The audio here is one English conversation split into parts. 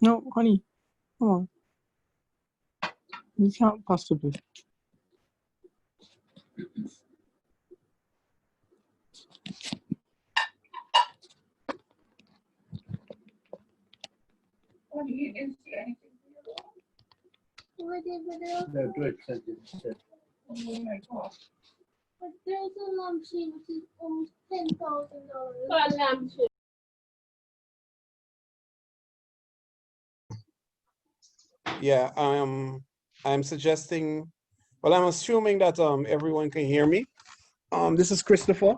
No, honey, come on. You can't possibly. Oh, you didn't see anything. What did No, do it. Send it. Oh my gosh. But there's a lampshade which is almost $10,000. A lampshade. Yeah, I'm suggesting, well, I'm assuming that everyone can hear me. This is Christopher,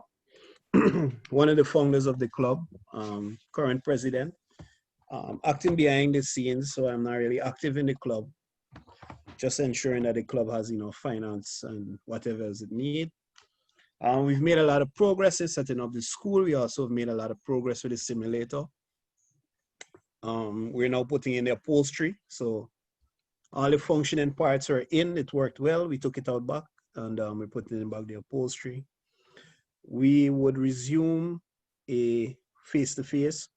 one of the founders of the club, current president. Acting behind the scenes, so I'm not really active in the club. Just ensuring that the club has enough finance and whatever else it needs. We've made a lot of progress in setting up the school. We also have made a lot of progress with the simulator. We're now putting in the upholstery, so all the functioning parts are in. It worked well. We took it out back, and we're putting in back the upholstery. We would resume a face-to-face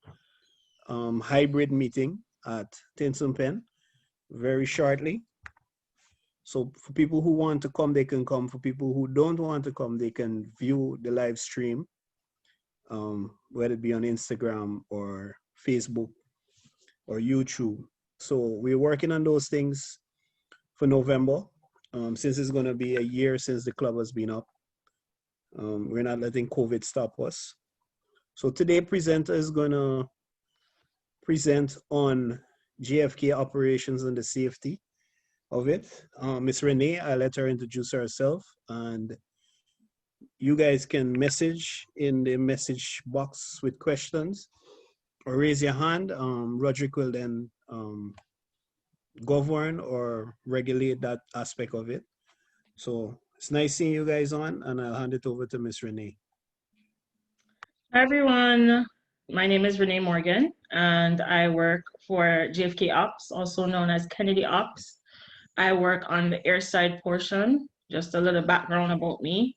hybrid meeting at Tinson Pen very shortly. So for people who want to come, they can come. For people who don't want to come, they can view the live stream, whether it be on Instagram or Facebook or YouTube. So we're working on those things for November. Since it's gonna be a year since the club has been up, we're not letting COVID stop us. So today presenter is gonna present on JFK operations and the safety of it. Miss Renee, I'll let her introduce herself, and you guys can message in the message box with questions or raise your hand. Roderick will then govern or regulate that aspect of it. So it's nice seeing you guys on, and I'll hand it over to Miss Renee. Hi everyone, my name is Renee Morgan and I work for JFK Ops, also known as Kennedy Ops. I work on the airside portion. Just a little background about me.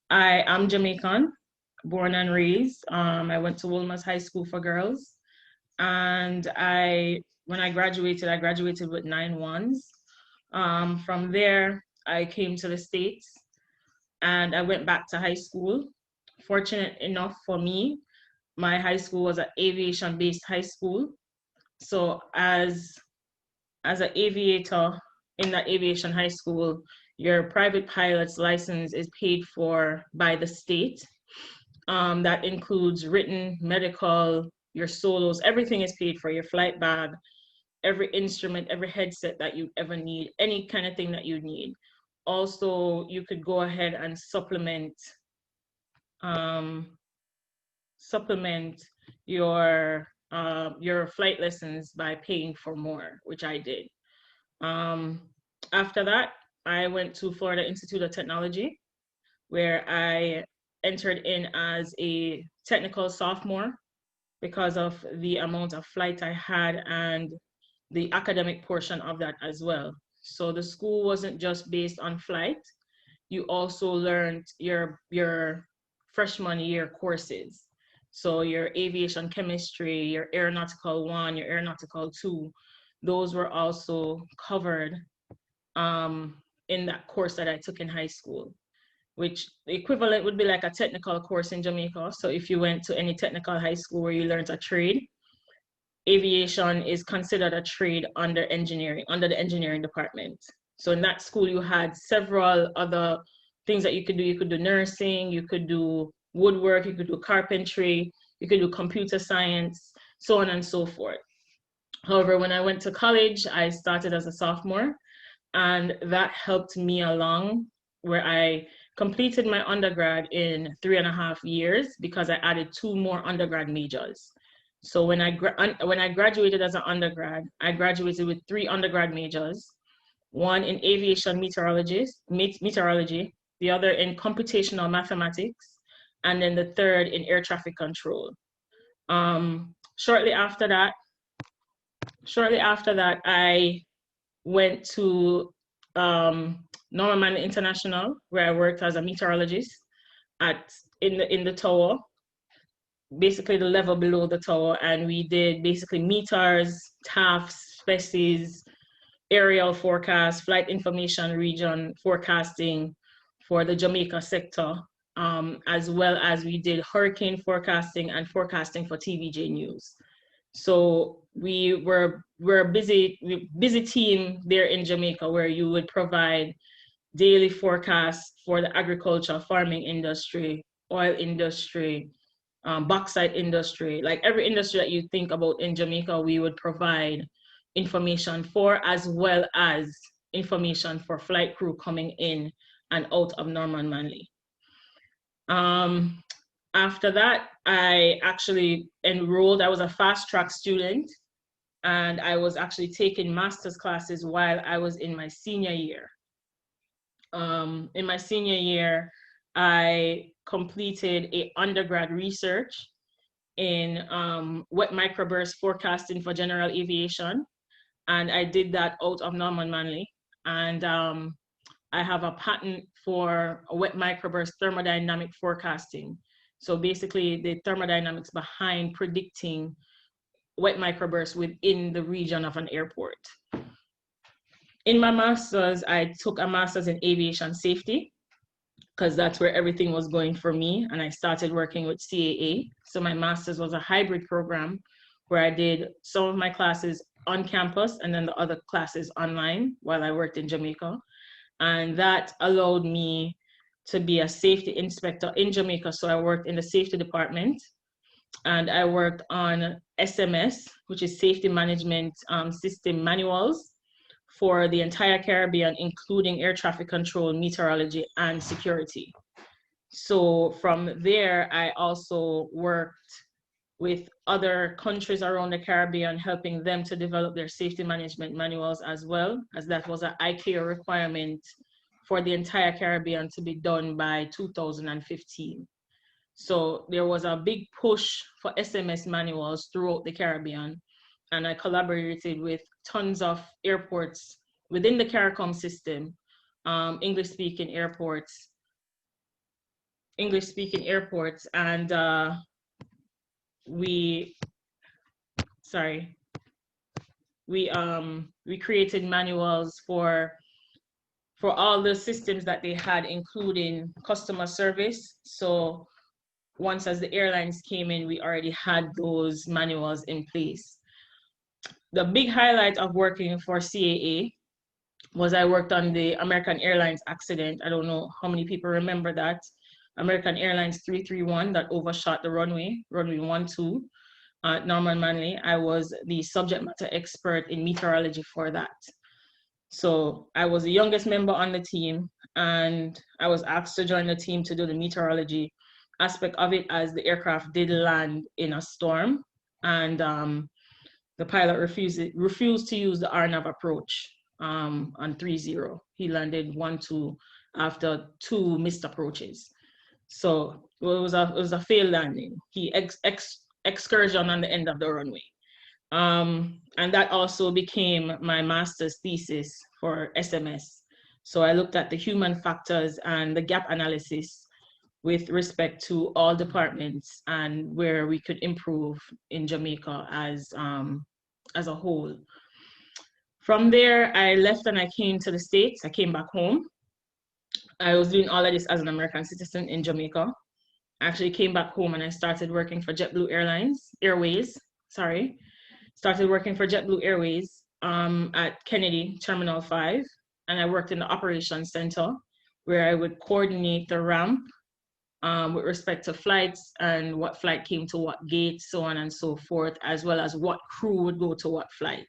I am Jamaican, born and raised. I went to Wolmer's High School for Girls, and when I graduated with 9 1s. From there, I came to the States and I went back to high school. Fortunate enough for me, my high school was an aviation-based high school. So as an aviator in that aviation high school, your private pilot's license is paid for by the state. That includes written, medical, your solos, everything is paid for, your flight bag, every instrument, every headset that you ever need, any kind of thing that you need. Also, you could go ahead and supplement your flight lessons by paying for more, which I did. After that, I went to Florida Institute of Technology, where I entered in as a technical sophomore because of the amount of flight I had and the academic portion of that as well. So the school wasn't just based on flight. You also learned your freshman year courses. So your aviation chemistry, your aeronautical 1, your aeronautical 2, those were also covered in that course that I took in high school, which the equivalent would be like a technical course in Jamaica. So if you went to any technical high school where you learned a trade, aviation is considered a trade under engineering, under the engineering department. So in that school, you had several other things that you could do. You could do nursing, you could do woodwork, you could do carpentry, you could do computer science, so on and so forth. However, when I went to college, I started as a sophomore, and that helped me along where I completed my undergrad in 3.5 years because I added 2 more undergrad majors. So when I graduated as an undergrad, I graduated with 3 undergrad majors, one in aviation meteorology, the other in computational mathematics, and then the third in air traffic control. Shortly after that, I went to Norman International, where I worked as a meteorologist in the tower. basically the level below the tower, and we did basically meters, TAFs, species, aerial forecast, flight information region forecasting for the Jamaica sector, as well as we did hurricane forecasting and forecasting for TVJ News. So we're a busy team there in Jamaica, where you would provide daily forecasts for the agriculture, farming industry, oil industry, bauxite industry, like every industry that you think about in Jamaica, we would provide information for, as well as information for flight crew coming in and out of Norman Manley. After that, I actually enrolled. I was a fast track student, and I was actually taking master's classes while I was in my senior year. In my senior year, I completed an undergrad research in wet microburst forecasting for general aviation. And I did that out of Norman Manley. And I have a patent for a wet microburst thermodynamic forecasting. So basically the thermodynamics behind predicting wet microbursts within the region of an airport. In my master's, I took a master's in aviation safety, because that's where everything was going for me. And I started working with CAA. So my master's was a hybrid program where I did some of my classes on campus and then the other classes online while I worked in Jamaica. And that allowed me to be a safety inspector in Jamaica. So I worked in the safety department, and I worked on SMS, which is safety management system manuals for the entire Caribbean, including air traffic control, meteorology, and security. So from there, I also worked with other countries around the Caribbean, helping them to develop their safety management manuals, as well as that was an ICAO requirement for the entire Caribbean to be done by 2015. So there was a big push for SMS manuals throughout the Caribbean, and I collaborated with tons of airports within the CARICOM system, English-speaking airports, and we created manuals for all the systems that they had, including customer service. So once as the airlines came in, we already had those manuals in place. The big highlight of working for CAA was I worked on the American Airlines accident. I don't know how many people remember that. American Airlines 331 that overshot the runway 12, Norman Manley. I was the subject matter expert in meteorology for that. So I was the youngest member on the team, and I was asked to join the team to do the meteorology aspect of it, as the aircraft did land in a storm, and the pilot refused to use the RNAV approach on 30. He landed 12 after 2 missed approaches. So it was a failed landing. He excursion on the end of the runway. And that also became my master's thesis for SMS. So I looked at the human factors and the gap analysis with respect to all departments and where we could improve in Jamaica as a whole. From there, I left and I came to the States. I came back home. I was doing all of this as an American citizen in Jamaica. I actually came back home and I started working for JetBlue Airways. Started working for JetBlue Airways at Kennedy Terminal 5. And I worked in the operations center, where I would coordinate the ramp with respect to flights and what flight came to what gate, so on and so forth, as well as what crew would go to what flight.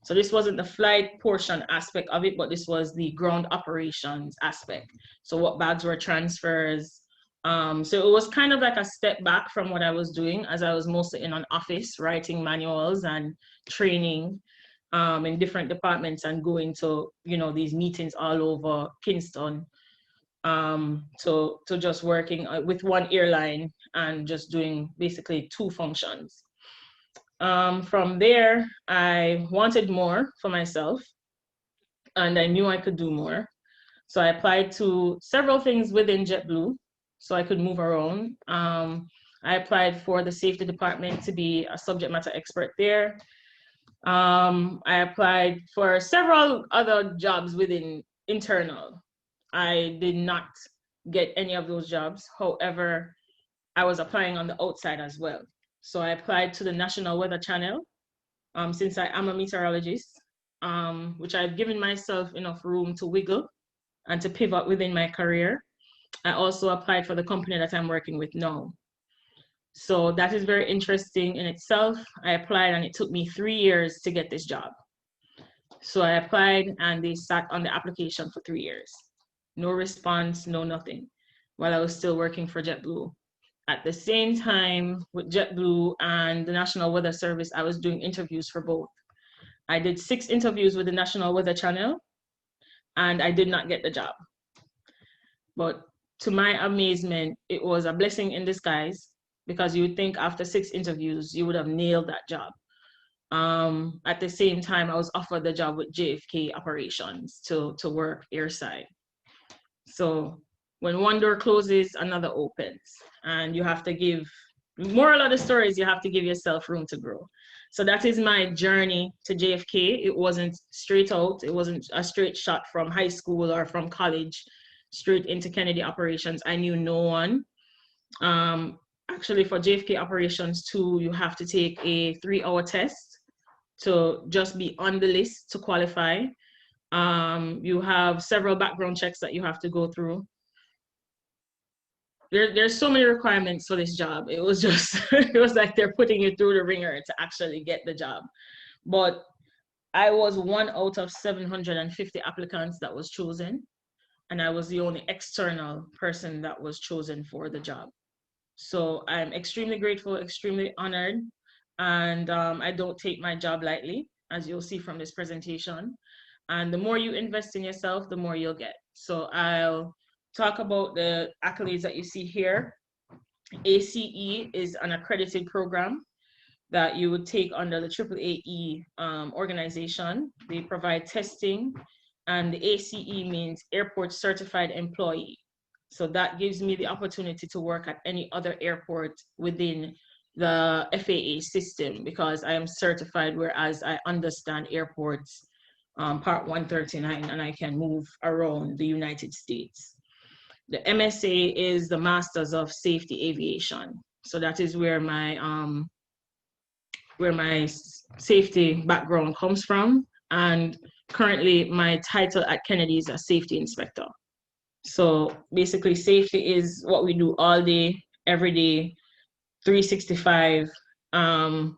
So this wasn't the flight portion aspect of it, but this was the ground operations aspect. So what bags were transfers. So it was kind of like a step back from what I was doing, as I was mostly in an office writing manuals and training in different departments and going to, these meetings all over Kingston. So just working with one airline and just doing basically 2 functions. From there, I wanted more for myself, and I knew I could do more. So I applied to several things within JetBlue so I could move around. I I applied for the safety department to be a subject matter expert there. I applied for several other jobs within internal. I did not get any of those jobs. However, I was applying on the outside as well. So I applied to the National Weather Channel, since I am a meteorologist, which I've given myself enough room to wiggle and to pivot within my career. I also applied for the company that I'm working with now. So that is very interesting in itself. I applied and it took me 3 years to get this job. So I applied and they sat on the application for 3 years. No response, no nothing, while I was still working for JetBlue. At the same time with JetBlue and the National Weather Service, I was doing interviews for both. I did 6 interviews with the National Weather Channel and I did not get the job. But to my amazement, it was a blessing in disguise, because you would think after 6 interviews, you would have nailed that job. At the same time, I was offered the job with JFK Operations to work airside. So when one door closes, another opens, and you have to give, moral of the story is you have to give yourself room to grow. So that is my journey to JFK. It wasn't straight out. It wasn't a straight shot from high school or from college straight into Kennedy Operations. I knew no one. Actually, for JFK Operations too, you have to take a 3-hour test to just be on the list to qualify. You have several background checks that you have to go through. There's so many requirements for this job. It was just, it was like they're putting you through the ringer to actually get the job. But I was 1 out of 750 applicants that was chosen, and I was the only external person that was chosen for the job. So I'm extremely grateful, extremely honored, and I don't take my job lightly, as you'll see from this presentation. And the more you invest in yourself, the more you'll get. So I'll talk about the accolades that you see here. ACE is an accredited program that you would take under the AAAE organization. They provide testing, and the ACE means Airport Certified Employee. So that gives me the opportunity to work at any other airport within the FAA system, because I am certified, whereas I understand airports, Part 139, and I can move around the United States. The MSA is the Masters of Safety Aviation. So that is where my safety background comes from. And currently my title at Kennedy is a safety inspector. So basically safety is what we do all day, every day, 365.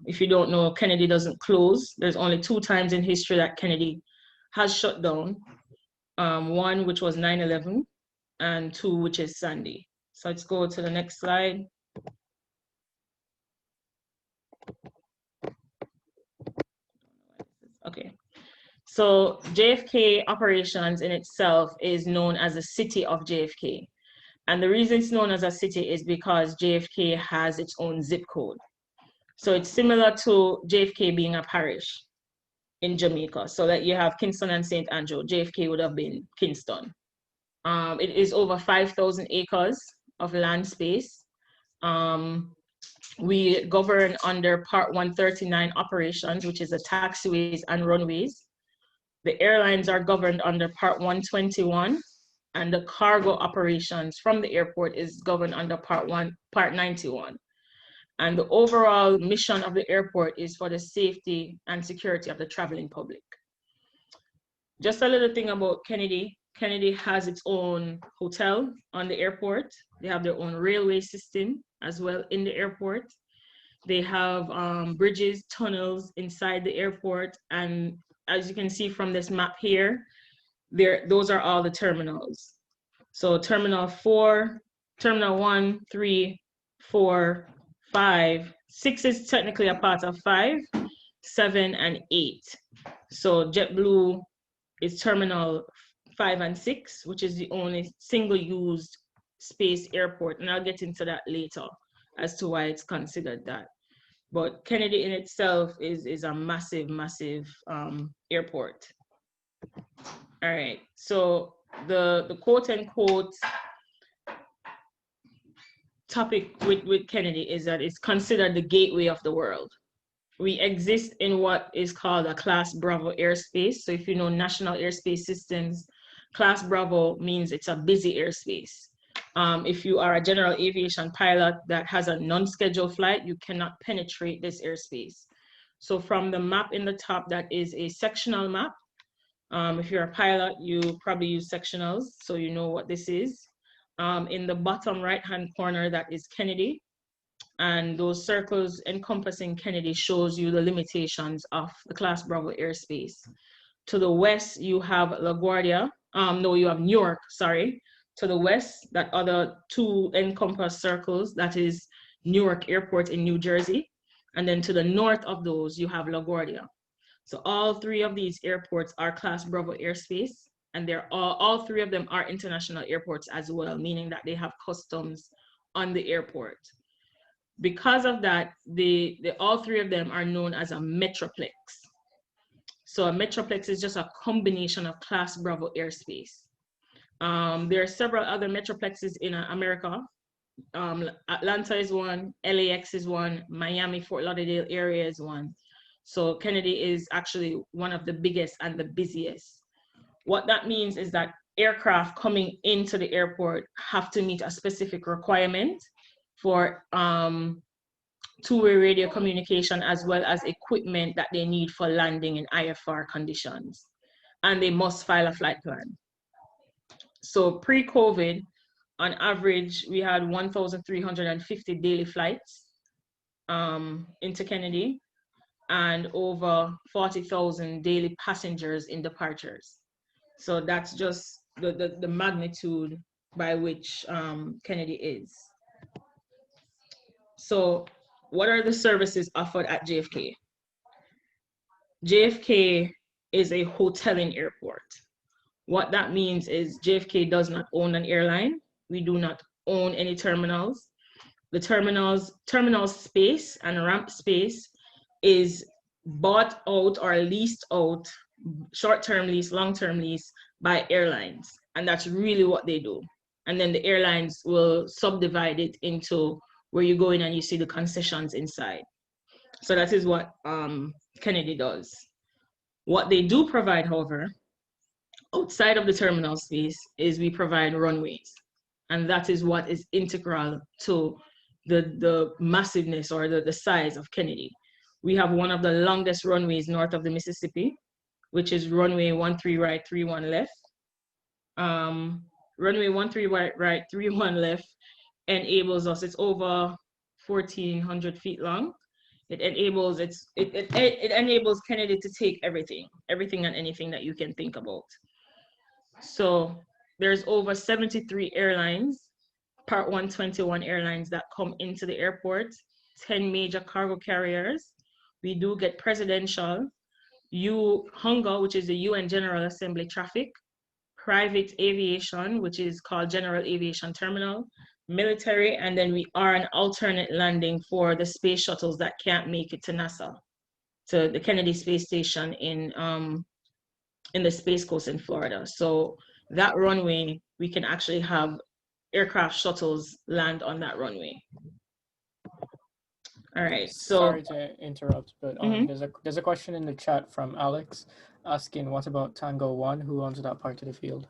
If you don't know, Kennedy doesn't close. There's only 2 times in history that Kennedy has shut down. 1, which was 9/11, and 2, which is Sandy. So let's go to the next slide. Okay. So JFK Operations in itself is known as the city of JFK. And the reason it's known as a city is because JFK has its own zip code. So it's similar to JFK being a parish in Jamaica. So that you have Kingston and St. Andrew, JFK would have been Kingston. It is over 5,000 acres of land space. We govern under Part 139 operations, which is the taxiways and runways. The airlines are governed under Part 121, and the cargo operations from the airport is governed under Part 91. And the overall mission of the airport is for the safety and security of the traveling public. Just a little thing about Kennedy. Kennedy has its own hotel on the airport. They have their own railway system as well in the airport. They have bridges, tunnels inside the airport. And as you can see from this map here, those are all the terminals. So Terminal 4, Terminal 1, 3, 4, 5, 6 is technically a part of 5, 7, and 8. So JetBlue is Terminal 5 and 6, which is the only single-used space airport. And I'll get into that later as to why it's considered that. But Kennedy in itself is a massive, massive airport. All right, so the quote-unquote topic with Kennedy is that it's considered the gateway of the world. We exist in what is called a Class Bravo airspace. So if you know national airspace systems, Class Bravo means it's a busy airspace. If you are a general aviation pilot that has a non-scheduled flight, you cannot penetrate this airspace. So from the map in the top, that is a sectional map. If you're a pilot, you probably use sectionals, so you know what this is. In the bottom right-hand corner, that is Kennedy. And those circles encompassing Kennedy shows you the limitations of the Class Bravo airspace. To the west, you have LaGuardia. No, you have Newark, sorry. To the west, that other two encompass circles, that is Newark Airport in New Jersey. And then to the north of those, you have LaGuardia. So all three of these airports are Class Bravo airspace, and they're all three of them are international airports as well, meaning that they have customs on the airport. Because of that, all three of them are known as a metroplex. So a metroplex is just a combination of Class Bravo airspace. There are several other metroplexes in America. Atlanta is one, LAX is one, Miami, Fort Lauderdale area is one. So Kennedy is actually one of the biggest and the busiest. What that means is that aircraft coming into the airport have to meet a specific requirement for two-way radio communication, as well as equipment that they need for landing in IFR conditions. And they must file a flight plan. So pre-COVID, on average, we had 1,350 daily flights into Kennedy, and over 40,000 daily passengers in departures. So that's just the magnitude by which Kennedy is. So what are the services offered at JFK? JFK is a hoteling airport. What that means is JFK does not own an airline. We do not own any terminals. The terminal space and ramp space is bought out or leased out, short-term lease, long-term lease, by airlines. And that's really what they do. And then the airlines will subdivide it into where you go in and you see the concessions inside. So that is what Kennedy does. What they do provide, however, outside of the terminal space, is we provide runways. And that is what is integral to the massiveness or the size of Kennedy. We have one of the longest runways north of the Mississippi, which is runway 13 right, 31 left. Runway 13 right, 31 left enables us, it's over 1,400 feet long. It enables it enables Kennedy to take everything and anything that you can think about. So there's over 73 airlines, Part 121 airlines that come into the airport, 10 major cargo carriers. We do get presidential, HUNGA, which is the UN General Assembly traffic, private aviation, which is called General Aviation Terminal, military, and then we are an alternate landing for the space shuttles that can't make it to NASA, to the Kennedy Space Station in the Space Coast in Florida. So that runway, we can actually have aircraft shuttles land on that runway. All right, so sorry to interrupt, but there's a question in the chat from Alex asking, what about Tango 1? Who owns that part of the field?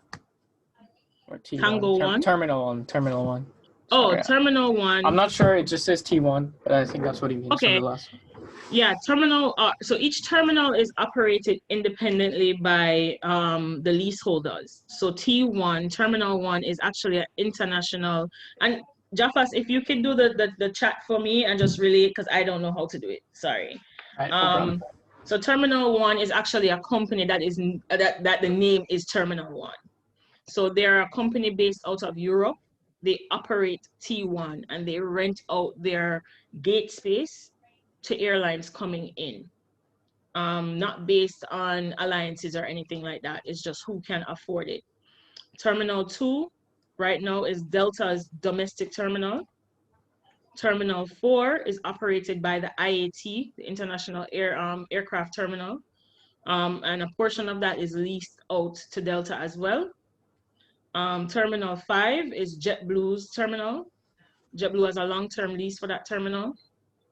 Or T1? Tango 1? Terminal 1. Oh, Sorry. Terminal 1. I'm not sure, it just says T1, but I think that's what he means. Okay. The last one. Yeah, terminal. So each terminal is operated independently by the leaseholders. So T1, Terminal 1 is actually an international. And Jaffas, if you can do the chat for me and just relay, because I don't know how to do it. Sorry. Right, so Terminal 1 is actually a company that is that the name is Terminal 1. So they're a company based out of Europe. They operate T1 and they rent out their gate space to airlines coming in. Not based on alliances or anything like that. It's just who can afford it. Terminal 2 right now is Delta's domestic terminal. Terminal 4 is operated by the IAT, the International Aircraft Terminal. And a portion of that is leased out to Delta as well. Terminal 5 is JetBlue's terminal. JetBlue has a long-term lease for that terminal,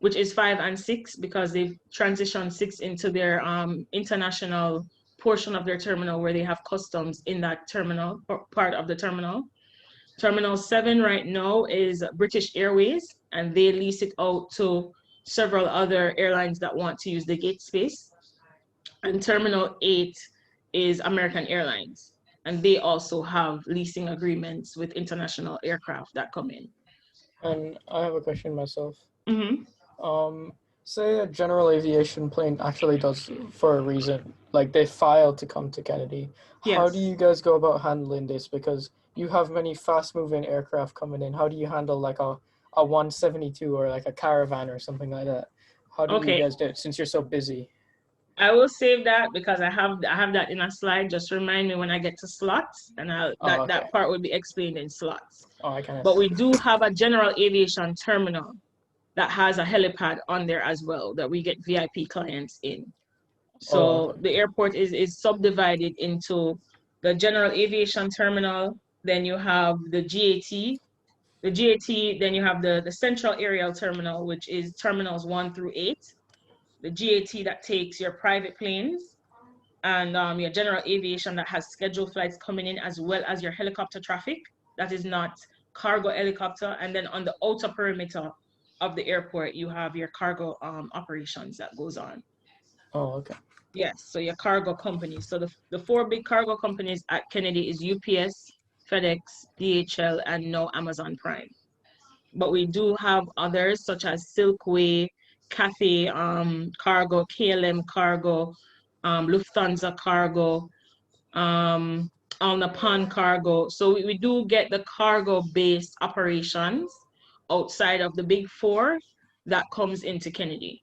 which is 5 and 6 because they've transitioned 6 into their international portion of their terminal where they have customs in that terminal, part of the terminal. Terminal 7 right now is British Airways, and they lease it out to several other airlines that want to use the gate space. And Terminal 8 is American Airlines, and they also have leasing agreements with international aircraft that come in. And I have a question myself. Mm-hmm. Say a general aviation plane actually does for a reason, like they filed to come to Kennedy. Yes. How do you guys go about handling this? Because you have many fast-moving aircraft coming in. How do you handle like a 172 or like a Caravan or something like that? How do you guys do it since you're so busy? I will save that because I have that in a slide. Just remind me when I get to slots, and that part will be explained in slots. Oh, I kind of. But we do have a general aviation terminal that has a helipad on there as well that we get VIP clients in. So the airport is subdivided into the general aviation terminal. Then you have the GAT. The GAT, then you have the central aerial terminal, which is terminals 1 through 8. The GAT that takes your private planes, and your general aviation that has scheduled flights coming in, as well as your helicopter traffic that is not cargo helicopter. And then on the outer perimeter of the airport, you have your cargo operations that goes on. Oh, okay. Yes, so your cargo companies. So the 4 big cargo companies at Kennedy is UPS, FedEx, DHL, and now Amazon Prime. But we do have others such as Silkway, Cathay Cargo, KLM Cargo, Lufthansa Cargo, All Nippon Cargo. So we do get the cargo-based operations outside of the big 4 that comes into Kennedy.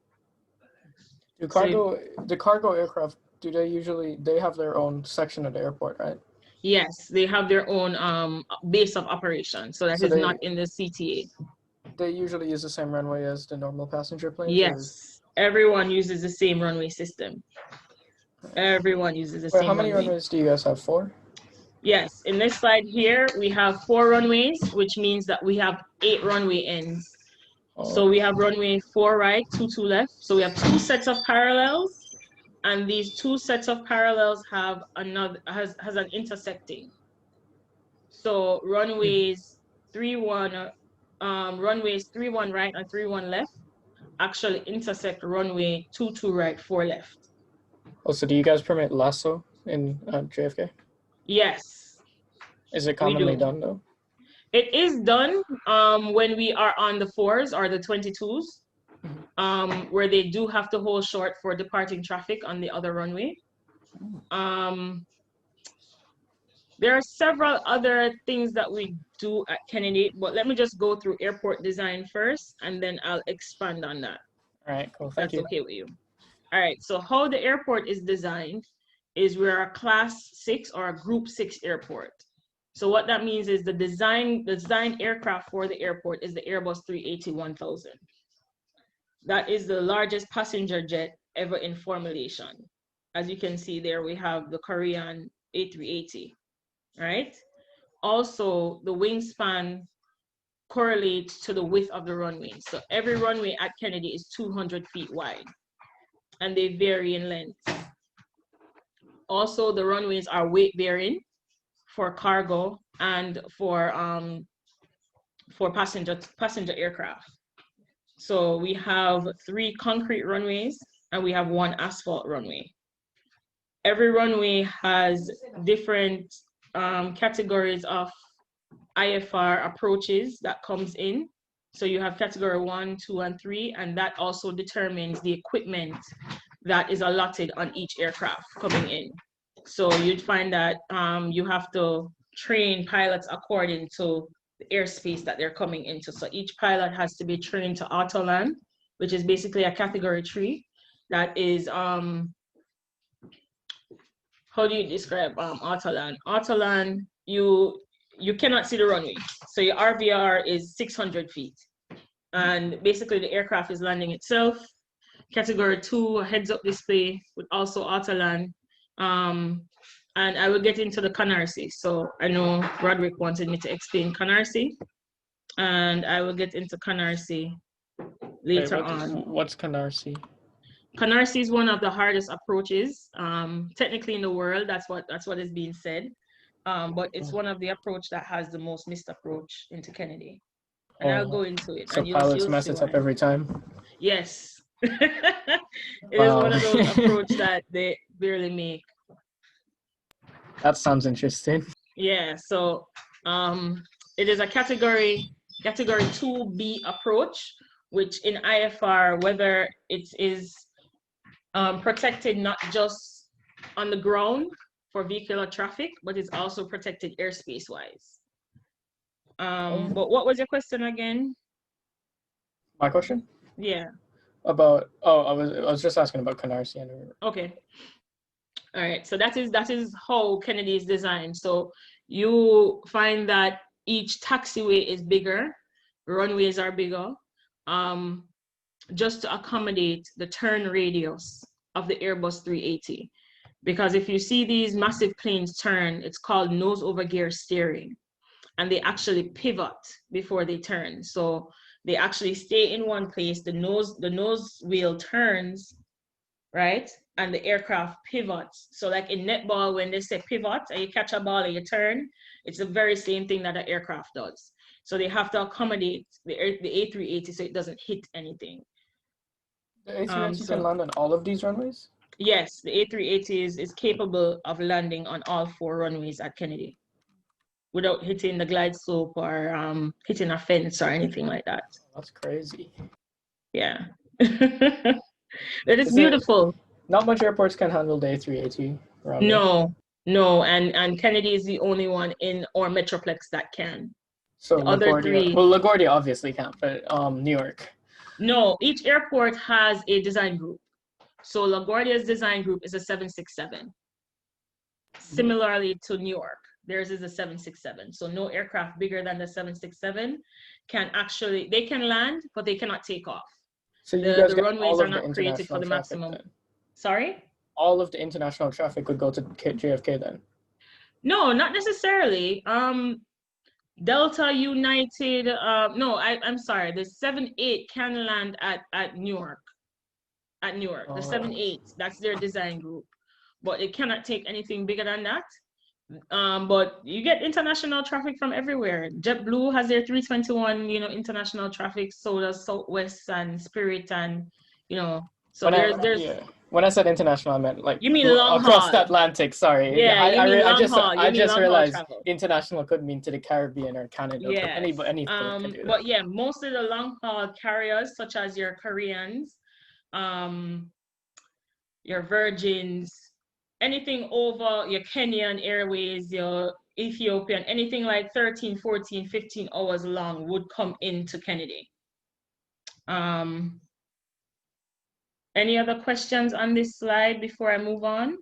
The cargo aircraft, they have their own section of the airport, right? Yes, they have their own base of operation. So that is not in the CTA. They usually use the same runway as the normal passenger planes? Yes, everyone uses the same runway system. Everyone uses the same runway. How many runways do you guys have? 4? Yes, in this slide here, we have 4 runways, which means that we have 8 runway ends. Oh. So we have runway 4 right, 2 left. So we have 2 sets of parallels, and these 2 sets of parallels have has an intersecting. So runways 3-1, runways 3-1 right and 3-1 left actually intersect runway 2 right, 4 left. Oh, so do you guys permit lasso in JFK? Yes. Is it commonly done though? It is done when we are on the 4s or the 22s, where they do have to hold short for departing traffic on the other runway. There are several other things that we do at Kennedy, but let me just go through airport design first, and then I'll expand on that. All right, cool. Thank you. That's okay with you. All right, so how the airport is designed is we're a class 6 or a group 6 airport. So what that means is the design aircraft for the airport is the Airbus 380-1000. That is the largest passenger jet ever in formulation. As you can see there, we have the Korean A380, right? Also, the wingspan correlates to the width of the runway. So every runway at Kennedy is 200 feet wide, and they vary in length. Also, the runways are weight bearing for cargo and for passenger aircraft. So we have 3 concrete runways and we have 1 asphalt runway. Every runway has different categories of IFR approaches that comes in. So you have category 1, 2, and 3, and that also determines the equipment that is allotted on each aircraft coming in. So you'd find that you have to train pilots according to the airspace that they're coming into. So each pilot has to be trained to autoland, which is basically a category 3. That is, how do you describe autoland? Autoland, you cannot see the runway. So your RVR is 600 feet. And basically the aircraft is landing itself. Category 2, a heads-up display with also autoland. And I will get into the Canarsie. So I know Roderick wanted me to explain Canarsie. and I will get into Canarsie later on. What's Canarsie? Canarsie is one of the hardest approaches, technically in the world. That's what is being said, but it's one of the approach that has the most missed approach into Kennedy, and I'll go into it. So and pilots mess it up every time. Yes, it is one of those approach that they barely make. That sounds interesting. Yeah, so it is a category 2B approach, which in IFR, whether it is protected not just on the ground for vehicular traffic, but it's also protected airspace wise. But what was your question again? My question? Yeah. About I was just asking about Canarsie. Okay. All right. So that is how Kennedy is designed. So you find that each taxiway is bigger, runways are bigger, just to accommodate the turn radius of the Airbus 380. Because if you see these massive planes turn, it's called nose over gear steering, and they actually pivot before they turn. So they actually stay in one place. The nose wheel turns, right? And the aircraft pivots. So like in netball, when they say pivot and you catch a ball and you turn, it's the very same thing that an aircraft does. So they have to accommodate the A380 so it doesn't hit anything. The A380 can land on all of these runways? Yes, the A380 is capable of landing on all 4 runways at Kennedy without hitting the glide slope or hitting a fence or anything like that. That's crazy. Yeah. That is beautiful. Not much airports can handle the A380 runway. No, and Kennedy is the only one in our Metroplex that can. So the other 3. Well, LaGuardia obviously can't, but New York. No, each airport has a design group. So LaGuardia's design group is a 767. Similarly to New York, theirs is a 767. So no aircraft bigger than the 767 they can land, but they cannot take off. So the runways are not created for the maximum. Then. Sorry? All of the international traffic would go to JFK then? No, not necessarily. Delta, United, I'm sorry. The 78 can land at New York. At New York, the 78, that's their design group. But it cannot take anything bigger than that. But you get international traffic from everywhere. JetBlue has their 321, international traffic, so does Southwest and Spirit and, so When I said international, I meant like you mean long across haul. the Atlantic. Sorry. Yeah, I just realized international could mean to the Caribbean or Canada. Yeah. Anything can do that. But yeah, most of the long haul carriers, such as your Koreans, your Virgins, anything over your Kenyan Airways, your Ethiopian, anything like 13, 14, 15 hours long would come into Kennedy. Any other questions on this slide before I move on?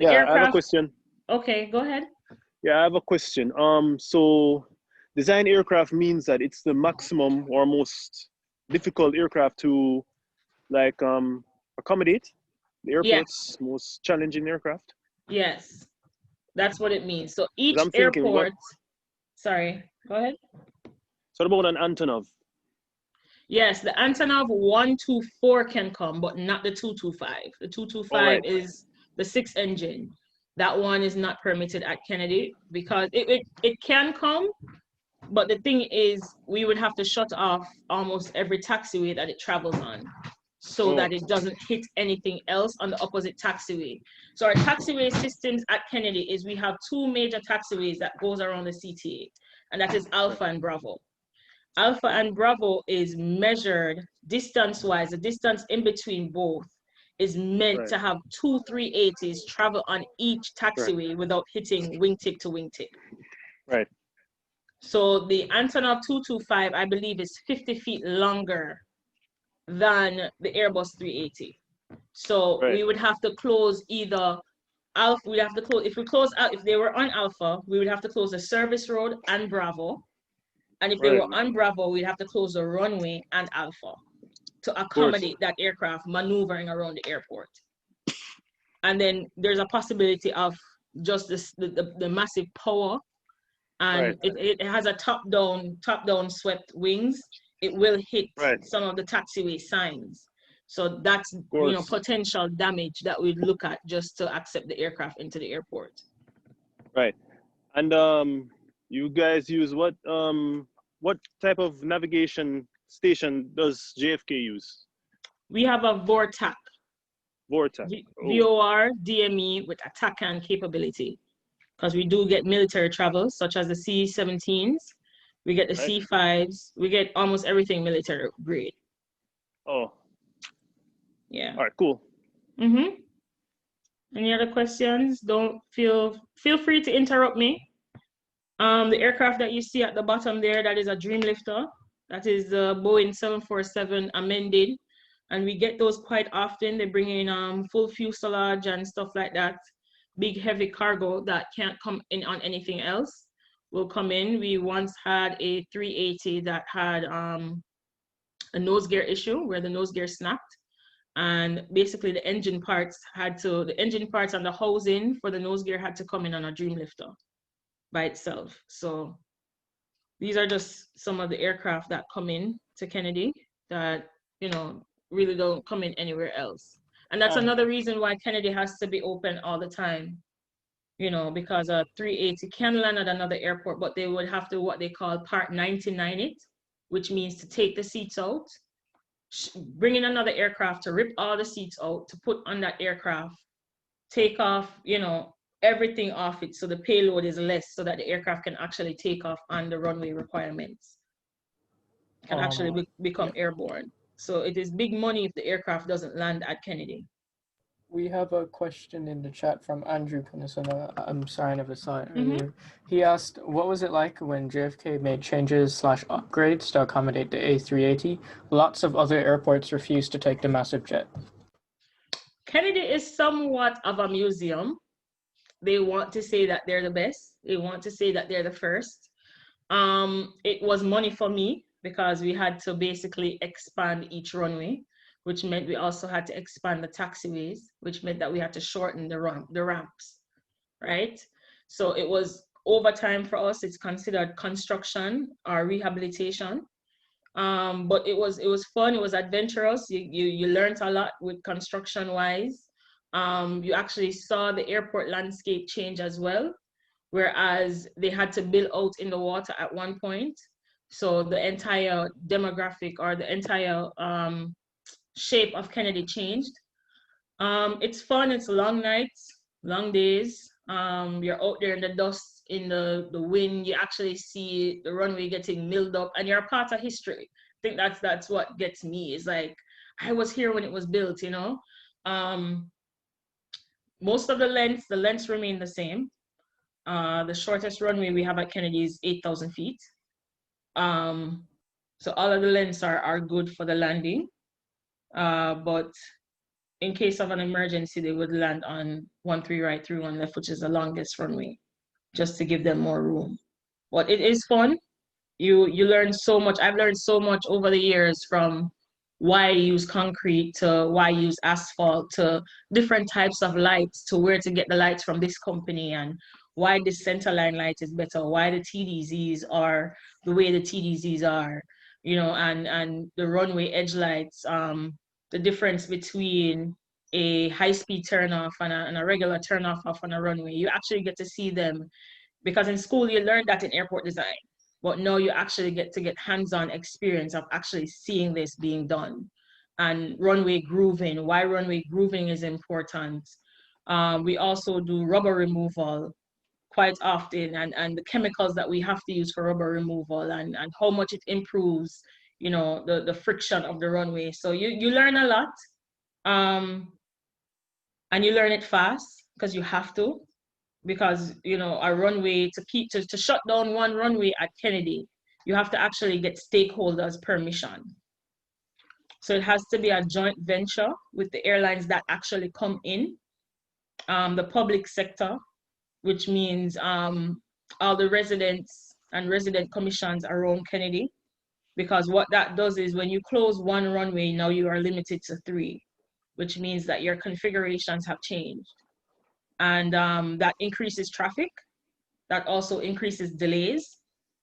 I have a question. Okay, go ahead. Yeah, I have a question. So design aircraft means that it's the maximum or most difficult aircraft to accommodate. The airport's most challenging aircraft. Yes, that's what it means. So each airport. Sorry, go ahead. So what about an Antonov? Yes, the Antonov 124 can come, but not the 225. The 225 is the 6 engine. That one is not permitted at Kennedy because it can come, but the thing is we would have to shut off almost every taxiway that it travels on so that it doesn't hit anything else on the opposite taxiway. So our taxiway systems at Kennedy is we have 2 major taxiways that goes around the CTA, and that is Alpha and Bravo. Alpha and Bravo is measured distance-wise. The distance in between both is meant to have 2 380s travel on each taxiway without hitting wingtip to wingtip. Right. So the Antonov 225, I believe, is 50 feet longer than the Airbus 380. So we would have to close either Alpha. We'd have to close if they were on Alpha, we would have to close the service road and Bravo. And if they were on Bravo, we'd have to close the runway and Alpha to accommodate that aircraft maneuvering around the airport. And then there's a possibility of just the massive power and it has a top-down swept wings, it will hit some of the taxiway signs. So that's, you know, potential damage that we'd look at just to accept the aircraft into the airport. Right. And you guys use what type of navigation station does JFK use? We have a VORTAC. VORTAC. VOR DME with ATACAN capability. Because we do get military travel, such as the C-17s, we get the C-5s, we get almost everything military grade. Oh. Yeah. All right, cool. Mm-hmm. Any other questions? Don't feel free to interrupt me. The aircraft that you see at the bottom there, that is a Dreamlifter. That is the Boeing 747 amended. And we get those quite often. They bring in full fuselage and stuff like that. Big heavy cargo that can't come in on anything else will come in. We once had a 380 that had a nose gear issue where the nose gear snapped, and basically the engine parts and the housing for the nose gear had to come in on a Dreamlifter by itself. So these are just some of the aircraft that come in to Kennedy that, you know, really don't come in anywhere else. And that's another reason why Kennedy has to be open all the time, you know, because a 380 can land at another airport, but they would have to what they call Part 99 it, which means to take the seats out, bring in another aircraft to rip all the seats out, to put on that aircraft, take off, you know, everything off it so the payload is less so that the aircraft can actually take off on the runway requirements, can actually become airborne. So it is big money if the aircraft doesn't land at Kennedy. We have a question in the chat from Andrew Punisana. I'm sorry, I never saw it earlier. He asked, what was it like when JFK made changes/upgrades to accommodate the A380? Lots of other airports refused to take the massive jet. Kennedy is somewhat of a museum. They want to say that they're the best. They want to say that they're the first. It was money for me, because we had to basically expand each runway, which meant we also had to expand the taxiways, which meant that we had to shorten the ramps, right? So it was overtime for us. It's considered construction or rehabilitation. But it was fun. It was adventurous. You learned a lot with construction-wise. You actually saw the airport landscape change as well, whereas they had to build out in the water at one point. So the entire demographic or the entire shape of Kennedy changed. It's fun. It's long nights, long days. You're out there in the dust, in the wind. You actually see the runway getting milled up, and you're a part of history. I think that's what gets me. It's like, I was here when it was built, you know. Most of the lengths remain the same. The shortest runway we have at Kennedy is 8,000 feet. So all of the lengths are good for the landing, but in case of an emergency, they would land on 13 right through 1 left, which is the longest runway, just to give them more room. But it is fun. You learn so much. I've learned so much over the years, from why use concrete to why use asphalt to different types of lights, to where to get the lights from this company, and why this centerline light is better, why the TDZs are the way the TDZs are, you know, and the runway edge lights, the difference between a high-speed turnoff and a regular turnoff off on a runway. You actually get to see them, because in school you learned that in airport design, but now you actually get to get hands-on experience of actually seeing this being done. And runway grooving, why runway grooving is important. We also do rubber removal quite often, and the chemicals that we have to use for rubber removal, and how much it improves, you know, the friction of the runway. So you learn a lot, and you learn it fast, because you have to, because, you know, a runway, to shut down one runway at Kennedy, you have to actually get stakeholders' permission. So it has to be a joint venture with the airlines that actually come in, the public sector, which means all the residents and resident commissions around Kennedy. Because what that does is, when you close one runway, now you are limited to 3, which means that your configurations have changed. And that increases traffic. that also increases delays,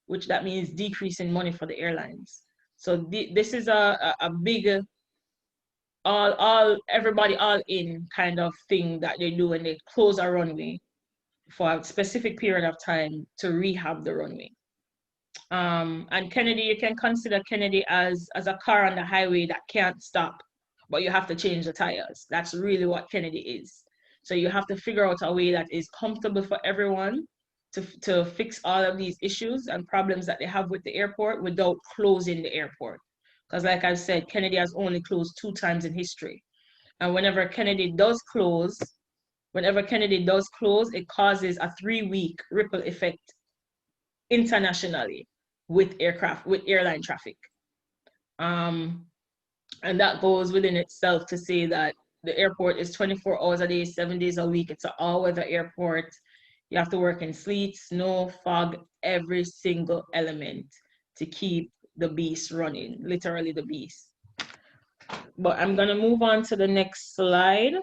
which that means decrease in money for the airlines. So this is a big everybody all in kind of thing that they do when they close a runway for a specific period of time to rehab the runway. And Kennedy, you can consider Kennedy as a car on the highway that can't stop, but you have to change the tires. That's really what Kennedy is. So you have to figure out a way that is comfortable for everyone to fix all of these issues and problems that they have with the airport without closing the airport. Because like I've said, Kennedy has only closed 2 times in history. And whenever Kennedy does close, it causes a 3-week ripple effect internationally with airline traffic. And that goes within itself to say that the airport is 24 hours a day, 7 days a week. It's an all-weather airport. You have to work in sleet, snow, fog, every single element to keep the beast running, literally the beast. But I'm gonna move on to the next slide.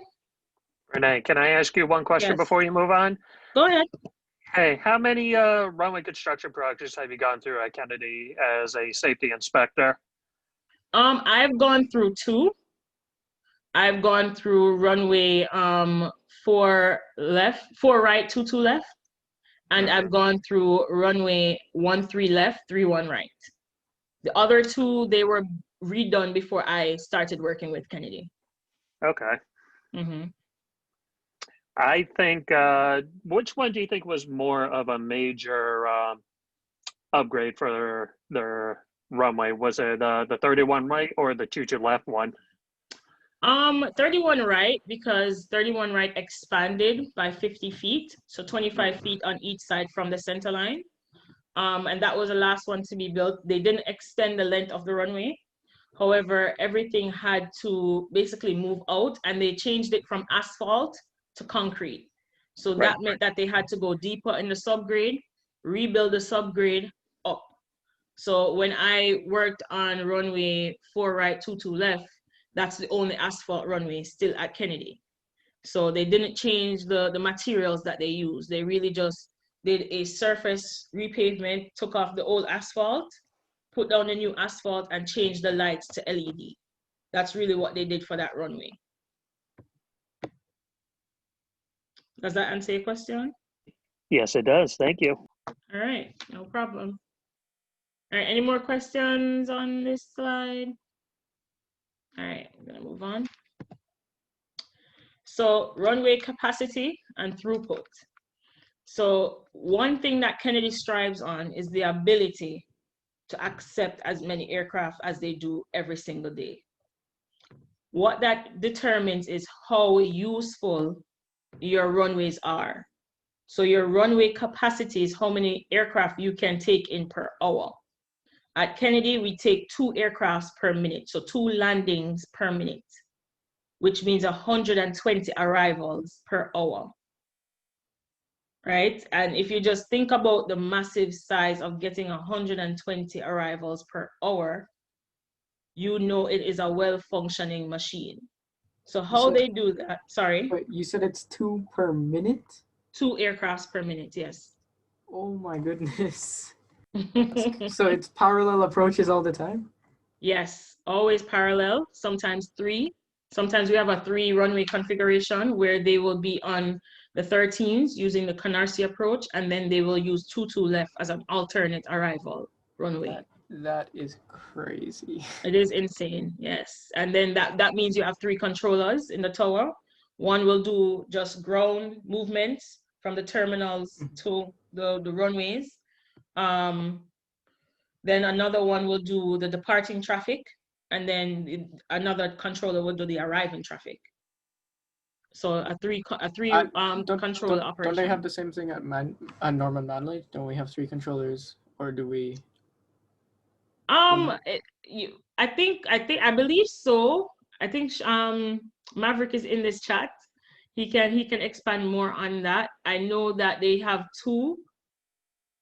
Renee, can I ask you one question Yes. before you move on? Go ahead. Hey, how many runway construction projects have you gone through at Kennedy as a safety inspector? I've gone through 2. I've gone through runway 4 right, 22 left. And I've gone through runway 13 left, 31 right. The other 2, they were redone before I started working with Kennedy. Okay. Mm-hmm. I think, which one do you think was more of a major upgrade for their runway? Was it the 31 right or the 22 left one? 31 right, because 31 right expanded by 50 feet, so 25 feet on each side from the center line. And that was the last one to be built. They didn't extend the length of the runway. However, everything had to basically move out, and they changed it from asphalt to concrete. So that meant that they had to go deeper in the subgrade, rebuild the subgrade up. So when I worked on runway 4 right, 22 left, that's the only asphalt runway still at Kennedy. So they didn't change the materials that they used. They really just did a surface repavement, took off the old asphalt, put down the new asphalt, and changed the lights to LED. That's really what they did for that runway. Does that answer your question? Yes, it does. Thank you. All right, no problem. All right, any more questions on this slide? All right, I'm gonna move on. So runway capacity and throughput. So one thing that Kennedy strives on is the ability to accept as many aircraft as they do every single day. What that determines is how useful your runways are. So your runway capacity is how many aircraft you can take in per hour. At Kennedy, we take 2 aircrafts per minute, so 2 landings per minute, which means 120 arrivals per hour, right? And if you just think about the massive size of getting 120 arrivals per hour, you know it is a well-functioning machine. So how they do that, sorry? Wait, you said it's 2 per minute? 2 aircrafts per minute, yes. Oh my goodness. So it's parallel approaches all the time? Yes, always parallel, sometimes 3. Sometimes we have a 3 runway configuration where they will be on the 13s using the Canarsie approach, and then they will use 22 left as an alternate arrival runway. That is crazy. It is insane, yes. And then that means you have 3 controllers in the tower. One will do just ground movements from the terminals to the runways. Then another one will do the departing traffic, and then another controller will do the arriving traffic. So a three controller operation. Don't they have the same thing at Norman Manley? Don't we have 3 controllers, or do we? I believe so. I think Maverick is in this chat. He can expand more on that. I know that they have 2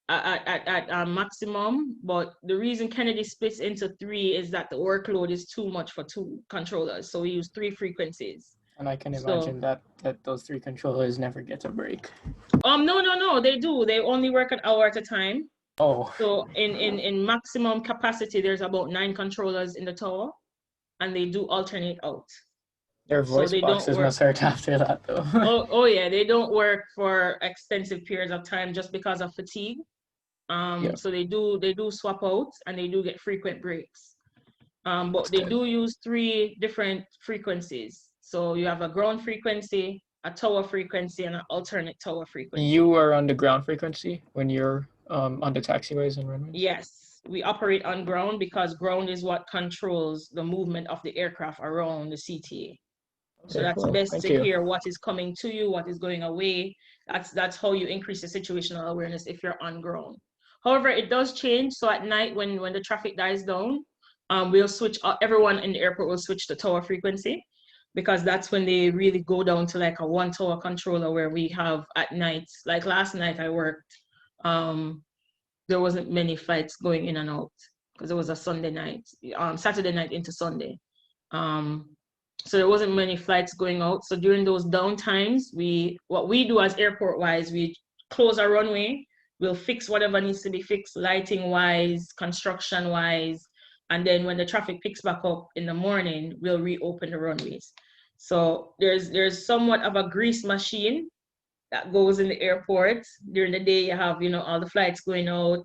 at maximum, but the reason Kennedy splits into 3 is that the workload is too much for 2 controllers. So we use 3 frequencies. And I can So- imagine that those 3 controllers never get a break. No, they do. They only work an hour at a time. Oh, So in maximum capacity, there's about 9 controllers in the tower, and they do alternate out. their So voice they don't boxes work. must hurt after that, though. Oh yeah, they don't work for extensive periods of time just because of fatigue. Yeah. So they do swap out, and they do get frequent breaks. But they do use 3 different frequencies. So you have a ground frequency, a tower frequency, and an alternate tower frequency. You are on the ground frequency when you're on the taxiways and runways? Yes, we operate on ground because ground is what controls the movement of the aircraft around the CTA. So Okay, that's well, best thank to you. hear what is coming to you, what is going away. That's how you increase the situational awareness if you're on ground. However, it does change. So at night when the traffic dies down, we'll switch, everyone in the airport will switch to tower frequency, because that's when they really go down to like a 1 tower controller where we have at night, like last night I worked, there wasn't many flights going in and out because it was a Sunday night, Saturday night into Sunday. So there wasn't many flights going out. So during those down times, what we do as airport wise, we close our runway, we'll fix whatever needs to be fixed, lighting wise, construction wise. And then when the traffic picks back up in the morning, we'll reopen the runways. So there's somewhat of a grease machine that goes in the airport. During the day, you have, all the flights going out,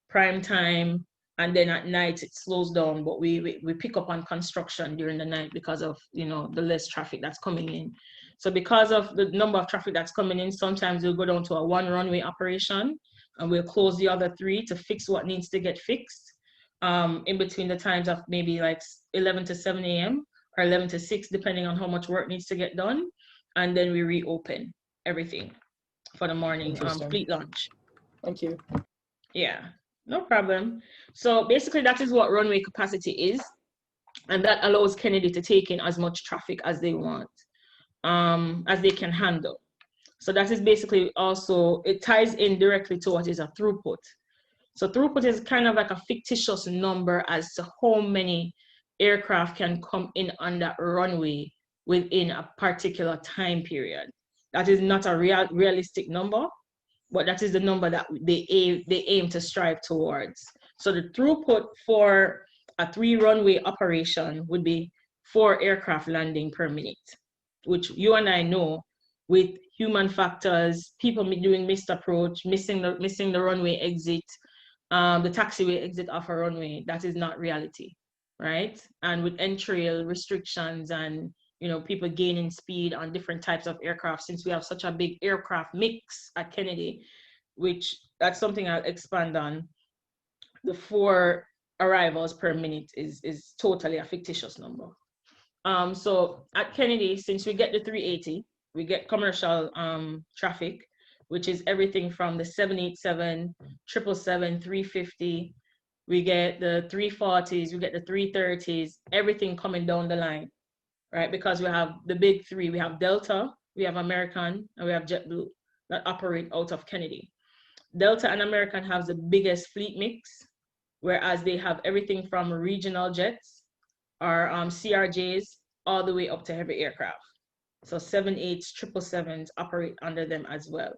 prime time, and then at night it slows down, but we pick up on construction during the night because of, the less traffic that's coming in. So because of the number of traffic that's coming in, sometimes we'll go down to a 1 runway operation, and we'll close the other 3 to fix what needs to get fixed in between the times of maybe like 11 to 7 a.m. or 11 to 6, depending on how much work needs to get done. And then we reopen everything for the morning fleet launch. Thank you. Yeah, no problem. So basically that is what runway capacity is. And that allows Kennedy to take in as much traffic as they want, as they can handle. So that is basically also, it ties in directly to what is a throughput. So throughput is kind of like a fictitious number as to how many aircraft can come in on that runway within a particular time period. That is not a realistic number, but that is the number that they aim to strive towards. So the throughput for a 3 runway operation would be 4 aircraft landing per minute, which you and I know with human factors, people doing missed approach, missing the runway exit, the taxiway exit off a runway, that is not reality, right? And with entrail restrictions and people gaining speed on different types of aircraft, since we have such a big aircraft mix at Kennedy, which that's something I'll expand on. The 4 arrivals per minute is totally a fictitious number. So at Kennedy, since we get the 380, we get commercial traffic, which is everything from the 787, 777, 350. We get the 340s, we get the 330s, everything coming down the line, right? Because we have the big 3. We have Delta, we have American, and we have JetBlue that operate out of Kennedy. Delta and American have the biggest fleet mix, whereas they have everything from regional jets or CRJs all the way up to heavy aircraft. So 78s, 777s operate under them as well.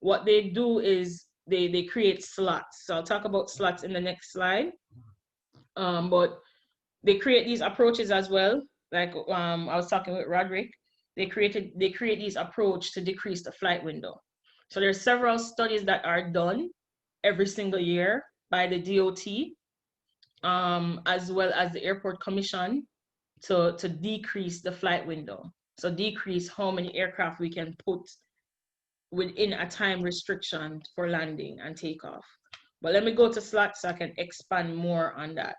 What they do is they create slots. So I'll talk about slots in the next slide. But they create these approaches as well. Like I was talking with Roderick, they create these approach to decrease the flight window. So there's several studies that are done every single year by the DOT, as well as the Airport Commission, to decrease the flight window. So decrease how many aircraft we can put within a time restriction for landing and takeoff. But let me go to slots so I can expand more on that.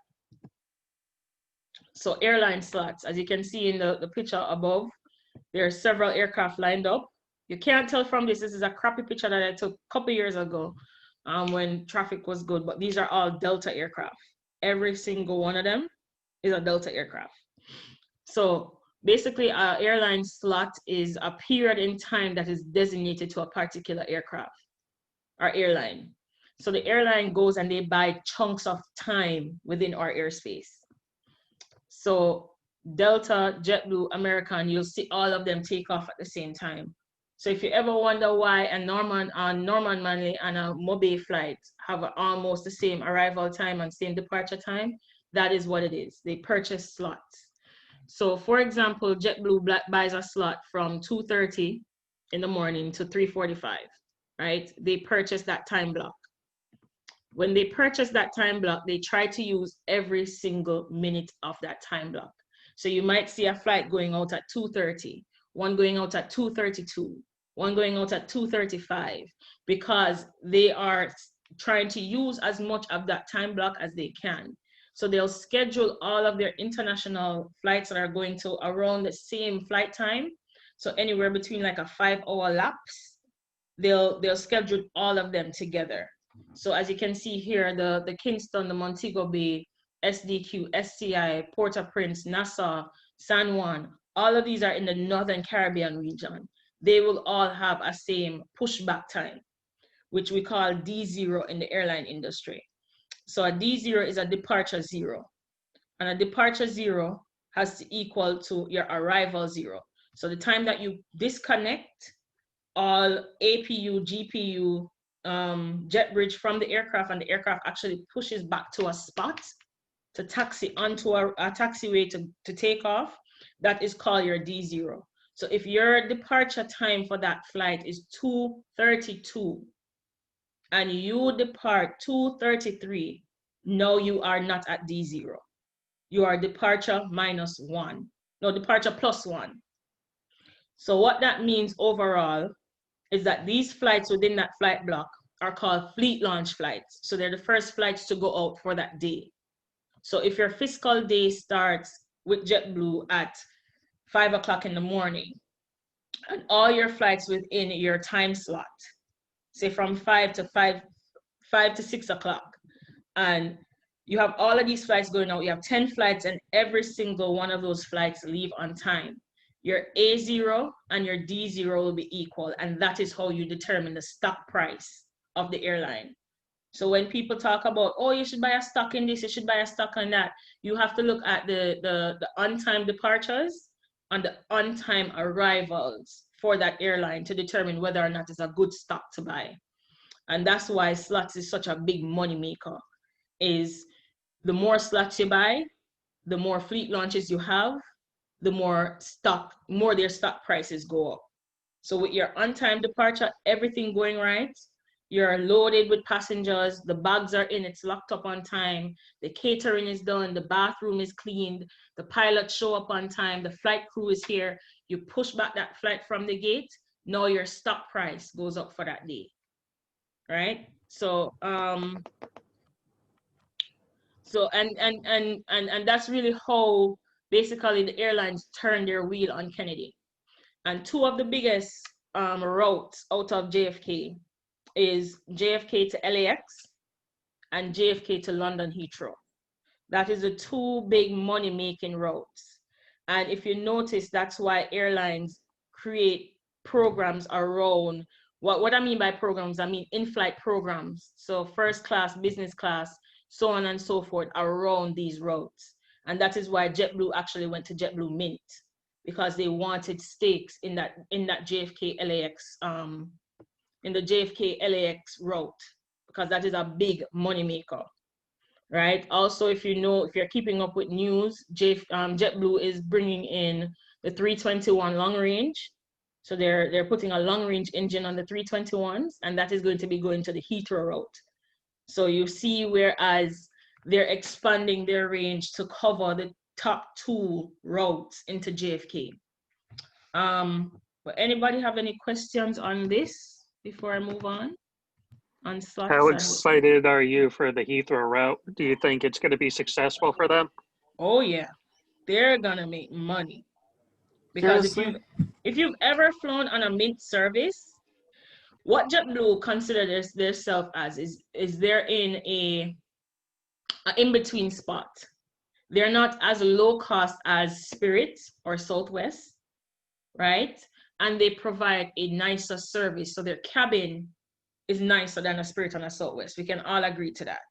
So airline slots, as you can see in the picture above, there are several aircraft lined up. You can't tell from this is a crappy picture that I took a couple years ago when traffic was good, but these are all Delta aircraft. Every single one of them is a Delta aircraft. So basically, an airline slot is a period in time that is designated to a particular aircraft or airline. So the airline goes and they buy chunks of time within our airspace. So Delta, JetBlue, American, you'll see all of them take off at the same time. So if you ever wonder why a Norman Manley and a Mobay flight have almost the same arrival time and same departure time, that is what it is. They purchase slots. So for example, JetBlue buys a slot from 2:30 in the morning to 3:45, right? They purchase that time block. When they purchase that time block, they try to use every single minute of that time block. So you might see a flight going out at 2:30, one going out at 2:32, one going out at 2:35, because they are trying to use as much of that time block as they can. So they'll schedule all of their international flights that are going to around the same flight time. So anywhere between like a 5-hour lapse, they'll schedule all of them together. So as you can see here, the Kingston, the Montego Bay, SDQ, SCI, Port-au-Prince, Nassau, San Juan, all of these are in the Northern Caribbean region. They will all have a same pushback time, which we call D0 in the airline industry. So a D0 is a departure zero, and a departure zero has to equal to your arrival zero. So the time that you disconnect all APU, GPU, jet bridge from the aircraft, and the aircraft actually pushes back to a spot to taxi onto a taxiway to take off, that is called your D0. So if your departure time for that flight is 2:32 and you depart 2:33, no, you are not at D0. You are departure minus one. No, departure plus one. So what that means overall is that these flights within that flight block are called fleet launch flights. So they're the first flights to go out for that day. So if your fiscal day starts with JetBlue at 5 o'clock in the morning, and all your flights within your time slot, say from 5 to 6 o'clock, and you have all of these flights going out, you have 10 flights, and every single one of those flights leave on time, your A0 and your D0 will be equal, and that is how you determine the stock price of the airline. So when people talk about, oh, you should buy a stock in this, you should buy a stock on that, you have to look at the on-time departures and the on-time arrivals for that airline to determine whether or not it's a good stock to buy. And that's why slots is such a big money maker, is the more slots you buy, the more fleet launches you have, the more their stock prices go up. So with your on-time departure, everything going right, you're loaded with passengers, the bags are in, it's locked up on time, the catering is done, the bathroom is cleaned, the pilots show up on time, the flight crew is here, you push back that flight from the gate, now your stock price goes up for that day, right? So and that's really how basically the airlines turn their wheel on Kennedy. And two of the biggest routes out of JFK is JFK to LAX and JFK to London Heathrow. That is the two big money-making routes. And if you notice, that's why airlines create programs around, what I mean by programs, I mean in-flight programs. So first class, business class, so on and so forth around these routes. And that is why JetBlue actually went to JetBlue Mint, because they wanted stakes in that JFK LAX, in the JFK LAX route, because that is a big money maker, right? Also, if you're keeping up with news, JetBlue is bringing in the 321 long range. So they're putting a long range engine on the 321s, and that is going to be going to the Heathrow route. So you see, whereas they're expanding their range to cover the top two routes into JFK. But anybody have any questions on this before I move on slots? How excited are you for the Heathrow route? Do you think it's going to be successful for them? Oh yeah, they're gonna make money. Because if you've ever flown on a Mint service, what JetBlue considers themselves as is they're in a in-between spot. They're not as low cost as Spirit or Southwest, right? And they provide a nicer service. So their cabin is nicer than a Spirit and a Southwest. We can all agree to that,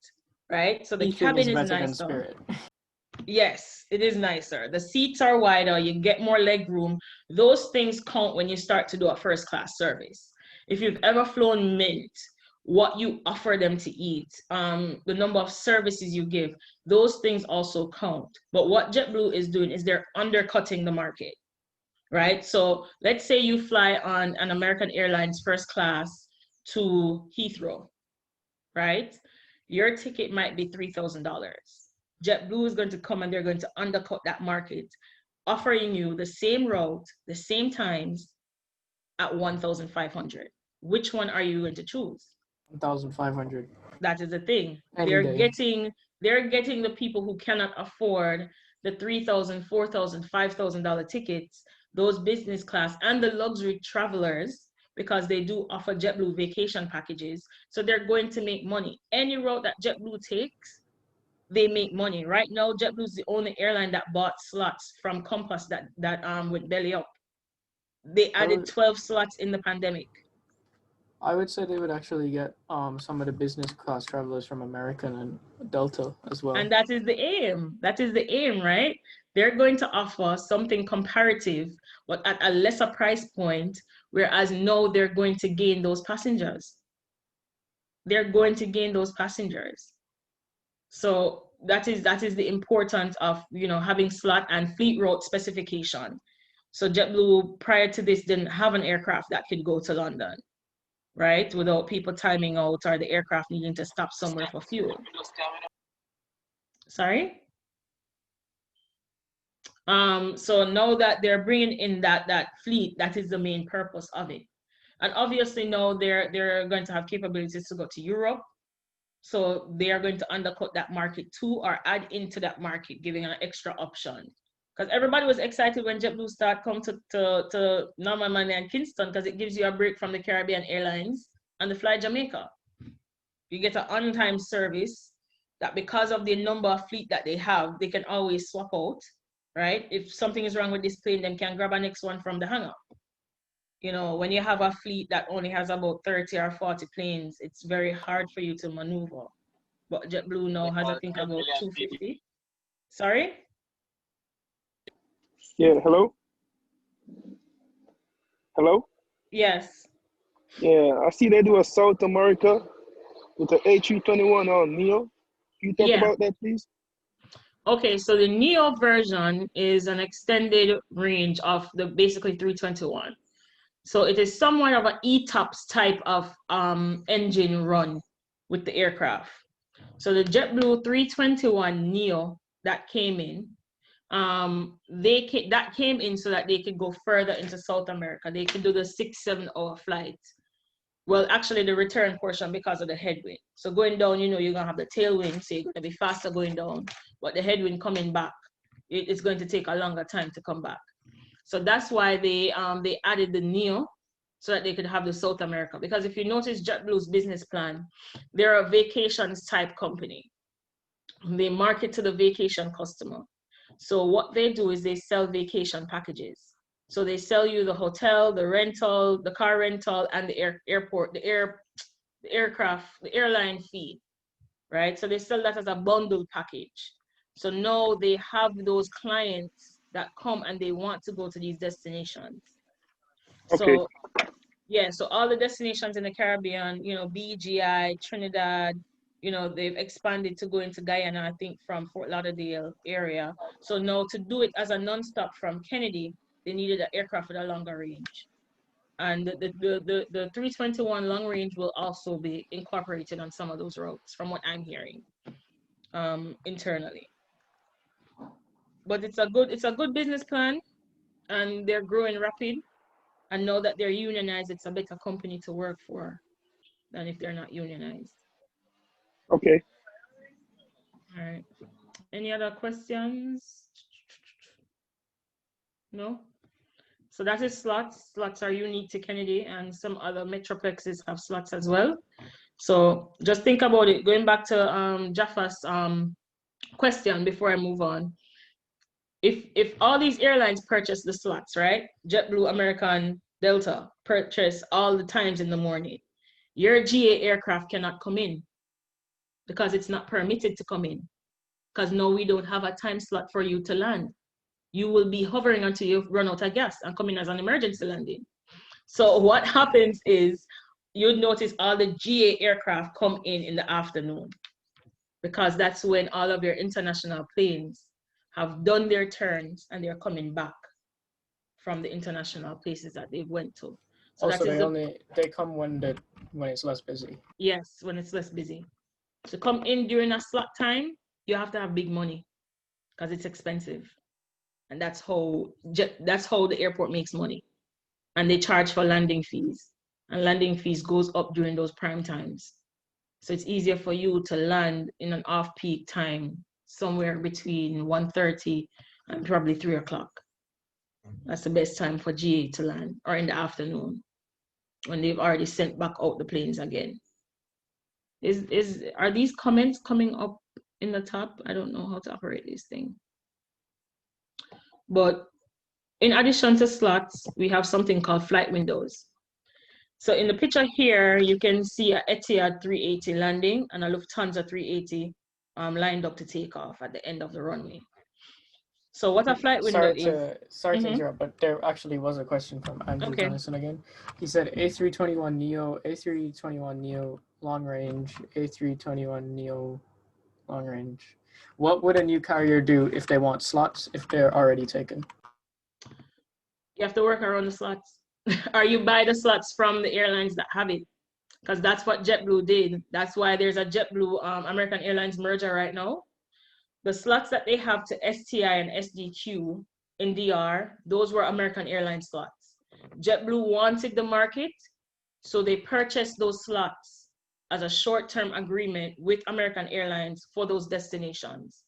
right? So the cabin is nicer. Yes, it is nicer. The seats are wider, you get more leg room. Those things count when you start to do a first class service. If you've ever flown Mint, what you offer them to eat, the number of services you give, those things also count. But what JetBlue is doing is they're undercutting the market, right? So let's say you fly on an American Airlines first class to Heathrow, right? Your ticket might be $3,000. JetBlue is going to come and they're going to undercut that market, offering you the same route, the same times at 1,500. Which one are you going to choose? 1,500. That is the thing. Any They're day. getting the people who cannot afford the $3,000, $4,000, $5,000 tickets, those business class and the luxury travelers, because they do offer JetBlue vacation packages. So they're going to make money. Any route that JetBlue takes, they make money. Right now, JetBlue is the only airline that bought slots from Compass that went belly up. They added 12 slots in the pandemic. I would say they would actually get some of the business class travelers from American and Delta as well. And that is the aim. That is the aim, right? They're going to offer something comparative, but at a lesser price point, whereas now they're going to gain those passengers. They're going to gain those passengers. So that is the importance of, you know, having slot and fleet route specification. So JetBlue prior to this didn't have an aircraft that could go to London, right? Without people timing out or the aircraft needing to stop somewhere for fuel. Sorry? So now that they're bringing in that fleet, that is the main purpose of it. And obviously now they're going to have capabilities to go to Europe. So they are going to undercut that market too, or add into that market, giving an extra option. Because everybody was excited when JetBlue started come to Norman and Kingston, because it gives you a break from the Caribbean Airlines and the Fly Jamaica. You get an on-time service that, because of the number of fleet that they have, they can always swap out, right? If something is wrong with this plane, they can grab a next one from the hangar. You know, when you have a fleet that only has about 30 or 40 planes, it's very hard for you to maneuver. But JetBlue now has, I think, about 250. Sorry? Yeah, hello? Hello? Yes. Yeah, I see they do a South America with the A321 on Neo. Can you talk about that, please? Okay, so the Neo version is an extended range of the basically 321. So it is somewhat of an ETOPS type of engine run with the aircraft. So the JetBlue 321 Neo that came in, that came in so that they could go further into South America. They could do the 6-7 hour flight. Well, actually the return portion because of the headwind. So going down, you know, you're gonna have the tailwind, so you're gonna be faster going down, but the headwind coming back, it's going to take a longer time to come back. So that's why they added the Neo so that they could have the South America. Because if you notice JetBlue's business plan, they're a vacations type company. They market to the vacation customer. So what they do is they sell vacation packages. So they sell you the hotel, the rental, the car rental, and the aircraft, the airline fee, right? So they sell that as a bundled package. So now they have those clients that come and they want to go to these destinations. Okay. So yeah, so all the destinations in the Caribbean, you know, BGI, Trinidad, you know, they've expanded to go into Guyana, I think, from Fort Lauderdale area. So now to do it as a nonstop from Kennedy, they needed an aircraft with a longer range. And the 321 long range will also be incorporated on some of those routes, from what I'm hearing, internally. But it's a good business plan, and they're growing rapid. And now that they're unionized, it's a better company to work for than if they're not unionized. Okay. All right. Any other questions? No? So that is slots. Slots are unique to Kennedy, and some other metroplexes have slots as well. So just think about it. Going back to Jaffa's question before I move on. If all these airlines purchase the slots, right? JetBlue, American, Delta purchase all the times in the morning, your GA aircraft cannot come in because it's not permitted to come in. because now we don't have a time slot for you to land. You will be hovering until you run out of gas and come in as an emergency landing. So what happens is you'd notice all the GA aircraft come in the afternoon, because that's when all of your international planes have done their turns and they're coming back from the international places that they went to. So Also, that they come when it's less busy. Yes, when it's less busy. To come in during a slot time, you have to have big money because it's expensive, and that's how the airport makes money. And they charge for landing fees, and landing fees goes up during those prime times. So it's easier for you to land in an off-peak time, somewhere between 1:30 and probably 3 o'clock. That's the best time for GA to land, or in the afternoon when they've already sent back out the planes again. Are these comments coming up in the top? I don't know how to operate this thing. But in addition to slots, we have something called flight windows. So in the picture here, you can see a Etihad 380 landing and a Lufthansa 380 lined up to take off at the end of the runway. So what a flight window is... Sorry to interrupt, but there actually was a question from Andrew Gunnison again. He said A321neo, A321neo long range, A321neo long range. What would a new carrier do if they want slots if they're already taken? You have to work around the slots. Or you buy the slots from the airlines that have it, because that's what JetBlue did. That's why there's a JetBlue American Airlines merger right now. The slots that they have to STI and SDQ in DR, those were American Airlines slots. JetBlue wanted the market, so they purchased those slots as a short-term agreement with American Airlines for those destinations,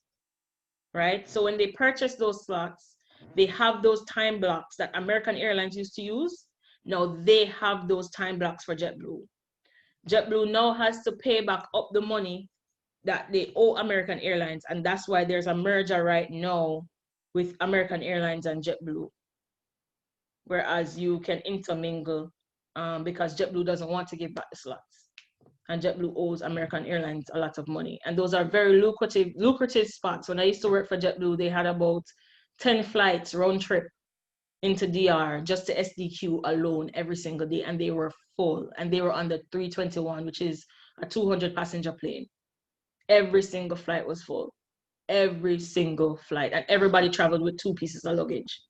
right? So when they purchase those slots, they have those time blocks that American Airlines used to use. Now they have those time blocks for JetBlue. JetBlue now has to pay back up the money that they owe American Airlines, and that's why there's a merger right now with American Airlines and JetBlue, whereas you can intermingle because JetBlue doesn't want to give back the slots, and JetBlue owes American Airlines a lot of money, and those are very lucrative spots. When I used to work for JetBlue, they had about 10 flights round trip into DR just to SDQ alone every single day, and they were full, and they were on the 321, which is a 200 passenger plane. Every single flight was full, every single flight, and everybody traveled with 2 pieces of luggage.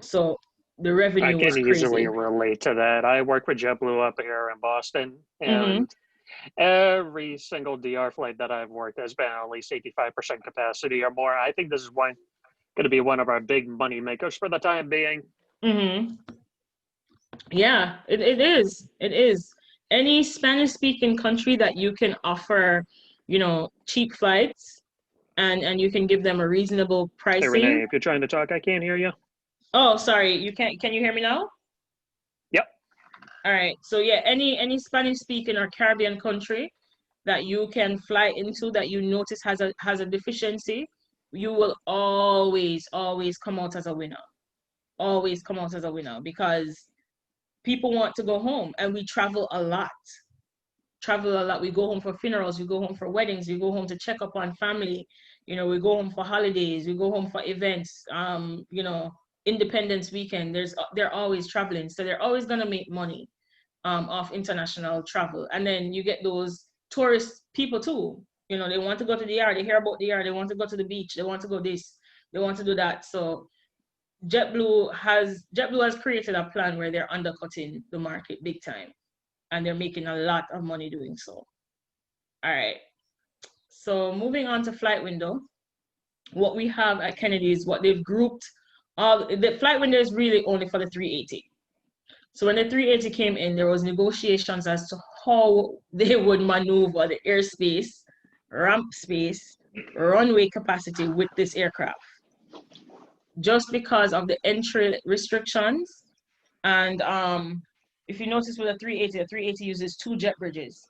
So the revenue was crazy. I can easily relate to that. I work with JetBlue up here in Boston, and every single DR flight that I've worked has been at least 85% capacity or more. I think this is going to be one of our big money makers for the time being. Yeah, it is. It is. Any Spanish-speaking country that you can offer, you know, cheap flights, and you can give them a reasonable pricing. Hey, Renee, if you're trying to talk, I can't hear you. Oh, sorry. You can't. Can you hear me now? Yep. All right. So yeah, any Spanish-speaking or Caribbean country that you can fly into that you notice has a deficiency, you will always come out as a winner. Always come out as a winner, because people want to go home, and we travel a lot. We go home for funerals, we go home for weddings, we go home to check up on family, you know, we go home for holidays, we go home for events, you know, Independence weekend. They're always traveling, so they're always gonna make money off international travel. And then you get those tourist people too, you know, they want to go to the DR, they hear about the DR, they want to go to the beach, they want to go this, they want to do that. So JetBlue has created a plan where they're undercutting the market big time, and they're making a lot of money doing so. All right, so moving on to flight window, what we have at Kennedy is what they've grouped. The flight window is really only for the 380. So when the 380 came in, there was negotiations as to how they would maneuver the airspace, ramp space, runway capacity with this aircraft, just because of the entry restrictions. And if you notice with the 380 uses 2 jet bridges.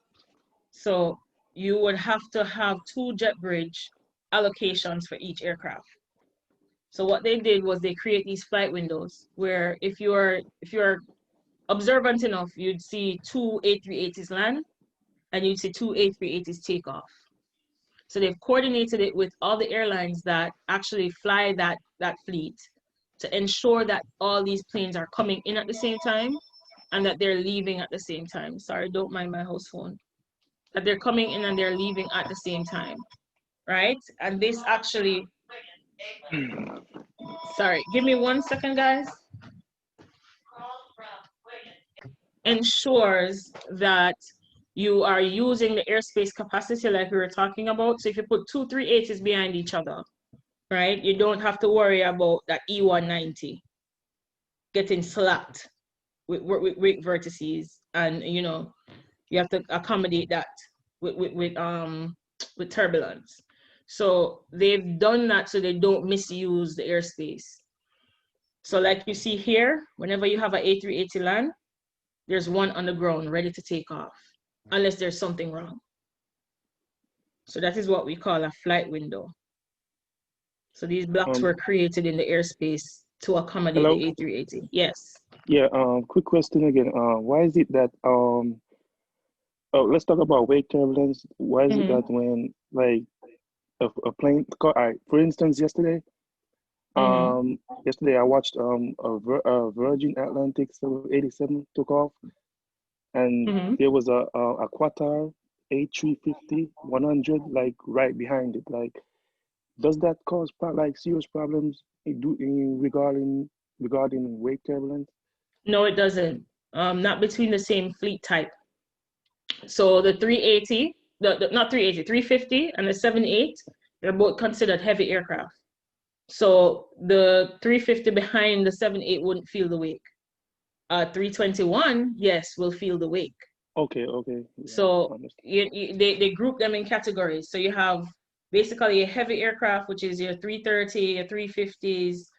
So you would have to have 2 jet bridge allocations for each aircraft. So what they did was they create these flight windows where if you're observant enough, you'd see 2 A380s land, and you'd see 2 A380s take off. So they've coordinated it with all the airlines that actually fly that fleet to ensure that all these planes are coming in at the same time and that they're leaving at the same time. Sorry, don't mind my host phone. That they're coming in and they're leaving at the same time, right? And this actually, sorry, give me 1 second, guys. Ensures that you are using the airspace capacity like we were talking about. So if you put 2 380s behind each other, right, you don't have to worry about that E190 getting slapped with vertices, and you know you have to accommodate that with turbulence. So they've done that so they don't misuse the airspace. So like you see here, whenever you have an A380 land, there's one on the ground ready to take off, unless there's something wrong. So that is what we call a flight window. So these blocks were created in the airspace to accommodate hello? the A380. Yes. Yeah, quick question again. Why is it that let's talk about wake turbulence. Why is it that when like a plane, all right, for instance, yesterday I watched a Virgin Atlantic 87 took off, and there was a Qatar A350 100 like right behind it. Like, does that cause like serious problems regarding wake turbulence? No, it doesn't. Not between the same fleet type. So the 380, not 380, 350 and the 78, they're both considered heavy aircraft. So the 350 behind the 78 wouldn't feel the wake. 321, yes, will feel the wake. Okay. Yeah, so they group them in categories. So you have basically a heavy aircraft, which is your 330, your 350s,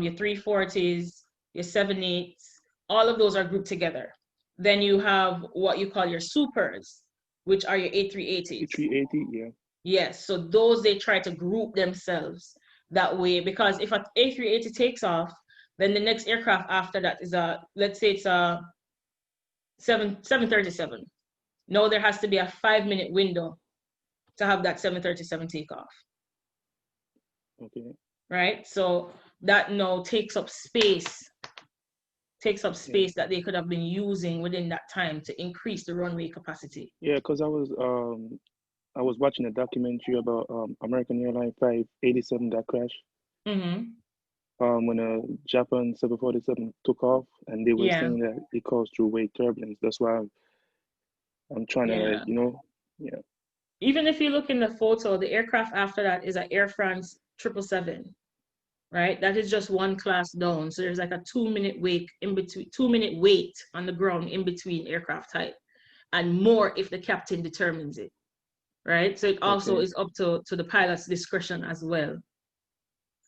your 340s, your 78s. All of those are grouped together. Then you have what you call your supers, which are your A380s. A380, yeah. Yes, so those they try to group themselves that way, because if an A380 takes off, then the next aircraft after that is let's say it's a 737. No, there has to be a 5-minute window to have that 737 take off. Okay. Right? So that now takes up space that they could have been using within that time to increase the runway capacity. Yeah, because I was watching a documentary about American Airlines 587 that crashed. When a Japan 747 took off, and they were saying that it caused through wake turbulence. That's why I'm trying to, like, Even if you look in the photo, the aircraft after that is an Air France 777, right? That is just one class down. So there's like a 2-minute wait in between, 2-minute wait on the ground in between aircraft type, and more if the captain determines it, right? So it also is up to the pilot's discretion as well.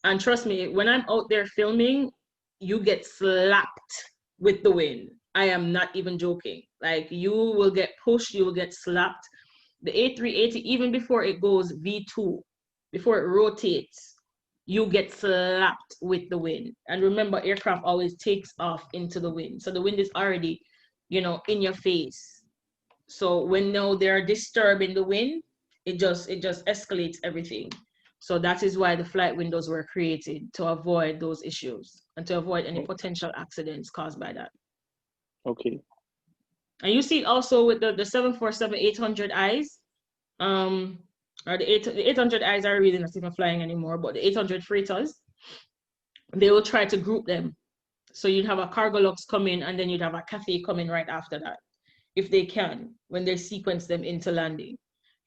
And trust me, when I'm out there filming, you get slapped with the wind. I am not even joking. Like, you will get pushed, you will get slapped. The A380, even before it goes V2, before it rotates, you get slapped with the wind. And remember, aircraft always takes off into the wind. So the wind is already, in your face. So when now they're disturbing the wind, it just escalates everything. So that is why the flight windows were created, to avoid those issues and to avoid any potential accidents caused by that. Okay. And you see also with the 747-800Is, or the 800Is are really not even flying anymore, but the 800 freighters, they will try to group them. So you'd have a cargo lux come in, and then you'd have a Cathay come in right after that, if they can, when they sequence them into landing.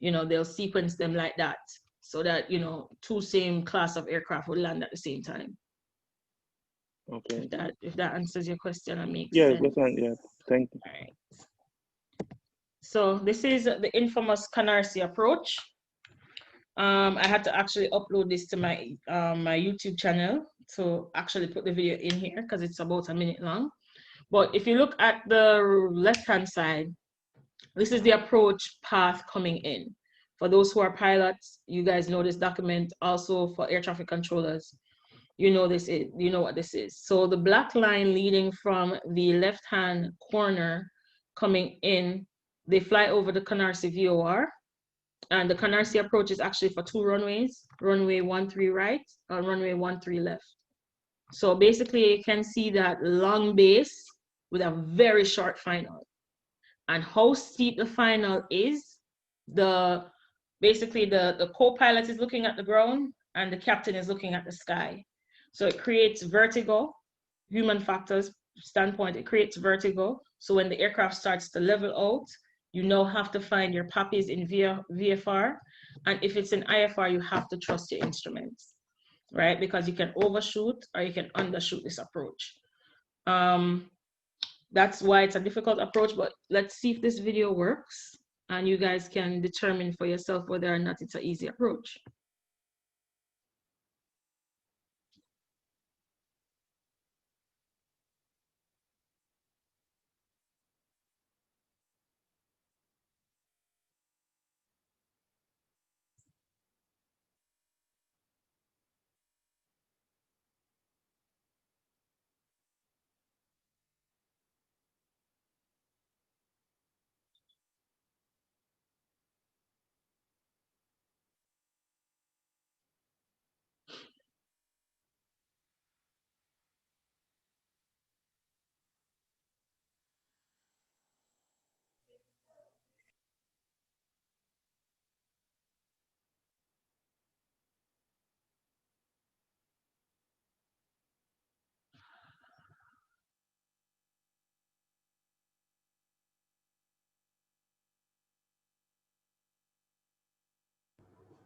They'll sequence them like that, so that, 2 same class of aircraft would land at the same time. Okay. If that answers your question and makes sense. Yeah, that's fine. Yeah, thank you. All right. So this is the infamous Canarsie approach. I had to actually upload this to my my YouTube channel to actually put the video in here, because it's about a minute long. But if you look at the left-hand side, this is the approach path coming in. For those who are pilots, you guys know this document. Also for air traffic controllers, you know what this is. So the black line leading from the left-hand corner coming in, they fly over the Canarsie VOR. And the Canarsie approach is actually for 2 runways, runway 13 right and runway 13 left. So basically you can see that long base with a very short final. And how steep the final is, basically the co-pilot is looking at the ground and the captain is looking at the sky. So it creates vertigo, human factors standpoint, it creates vertigo. So when the aircraft starts to level out, you now have to find your poppies in VFR. And if it's in IFR, you have to trust your instruments, right? Because you can overshoot or you can undershoot this approach. That's why it's a difficult approach, but let's see if this video works and you guys can determine for yourself whether or not it's an easy approach.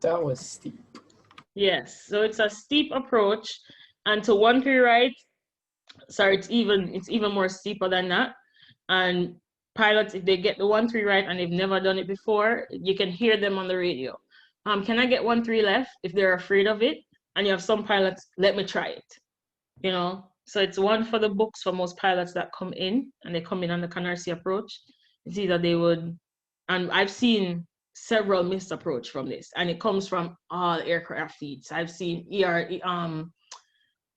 That was steep. Yes, so it's a steep approach, and to 13 right, sorry, it's even more steeper than that. And pilots, if they get the 13 right and they've never done it before, you can hear them on the radio. Can I get 13 left? If they're afraid of it, and you have some pilots, let me try it. You know, so it's one for the books for most pilots that come in, and they come in on the Canarsie approach. It's either they would, and I've seen several missed approach from this, and it comes from all aircraft feeds. I've seen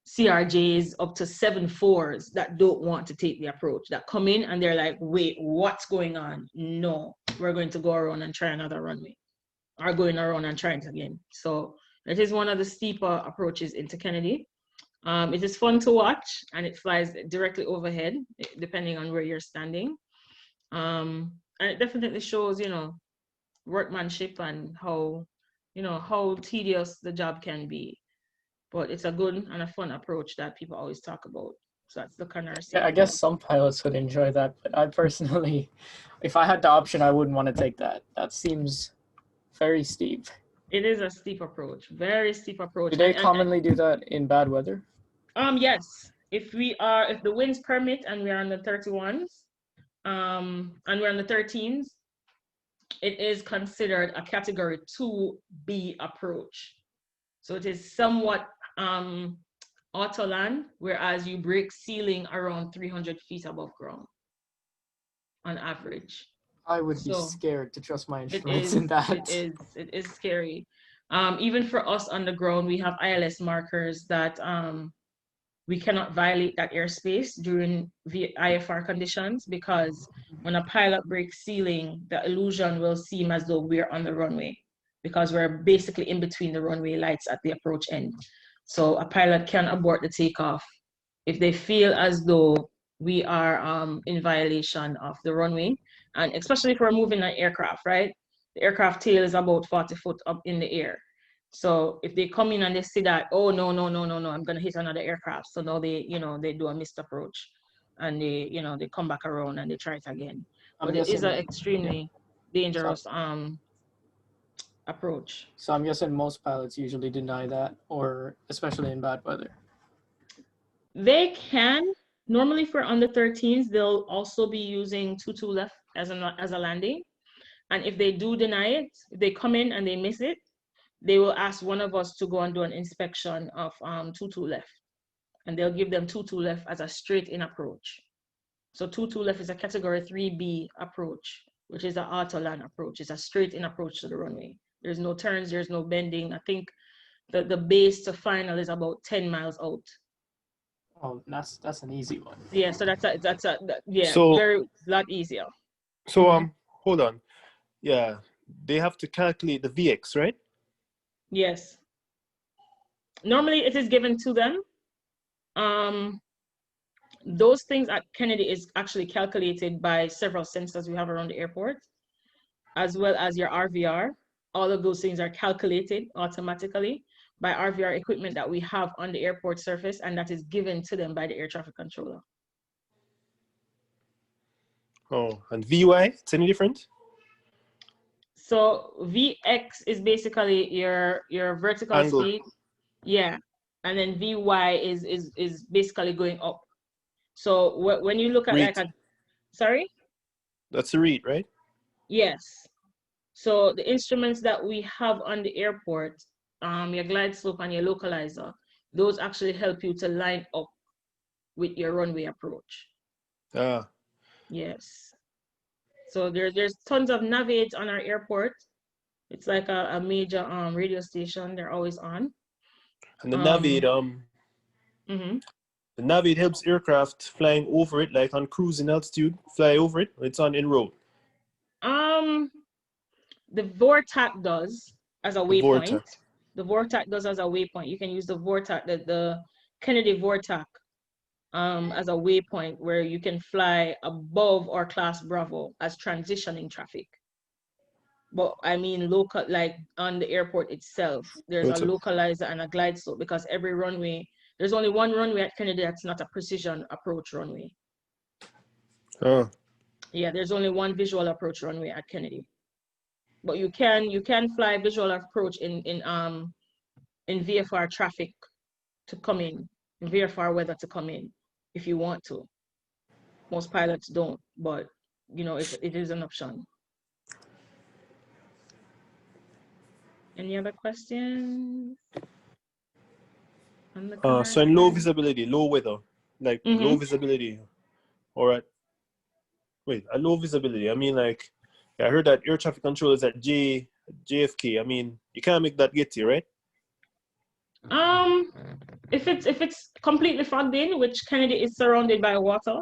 CRJs up to 7-4s that don't want to take the approach, that come in and they're like, wait, what's going on? No, we're going to go around and try another runway, or going around and trying it again. So it is one of the steeper approaches into Kennedy. It is fun to watch, and it flies directly overhead, depending on where you're standing. And it definitely shows, you know, workmanship and how, you know, how tedious the job can be. But it's a good and a fun approach that people always talk about. So that's the Canarsie. Yeah, I guess some pilots would enjoy that, but I personally, if I had the option, I wouldn't want to take that. That seems very steep. It is a steep approach, very steep approach. Do they commonly do that in bad weather? Yes. If the winds permit and we're on the 31s, and we're on the 13s, it is considered a category 2B approach. So it is somewhat auto land, whereas you break ceiling around 300 feet above ground on average. I would be scared to trust my instruments in that. It is scary. Even for us on the ground, we have ILS markers that we cannot violate that airspace during IFR conditions, because when a pilot breaks ceiling, the illusion will seem as though we're on the runway, because we're basically in between the runway lights at the approach end. So a pilot can abort the takeoff if they feel as though we are in violation of the runway, and especially if we're moving an aircraft, right? The aircraft tail is about 40 foot up in the air. So if they come in and they see that, oh, no, I'm gonna hit another aircraft. So now they, you know, they do a missed approach, and they, you know, they come back around and they try it again. But it is an extremely dangerous approach. So I'm guessing most pilots usually deny that, or especially in bad weather. They can. Normally for under 13s, they'll also be using 2-2 left as a landing. And if they do deny it, if they come in and they miss it, they will ask one of us to go and do an inspection of 2-2 left. And they'll give them 2-2 left as a straight in approach. So 2-2 left is a category 3B approach, which is an auto land approach. It's a straight in approach to the runway. There's no turns, there's no bending. I think the base to final is about 10 miles out. Oh, that's an easy one. Yeah, so that's a So very lot easier. So hold on. Yeah, they have to calculate the VX, right? Yes. Normally it is given to them. Those things at Kennedy is actually calculated by several sensors we have around the airport, as well as your RVR. All of those things are calculated automatically by RVR equipment that we have on the airport surface, and that is given to them by the air traffic controller. Oh, and VY, it's any different? So VX is basically your vertical Angle. speed. Yeah. And then VY is basically going up. So when you look at Read. like a, sorry? That's the read, right? Yes. So the instruments that we have on the airport, your glide slope and your localizer, those actually help you to line up with your runway approach. Ah. Yes. So there's tons of nav aids on our airport. It's like a major radio station. They're always on. And the Navid, the Navid helps aircraft flying over it, like on cruising altitude, fly over it. It's on en route. The VORTAC does as a waypoint. VORTAC. The VORTAC does as a waypoint. You can use the VORTAC, the Kennedy VORTAC, as a waypoint where you can fly above or class Bravo as transitioning traffic. But I mean local, like on the airport itself, there's a localizer and a glide slope, because every runway, there's only one runway at Kennedy that's not a precision approach runway. Oh. Yeah, there's only one visual approach runway at Kennedy. But you can fly visual approach in VFR traffic to come in VFR weather to come in if you want to. Most pilots don't, but you know, it is an option. Any other questions? So in low visibility, low weather, like low visibility. All right. Wait, a low visibility. I mean, like, I heard that air traffic control is at JFK. I mean, you can't make that get to you, right? If it's completely fogged in, which Kennedy is surrounded by water,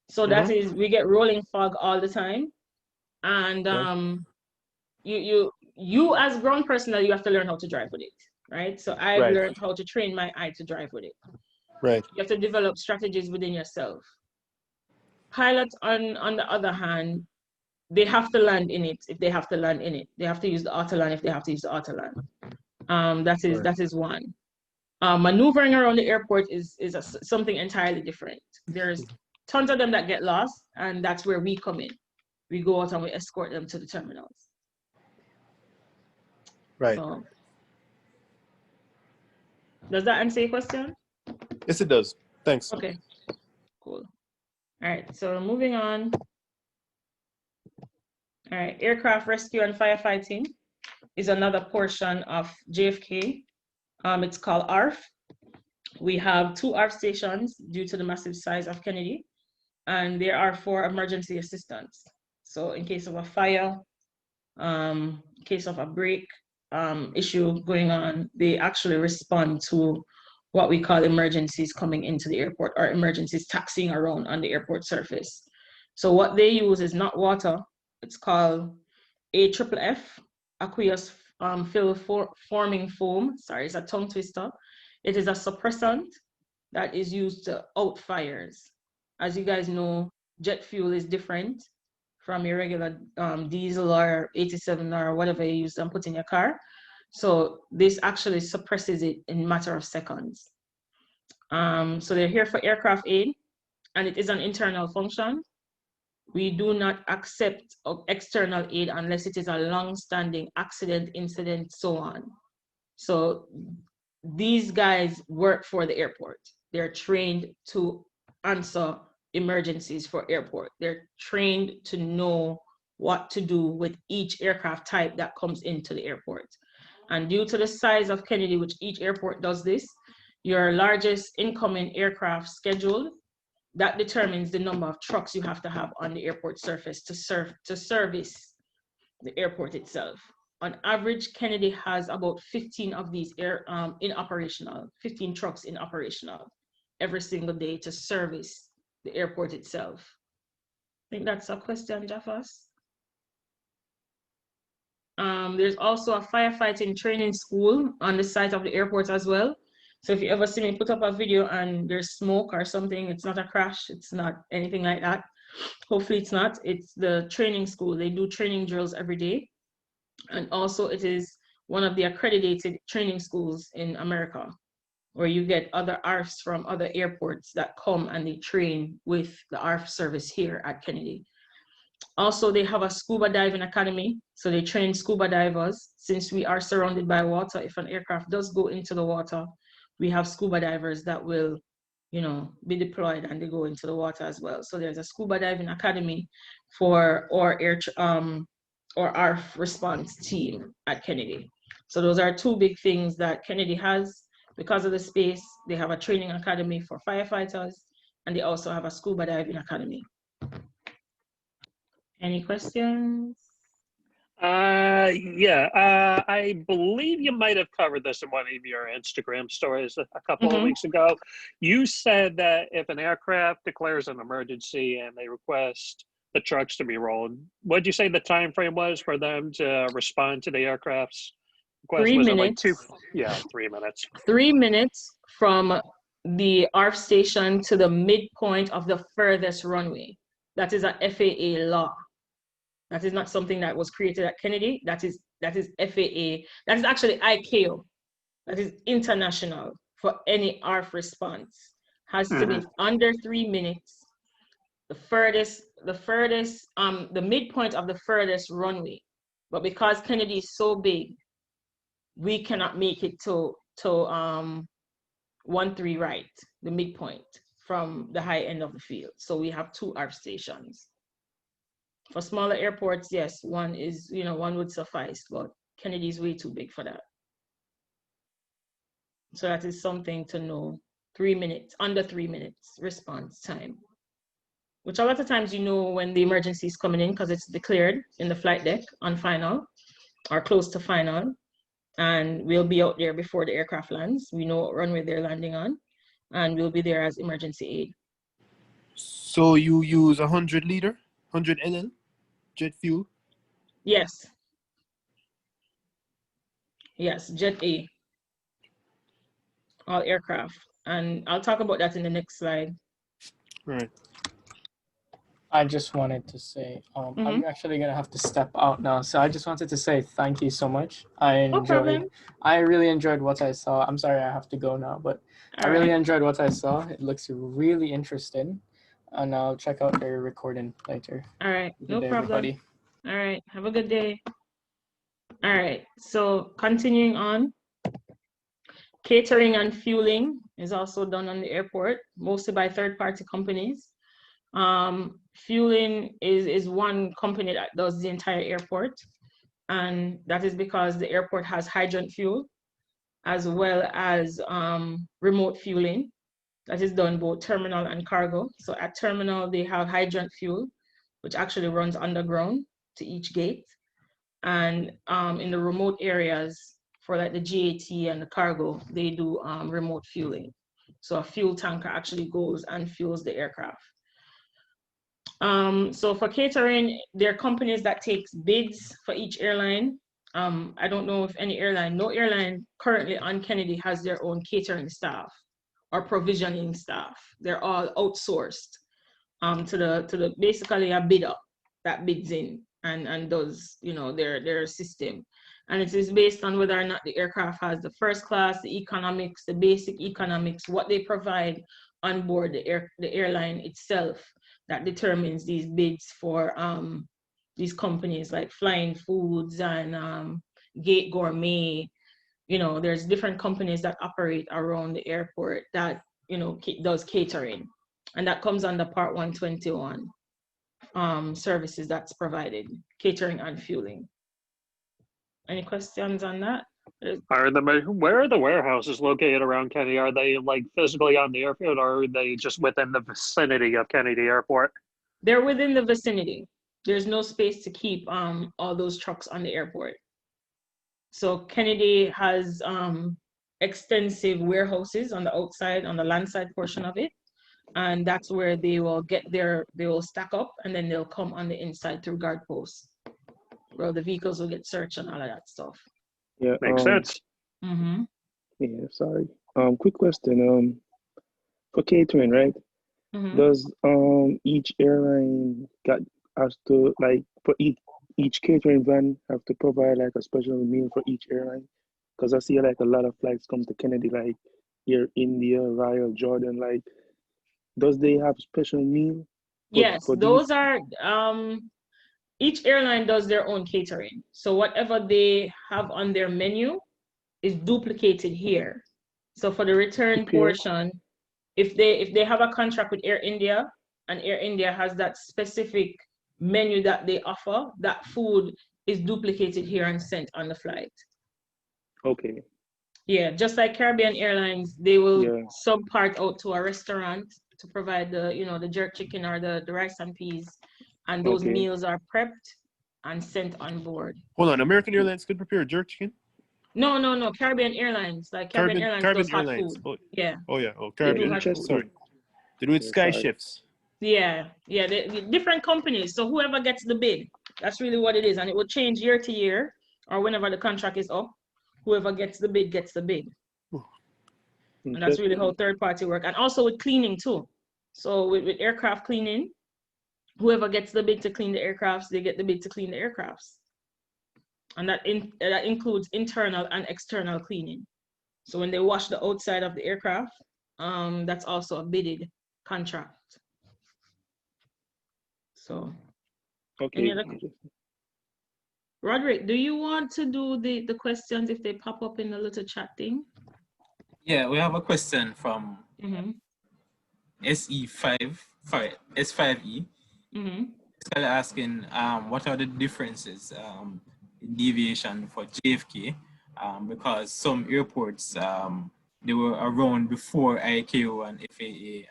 so that is, we get rolling fog all the time, and you as ground personnel, you have to learn how to drive with it, right? So I've learned how to train my eye to drive with it. Right. You have to develop strategies within yourself. Pilots, on the other hand, they have to land in it if they have to land in it. They have to use the autoland if they have to use the autoland. That is one. Maneuvering around the airport is something entirely different. There's tons of them that get lost, and that's where we come in. We go out and we escort them to the terminals. Right. So, does that answer your question? Yes, it does. Thanks. Okay, cool. All right, so moving on. All right, aircraft rescue and firefighting is another portion of JFK. It's called ARF. We have 2 ARF stations due to the massive size of Kennedy, and there are for emergency assistance. So in case of a fire, in case of a break issue going on, they actually respond to what we call emergencies coming into the airport, or emergencies taxiing around on the airport surface. So what they use is not water. It's called AFFF, aqueous forming foam. Sorry, it's a tongue twister. It is a suppressant that is used to out fires. As you guys know, jet fuel is different from your regular diesel or 87 or whatever you use and put in your car. So this actually suppresses it in a matter of seconds. So they're here for aircraft aid, and it is an internal function. We do not accept external aid unless it is a long-standing accident, incident, so on. So these guys work for the airport. They're trained to answer emergencies for airport. They're trained to know what to do with each aircraft type that comes into the airport. And due to the size of Kennedy, which each airport does this, your largest incoming aircraft scheduled, that determines the number of trucks you have to have on the airport surface to service the airport itself. On average, Kennedy has about 15 of these in operational, 15 trucks in operational every single day to service the airport itself. I think that's a question, Jaffas. There's also a firefighting training school on the site of the airport as well. So if you ever see me put up a video and there's smoke or something, it's not a crash, it's not anything like that. Hopefully it's not. It's the training school. They do training drills every day. And also it is one of the accredited training schools in America, where you get other ARFs from other airports that come and they train with the ARF service here at Kennedy. Also, they have a scuba diving academy. So they train scuba divers. Since we are surrounded by water, if an aircraft does go into the water, we have scuba divers that will, you know, be deployed and they go into the water as well. So there's a scuba diving academy for our ARF response team at Kennedy. So those are two big things that Kennedy has. Because of the space, they have a training academy for firefighters, and they also have a scuba diving academy. Any questions? I believe you might have covered this in one of your Instagram stories a couple of weeks ago. You said that if an aircraft declares an emergency and they request the trucks to be rolled, what did you say the time frame was for them to respond to the aircraft's request? 3 was minutes. It like 3 minutes. 3 minutes from the ARF station to the midpoint of the furthest runway. That is a FAA law. That is not something that was created at Kennedy. That is FAA. That is actually ICAO. That is international for any ARF response. Has to be under 3 minutes. The midpoint of the furthest runway. But because Kennedy is so big, we cannot make it to 13 right, the midpoint from the high end of the field. So we have 2 ARF stations. For smaller airports, yes, one would suffice, but Kennedy is way too big for that. So that is something to know. 3 minutes, under 3 minutes response time, which a lot of times you know when the emergency is coming in because it's declared in the flight deck on final or close to final. And we'll be out there before the aircraft lands. We know what runway they're landing on, and we'll be there as emergency aid. So you use 100 liter, 100 LL jet fuel? Yes. Yes, Jet A. All aircraft. And I'll talk about that in the next slide. Right. I just wanted to say, I'm actually gonna have to step out now. So I just wanted to say thank you so much. I really enjoyed what I saw. I'm sorry I have to go now, but I really enjoyed what I saw. It looks really interesting. And I'll check out your recording later. All right, no problem. Everybody. All right, have a good day. All right, so continuing on. Catering and fueling is also done on the airport, mostly by third-party companies. Fueling is one company that does the entire airport, and that is because the airport has hydrant fuel as well as remote fueling that is done both terminal and cargo. So at terminal, they have hydrant fuel, which actually runs underground to each gate. And in the remote areas for like the GAT and the cargo, they do remote fueling. So a fuel tanker actually goes and fuels the aircraft. So for catering, there are companies that takes bids for each airline. I don't know if no airline currently on Kennedy has their own catering staff or provisioning staff. They're all outsourced to the basically a bidder that bids in and does their system. And it is based on whether or not the aircraft has the first class, the economics, the basic economics, what they provide on board the airline itself, that determines these bids for these companies like Flying Foods and Gate Gourmet. There's different companies that operate around the airport that does catering, and that comes under Part 121 services that's provided, catering and fueling. Any questions on that? Where are the warehouses located around Kennedy? Are they like physically on the airfield, or are they just within the vicinity of Kennedy Airport? They're within the vicinity. There's no space to keep all those trucks on the airport. So Kennedy has extensive warehouses on the outside, on the landside portion of it. And that's where they will stack up, and then they'll come on the inside through guard posts. well, the vehicles will get searched and all of that stuff. Yeah. Makes sense. Mm-hmm. Yeah. Sorry. Quick question. For catering, right? Mm-hmm. Does each airline has to like for each catering van have to provide like a special meal for each airline? Because I see like a lot of flights come to Kennedy, like Air India, Royal, Jordan. Like, does they have special meal? Yes, For those are each airline does their own catering. So whatever they have on their menu is duplicated here. So for the return portion, if they have a contract with Air India and Air India has that specific menu that they offer, that food is duplicated here and sent on the flight. Okay. Yeah, just like Caribbean Airlines, they will sub part out to a restaurant to provide the, you know, the jerk chicken or the rice and peas, and those meals are prepped and sent on board. Hold on, American Airlines could prepare jerk chicken? No, Caribbean Airlines. Like Caribbean Airlines does hot food. Oh, yeah. Oh yeah. Oh, They do Caribbean. hot food. Sorry. They do it Sky Chefs. Yeah, different companies. So whoever gets the bid, that's really what it is, and it will change year to year or whenever the contract is up. Whoever gets the bid gets the bid. And that's really how third party work. And also with cleaning too. So with aircraft cleaning, whoever gets the bid to clean the aircrafts, they get the bid to clean the aircrafts. And that includes internal and external cleaning. So when they wash the outside of the aircraft, that's also a bidded contract. So, okay. Roderick, do you want to do the questions if they pop up in the little chat thing? Yeah, we have a question from S5E. It's kind of asking, what are the differences in deviation for JFK? Because some airports, they were around before ICAO and FAA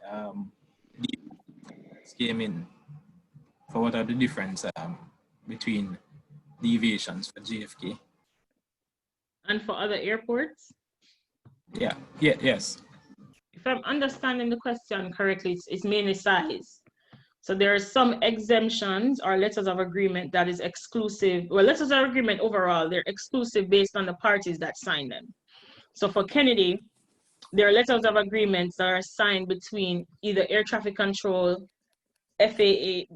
came in. So what are the differences between deviations for JFK? And for other airports? Yes. If I'm understanding the question correctly, it's mainly size. So there are some exemptions or letters of agreement that is exclusive. Well, letters of agreement overall, they're exclusive based on the parties that sign them. So for Kennedy, there are letters of agreements that are signed between either air traffic control, FAA,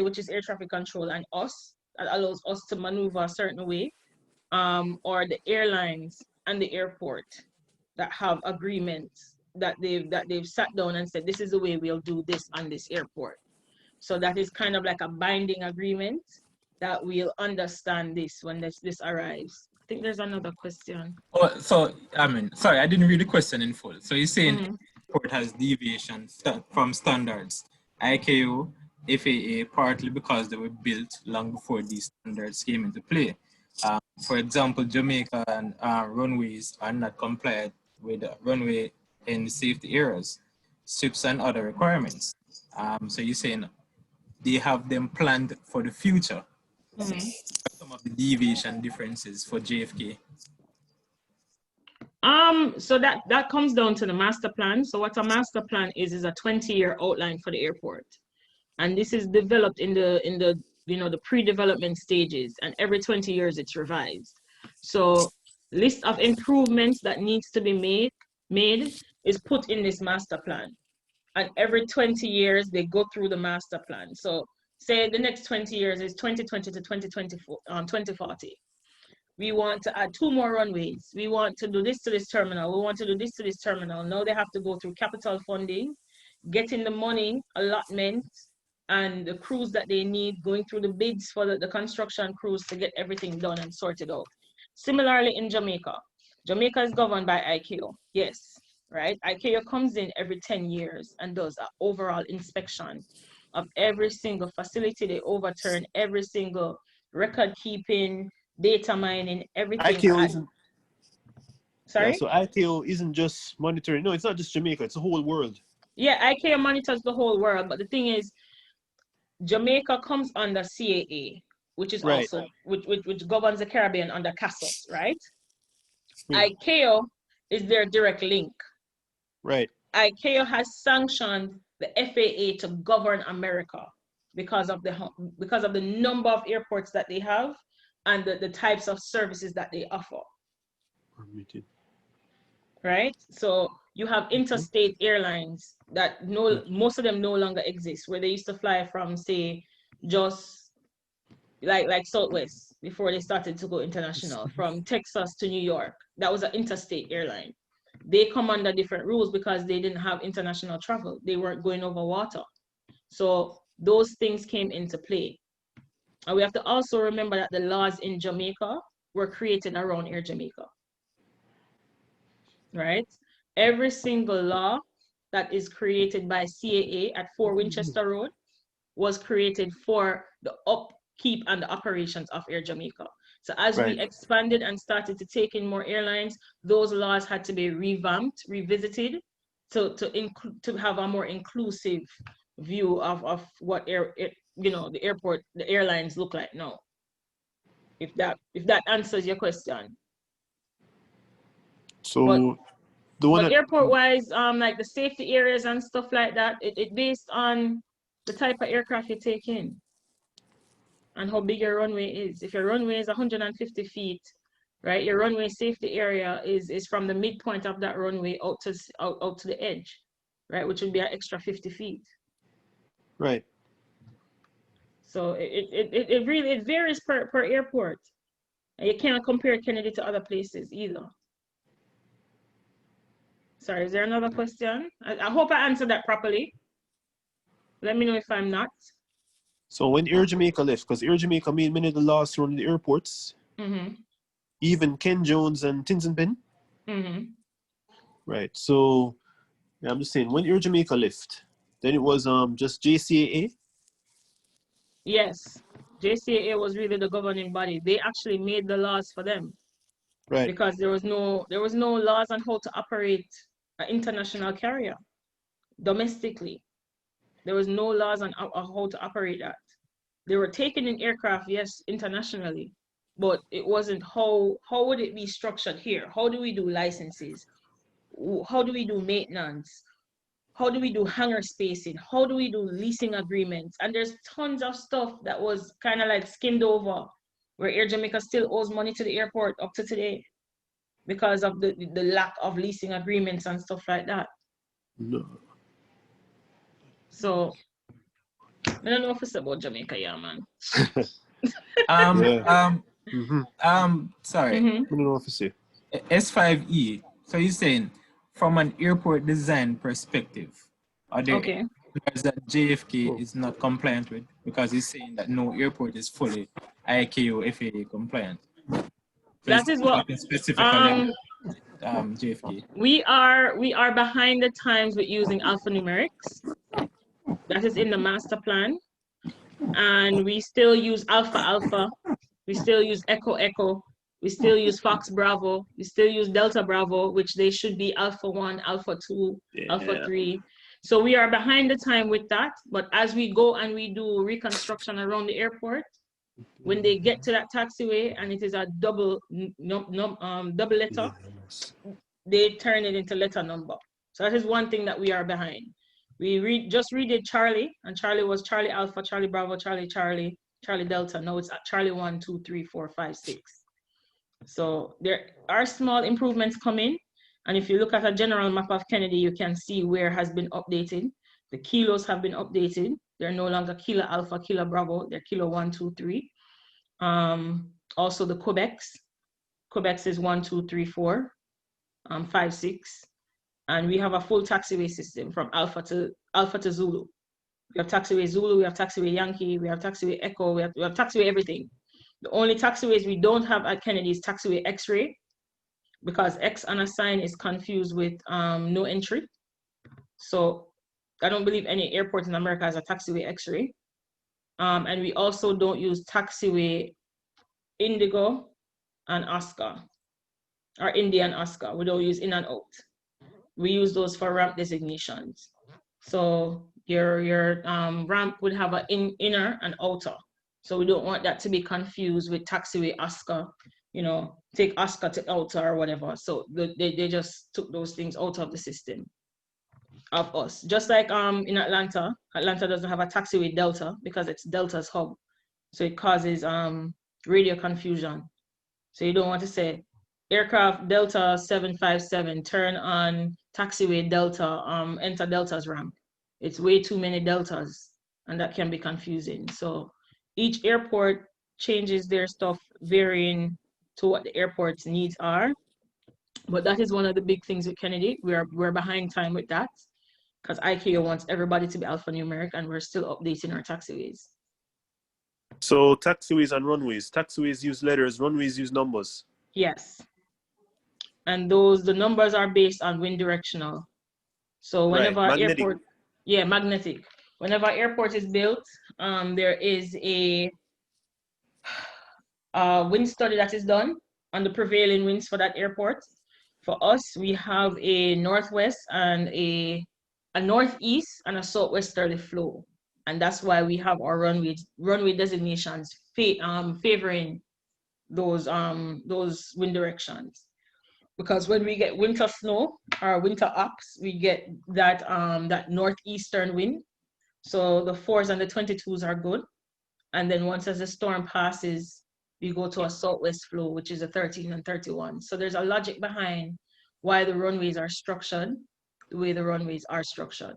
which is air traffic control, and us, that allows us to maneuver a certain way, or the airlines and the airport that have agreements that they've sat down and said, this is the way we'll do this on this airport. So that is kind of like a binding agreement that we'll understand this when this arrives. I think there's another question. Oh, so I mean, sorry, I didn't read the question in full. So you're saying the airport has deviations from standards, ICAO, FAA, partly because they were built long before these standards came into play. For example, Jamaica and runways are not compliant with runway and safety areas, SIPs and other requirements. So you're saying they have them planned for the future. Some of the deviation differences for JFK. So that comes down to the master plan. So what a master plan is a 20-year outline for the airport. And this is developed in the the pre-development stages, and every 20 years it's revised. So list of improvements that needs to be made is put in this master plan. And every 20 years they go through the master plan. So say the next 20 years is 2020 to 2040. We want to add 2 more runways. We want to do this to this terminal. We want to do this to this terminal. Now they have to go through capital funding, getting the money allotment, and the crews that they need, going through the bids for the construction crews to get everything done and sorted out. Similarly in Jamaica. Jamaica is governed by ICAO, yes, right? ICAO comes in every 10 years and does an overall inspection of every single facility. They overturn every single record keeping, data mining, everything. ICAO isn't. Sorry? Yeah, so ICAO isn't just monitoring. No, it's not just Jamaica. It's the whole world. Yeah, ICAO monitors the whole world, but the thing is, Jamaica comes under CAA, which is also which governs the Caribbean under CASOS, right? ICAO is their direct link. Right. ICAO has sanctioned the FAA to govern America because of the number of airports that they have and the types of services that they offer. Permitted. Right? So you have interstate airlines that most of them no longer exist, where they used to fly from, say, just like Southwest before they started to go international, from Texas to New York. That was an interstate airline. They come under different rules because they didn't have international travel. They weren't going over water. So those things came into play. And we have to also remember that the laws in Jamaica were created around Air Jamaica. Right? Every single law that is created by CAA at 4 Winchester Road was created for the upkeep and the operations of Air Jamaica. So as we expanded and started to take in more airlines, those laws had to be revamped, revisited to have a more inclusive view of what the airport, the airlines look like now. If that answers your question. So but airport wise, like the safety areas and stuff like that, it based on the type of aircraft you take in and how big your runway is. If your runway is 150 feet, right, your runway safety area is from the midpoint of that runway out to the edge, right, which would be an extra 50 feet. Right. So it really varies per airport. And you cannot compare Kennedy to other places either. Sorry, is there another question? I hope I answered that properly. Let me know if I'm not. So when Air Jamaica left, because Air Jamaica made many of the laws running the airports, even Ken Jones and Tinson Penn. Right. So I'm just saying, when Air Jamaica left, then it was just JCAA. Yes, JCAA was really the governing body. They actually made the laws for them. Right. Because there was no laws on how to operate an international carrier domestically. There was no laws on how to operate that. They were taking in aircraft, yes, internationally, but it wasn't how would it be structured here? How do we do licenses? How do we do maintenance? How do we do hangar spacing? How do we do leasing agreements? And there's tons of stuff that was kind of like skimmed over, where Air Jamaica still owes money to the airport up to today because of the lack of leasing agreements and stuff like that. No. So I don't know if it's about Jamaica, yeah, man. Sorry. I don't know if it's it. S5E. So you're saying from an airport design perspective, are there areas that JFK is not compliant with, because he's saying that no airport is fully ICAO FAA compliant? So that is what specifically JFK. We are behind the times with using alphanumerics. That is in the master plan. And we still use alpha alpha. We still use echo echo. We still use Fox Bravo. We still use Delta Bravo, which they should be Alpha 1, Alpha 2, Alpha 3. So we are behind the time with that. But as we go and we do reconstruction around the airport, when they get to that taxiway and it is a double letter, they turn it into letter number. So that is one thing that we are behind. We just redid Charlie, and Charlie was Charlie Alpha, Charlie Bravo, Charlie Delta. Now it's Charlie 1, 2, 3, 4, 5, 6. So there are small improvements coming. And if you look at a general map of Kennedy, you can see where has been updated. The kilos have been updated. They're no longer Kilo Alpha, Kilo Bravo. They're Kilo 1, 2, 3. Also the Quebecs. Quebecs is 1, 2, 3, 4, 5, 6. And we have a full taxiway system from Alpha to Zulu. We have taxiway Zulu, we have taxiway Yankee, we have taxiway Echo, we have taxiway everything. The only taxiways we don't have at Kennedy is taxiway X-ray, because X on a sign is confused with no entry. So I don't believe any airport in America has a taxiway X-ray. And we also don't use taxiway Indigo and Oscar, or India and Oscar. We don't use in and out. We use those for ramp designations. So your ramp would have an inner and outer. So we don't want that to be confused with taxiway Oscar, take Oscar to outer or whatever. So they just took those things out of the system of us. Just like in Atlanta doesn't have a taxiway Delta because it's Delta's hub. So it causes radio confusion. So you don't want to say aircraft Delta 757, turn on taxiway Delta, enter Delta's ramp. It's way too many Deltas, and that can be confusing. So each airport changes their stuff varying to what the airport's needs are. But that is one of the big things with Kennedy. We're behind time with that because ICAO wants everybody to be alphanumeric, and we're still updating our taxiways. So taxiways and runways. Taxiways use letters, runways use numbers. Yes. And the numbers are based on wind directional. So whenever Right, magnetic. airport, yeah, magnetic. Whenever airport is built, there is a wind study that is done on the prevailing winds for that airport. For us, we have a northwest and a northeast and a southwesterly flow. And that's why we have our runway designations favoring those wind directions. Because when we get winter snow or winter ops, we get that that northeastern wind. So the 4s and the 22s are good. And then once as the storm passes, we go to a southwest flow, which is a 13 and 31. So there's a logic behind why the runways are structured the way the runways are structured.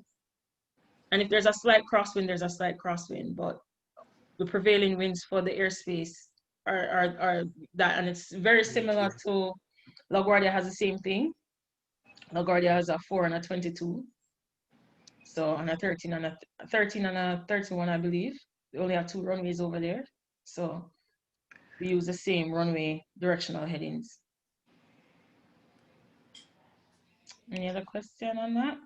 And if there's a slight crosswind, there's a slight crosswind, but the prevailing winds for the airspace are that, and it's very similar to LaGuardia has the same thing. LaGuardia has a 4 and a 22. So and a 13 and a 31, I believe. They only have 2 runways over there. So we use the same runway directional headings. Any other question on that?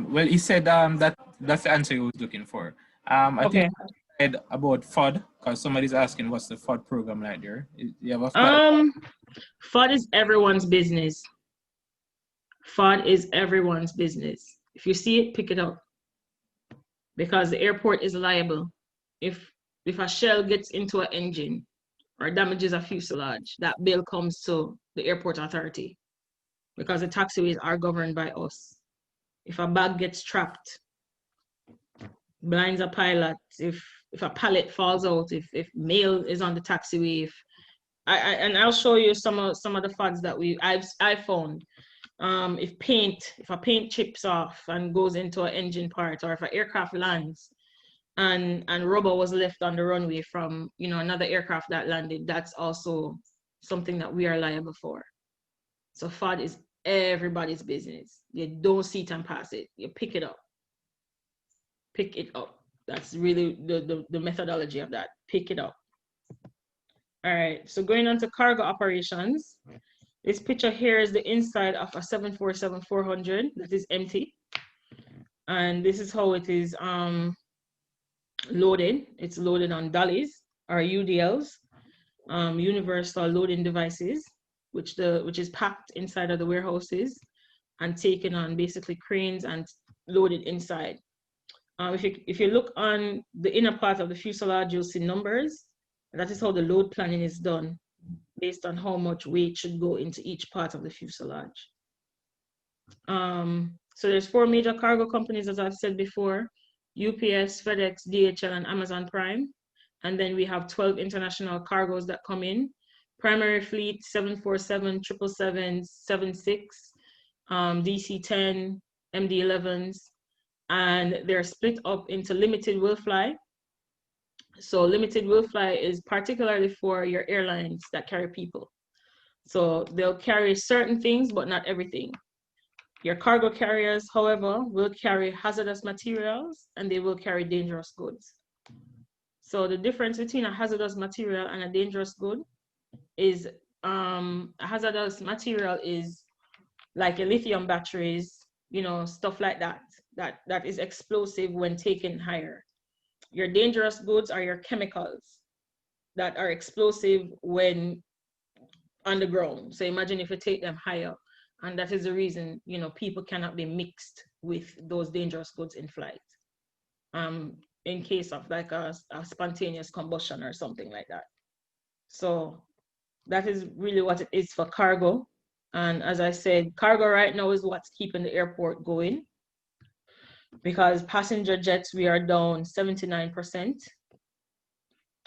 Well, he said that's the answer he was looking for. I think he said about FUD, because somebody's asking what's the FUD program like there. You have a FUD? FUD is everyone's business. FUD is everyone's business. If you see it, pick it up. Because the airport is liable. If a shell gets into an engine or damages a fuselage, that bill comes to the airport authority because the taxiways are governed by us. If a bag gets trapped, blinds a pilot, if a pallet falls out, if mail is on the taxiway, and I'll show you some of the FUDs that I've found. If a paint chips off and goes into an engine part, or if an aircraft lands and rubber was left on the runway from another aircraft that landed, that's also something that we are liable for. So FUD is everybody's business. You don't see it and pass it. You pick it up. Pick it up. That's really the methodology of that. Pick it up. All right, so going on to cargo operations. This picture here is the inside of a 747-400 that is empty. And this is how it is loaded. It's loaded on dollies or UDLs, universal loading devices, which is packed inside of the warehouses and taken on basically cranes and loaded inside. If you look on the inner part of the fuselage, you'll see numbers. That is how the load planning is done, based on how much weight should go into each part of the fuselage. So there's 4 major cargo companies, as I've said before: UPS, FedEx, DHL, and Amazon Prime. And then we have 12 international cargos that come in. Primary fleet, 747, 777, 76, DC-10, MD-11s. And they're split up into limited will fly. So limited will fly is particularly for your airlines that carry people. So they'll carry certain things, but not everything. Your cargo carriers, however, will carry hazardous materials and they will carry dangerous goods. So the difference between a hazardous material and a dangerous good is a hazardous material is like your lithium batteries, stuff like that is explosive when taken higher. Your dangerous goods are your chemicals that are explosive when on the ground. So imagine if you take them higher, and that is the reason, people cannot be mixed with those dangerous goods in flight. In case of like a spontaneous combustion or something like that. So that is really what it is for cargo. And as I said, cargo right now is what's keeping the airport going. Because passenger jets, we are down 79%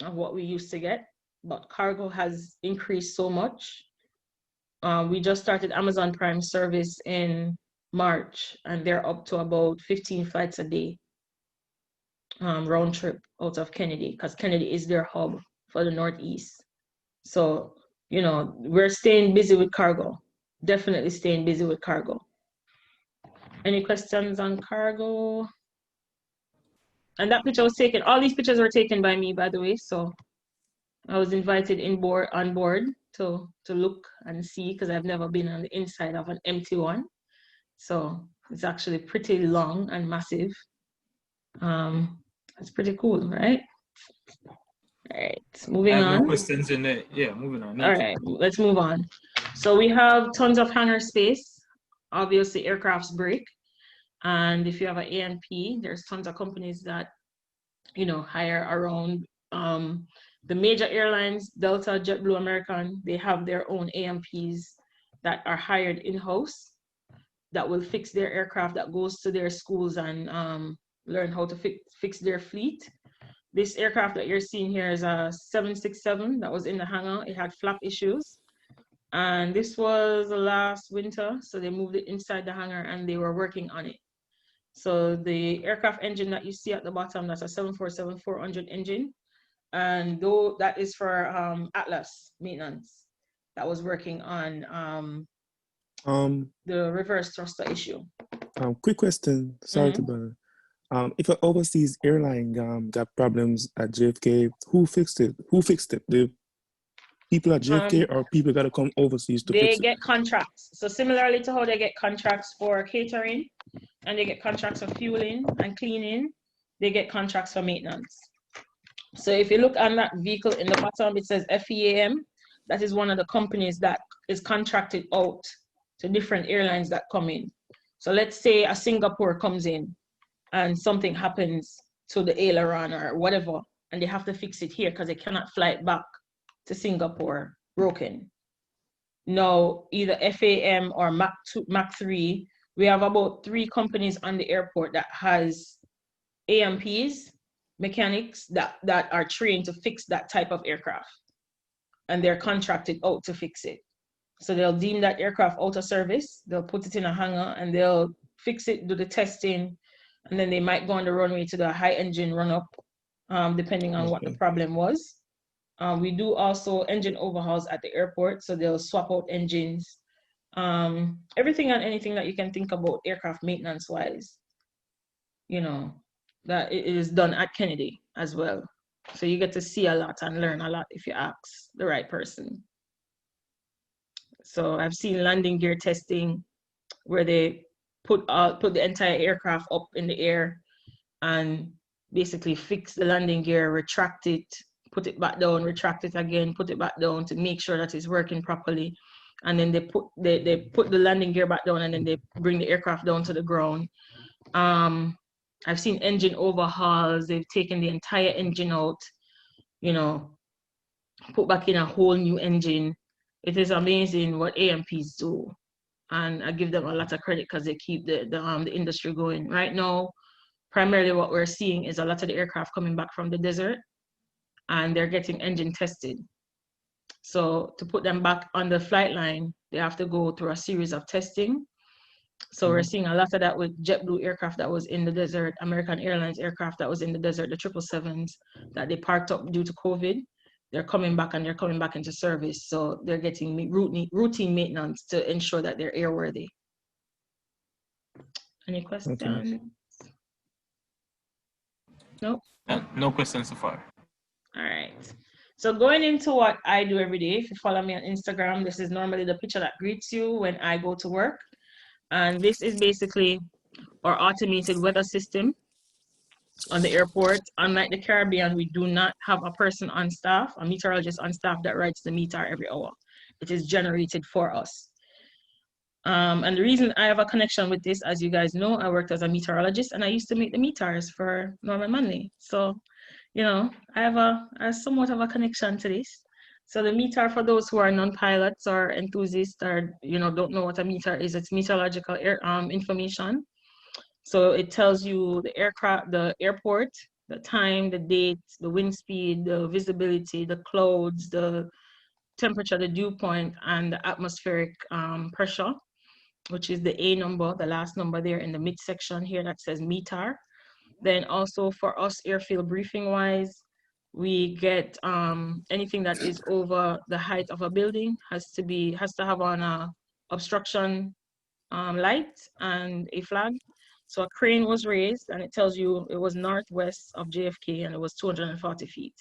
of what we used to get. but cargo has increased so much. We just started Amazon Prime service in March, and they're up to about 15 flights a day, round trip out of Kennedy, because Kennedy is their hub for the Northeast. So, you know, we're staying busy with cargo, definitely staying busy with cargo. Any questions on cargo? And that picture was taken, all these pictures were taken by me, by the way, so I was invited on board to look and see, because I've never been on the inside of an empty one. So it's actually pretty long and massive. It's pretty cool, right? All right, moving on. I have no questions in there. Yeah, moving on. All right, let's move on. So we have tons of hangar space. Obviously, aircrafts break. And if you have an A&P, there's tons of companies that, you know, hire around. The major airlines, Delta, JetBlue, American, they have their own A&Ps that are hired in-house that will fix their aircraft, that goes to their schools and learn how to fix their fleet. This aircraft that you're seeing here is a 767 that was in the hangar. It had flap issues. And this was last winter, so they moved it inside the hangar and they were working on it. So the aircraft engine that you see at the bottom, that's a 747-400 engine. And though that is for Atlas maintenance that was working on the reverse thruster issue. Quick question, sorry to bother. If an overseas airline got problems at JFK, who fixed it? Who fixed it? The people at JFK or people got to come overseas to fix it? They get contracts. So similarly to how they get contracts for catering and they get contracts for fueling and cleaning, they get contracts for maintenance. So if you look on that vehicle in the bottom, it says FEAM. That is one of the companies that is contracted out to different airlines that come in. So let's say a Singapore comes in and something happens to the aileron or whatever, and they have to fix it here because they cannot fly it back to Singapore broken. Now, either FAM or Mach 3, we have about 3 companies on the airport that has AMPs, mechanics that are trained to fix that type of aircraft. And they're contracted out to fix it. So they'll deem that aircraft out of service, they'll put it in a hangar and they'll fix it, do the testing, and then they might go on the runway to the high engine run up, depending on what the problem was. We do also engine overhauls at the airport, so they'll swap out engines. Everything and anything that you can think about aircraft maintenance wise, you know, that it is done at Kennedy as well. So you get to see a lot and learn a lot if you ask the right person. So I've seen landing gear testing where they put the entire aircraft up in the air and basically fix the landing gear, retract it, put it back down, retract it again, put it back down to make sure that it's working properly. And then they put the landing gear back down and then they bring the aircraft down to the ground. I've seen engine overhauls. They've taken the entire engine out, you know, put back in a whole new engine. It is amazing what AMPs do. And I give them a lot of credit because they keep the industry going. Right now, primarily what we're seeing is a lot of the aircraft coming back from the desert and they're getting engine tested. So to put them back on the flight line, they have to go through a series of testing. So we're seeing a lot of that with JetBlue aircraft that was in the desert, American Airlines aircraft that was in the desert, the 777s that they parked up due to COVID. They're coming back and they're coming back into service. So they're getting routine maintenance to ensure that they're airworthy. Any questions? Okay. No? No questions so far. All right. So going into what I do every day, if you follow me on Instagram, this is normally the picture that greets you when I go to work. And this is basically our automated weather system on the airport. Unlike the Caribbean, we do not have a person on staff, a meteorologist on staff that writes the METAR every hour. It is generated for us. And the reason I have a connection with this, as you guys know, I worked as a meteorologist and I used to make the METARs for Norman Manley. So, you know, I have somewhat of a connection to this. So the METAR, for those who are non-pilots or enthusiasts or, you know, don't know what a METAR is, it's meteorological information. So it tells you the aircraft, the airport, the time, the date, the wind speed, the visibility, the clouds, the temperature, the dew point, and the atmospheric pressure, which is the A number, the last number there in the midsection here that says meter. Then also for us airfield briefing wise, we get anything that is over the height of a building has to have on a obstruction light and a flag. So a crane was raised and it tells you it was northwest of JFK and it was 240 feet.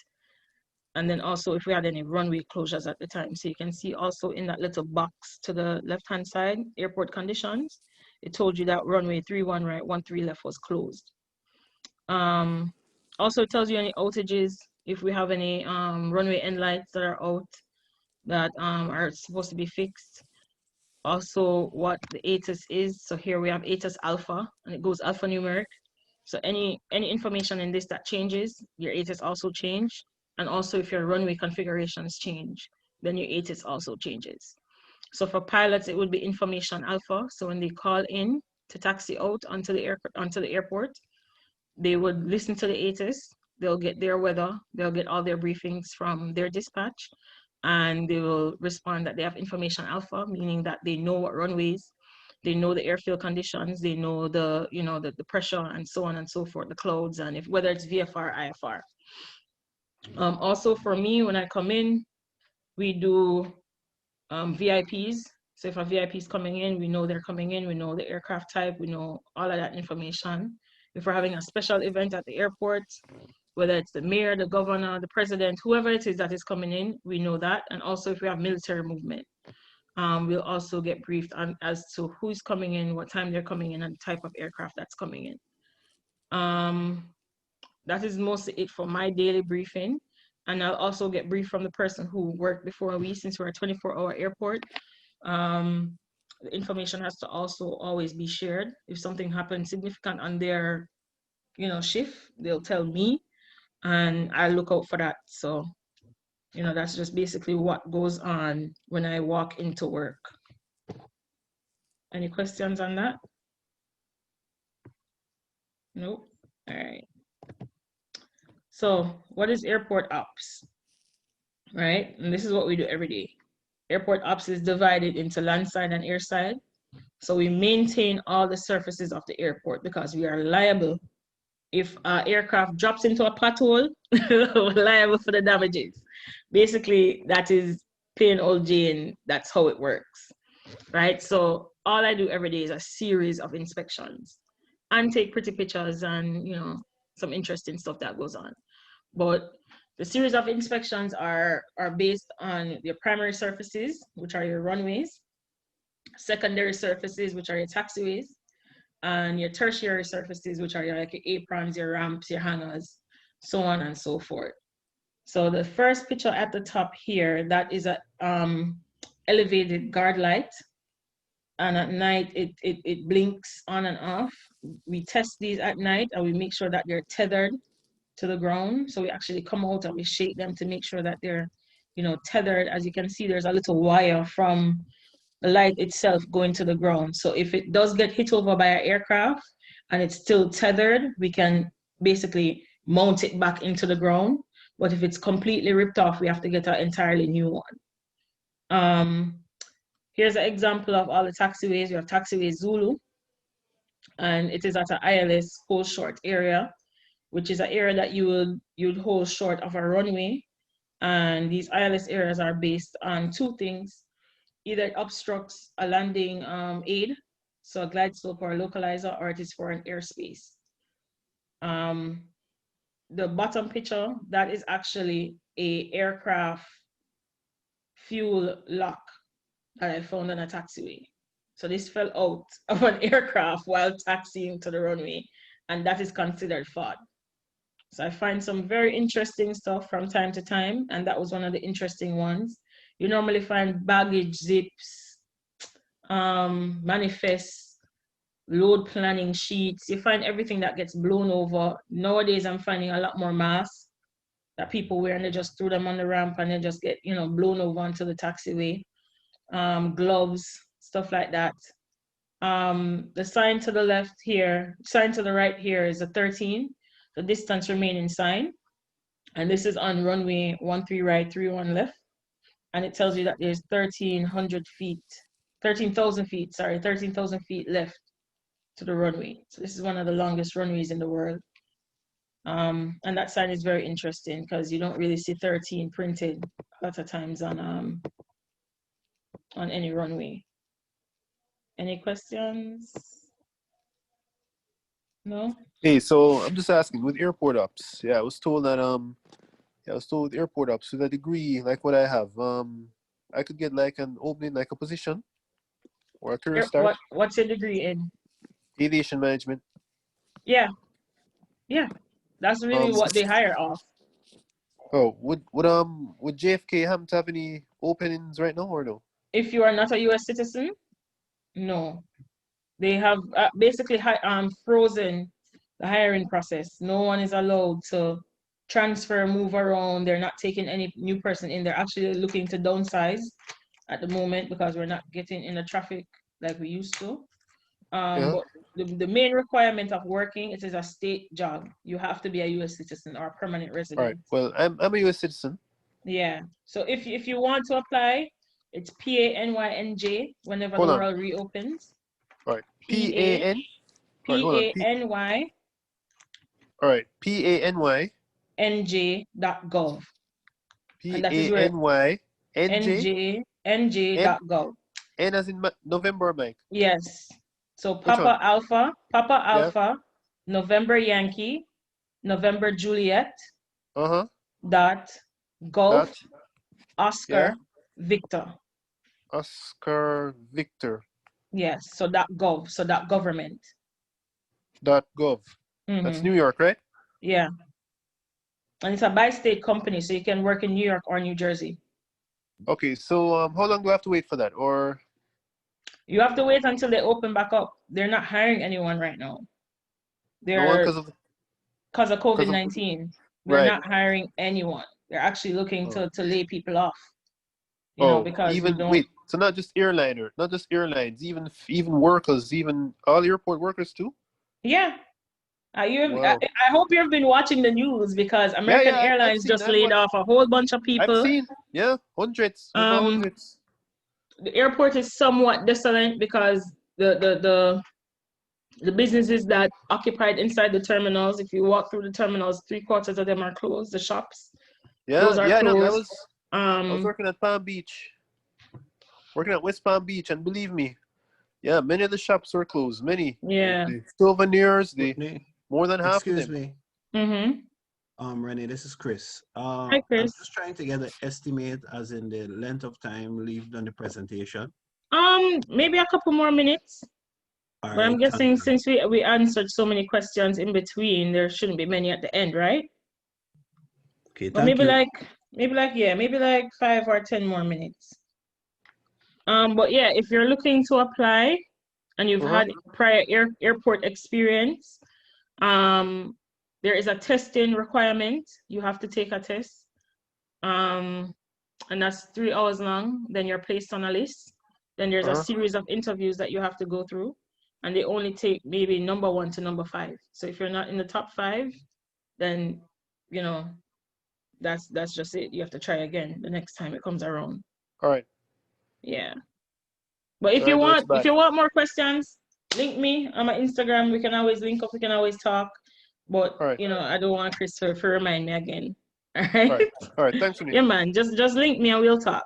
And then also if we had any runway closures at the time. So you can see also in that little box to the left-hand side, airport conditions, it told you that runway 31 right, 13 left was closed. Also it tells you any outages, if we have any runway end lights that are out that are supposed to be fixed. Also what the ATIS is. So here we have ATIS alpha and it goes alphanumeric. So any information in this that changes, your ATIS also change. And also if your runway configurations change, then your ATIS also changes. So for pilots, it would be information alpha. So when they call in to taxi out onto the airport, they would listen to the ATIS, they'll get their weather, they'll get all their briefings from their dispatch, and they will respond that they have information alpha, meaning that they know what runways, they know the airfield conditions, they know the, you know, the pressure and so on and so forth, the clouds, and if whether it's VFR or IFR. Also for me, when I come in, we do VIPs. So if a VIP is coming in, we know they're coming in, we know the aircraft type, we know all of that information. If we're having a special event at the airport, whether it's the mayor, the governor, the president, whoever it is that is coming in, we know that. And also if we have military movement, we'll also get briefed on as to who's coming in, what time they're coming in, and the type of aircraft that's coming in. That is mostly it for my daily briefing. And I'll also get briefed from the person who worked before we, since we're a 24-hour airport. The information has to also always be shared. If something happens significant on their, you know, shift, they'll tell me and I look out for that. So, you know, that's just basically what goes on when I walk into work. Any questions on that? Nope. All right. So what is airport ops, right? And this is what we do every day. Airport ops is divided into landside and airside. So we maintain all the surfaces of the airport because we are liable. If an aircraft drops into a pothole, we're liable for the damages. Basically, that is plain old Jane. That's how it works, right? So all I do every day is a series of inspections and take pretty pictures and, you know, some interesting stuff that goes on. But the series of inspections are based on your primary surfaces, which are your runways, secondary surfaces, which are your taxiways, and your tertiary surfaces, which are your, like your aprons, your ramps, your hangars, so on and so forth. So the first picture at the top here, that is a elevated guard light. And at night, it blinks on and off. We test these at night and we make sure that they're tethered to the ground. So we actually come out and we shake them to make sure that they're, you know, tethered. As you can see, there's a little wire from the light itself going to the ground. So if it does get hit over by an aircraft and it's still tethered, we can basically mount it back into the ground. But if it's completely ripped off, we have to get an entirely new one. Here's an example of all the taxiways. We have taxiway Zulu, and it is at an ILS hold short area, which is an area that you'd hold short of a runway. And these ILS areas are based on two things. Either it obstructs a landing aid, so a glide slope or a localizer, or it is for an airspace. The bottom picture, that is actually a aircraft fuel lock that I found on a taxiway. So this fell out of an aircraft while taxiing to the runway, and that is considered fraud. So I find some very interesting stuff from time to time, and that was one of the interesting ones. You normally find baggage zips, manifests, load planning sheets. You find everything that gets blown over. Nowadays, I'm finding a lot more masks that people wear, and they just throw them on the ramp and they just get, you know, blown over onto the taxiway. Gloves, stuff like that. The sign to the left here, sign to the right here is a 13. the distance remaining sign. And this is on runway 13 right, 31 left. And it tells you that there's 13,000 feet left to the runway. So this is one of the longest runways in the world. And that sign is very interesting because you don't really see 13 printed a lot of times on any runway. Any questions? No? Hey, so I'm just asking with airport ops. Yeah, I was told that with airport ops with a degree like what I have, I could get like an opening, like a position or a career start. What's your degree in? Aviation management. Yeah. That's really what they hire off. Oh, would JFK happen to have any openings right now or no? If you are not a U.S. citizen, no. They have basically frozen the hiring process. No one is allowed to transfer, move around. They're not taking any new person in. They're actually looking to downsize at the moment because we're not getting in the traffic like we used to. But the main requirement of working, it is a state job. You have to be a U.S. citizen or a permanent resident. All right. Well, I'm a U.S. citizen. Yeah. So if you want to apply, it's PANYNJ whenever the world reopens. All right. PANY. All right. PANY. NJ.gov. NJ.gov. N as in November, Mike. Yes. So Papa Alpha, November Yankee, November Juliet. Dot Gulf. Oscar Victor. Oscar Victor. Yes. So .gov. So .government. .gov. That's New York, right? Yeah. And it's a bi-state company, so you can work in New York or New Jersey. Okay, so how long do I have to wait for that? Or you have to wait until they open back up. They're not hiring anyone right now. They're because of COVID-19. They're not hiring anyone. They're actually looking to lay people off. You know, because so not just airlines, even workers, even all airport workers too? Yeah. I hope you've been watching the news because American Airlines just laid off a whole bunch of people. I've seen, hundreds. The airport is somewhat desolate because the businesses that occupied inside the terminals, if you walk through the terminals, 3/4 of them are closed. The shops, those are closed. I was working at Palm Beach, working at West Palm Beach, and believe me, many of the shops were closed. Many. Yeah. The souvenirs, more than half of them. Excuse me. Renee, this is Chris. Hi, Chris. I'm just trying to get an estimate as in the length of time left on the presentation. Maybe a couple more minutes. But I'm guessing since we answered so many questions in between, there shouldn't be many at the end, right? Okay, but maybe like 5 or 10 more minutes. But yeah, if you're looking to apply and you've had prior airport experience, there is a testing requirement. You have to take a test, and that's 3 hours long. Then you're placed on a list. Then there's a series of interviews that you have to go through, and they only take maybe number 1 to number 5. So if you're not in the top 5, then that's just it. You have to try again the next time it comes around. All right. Yeah. But if you want more questions, link me on my Instagram. We can always link up. We can always talk. But I don't want Chris to remind me again. All right. All right. Thanks for me. Yeah, man. Just link me and we'll talk.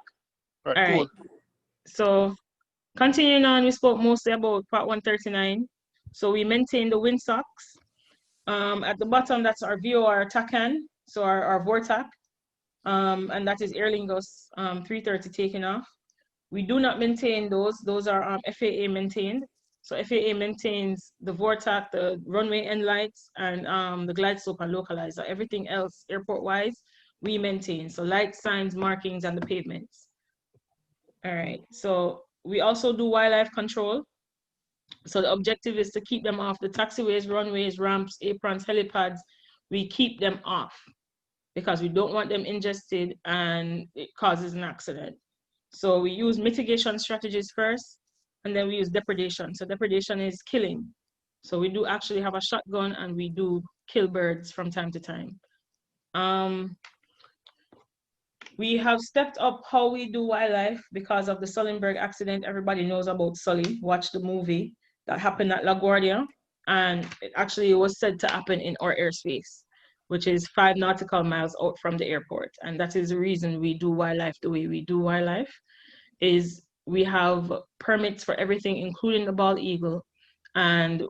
All right. Cool. So continuing on, we spoke mostly about part 139. So we maintain the windsocks. At the bottom, that's our VOR TACAN, so our VORTAC, and that is Aer Lingus 330 taking off. We do not maintain those. Those are FAA maintained. So FAA maintains the VORTAC, the runway end lights, and the glide slope and localizer. Everything else, airport-wise, we maintain. So lights, signs, markings, and the pavements. All right. So we also do wildlife control. So the objective is to keep them off the taxiways, runways, ramps, aprons, helipads. We keep them off because we don't want them ingested and it causes an accident. So we use mitigation strategies first, and then we use depredation. So depredation is killing. So we do actually have a shotgun and we do kill birds from time to time. We have stepped up how we do wildlife because of the Sullenberg accident. Everybody knows about Sully. Watch the movie that happened at LaGuardia, and it actually was said to happen in our airspace, which is 5 nautical miles out from the airport. And that is the reason we do wildlife the way we do wildlife, is we have permits for everything, including the bald eagle. And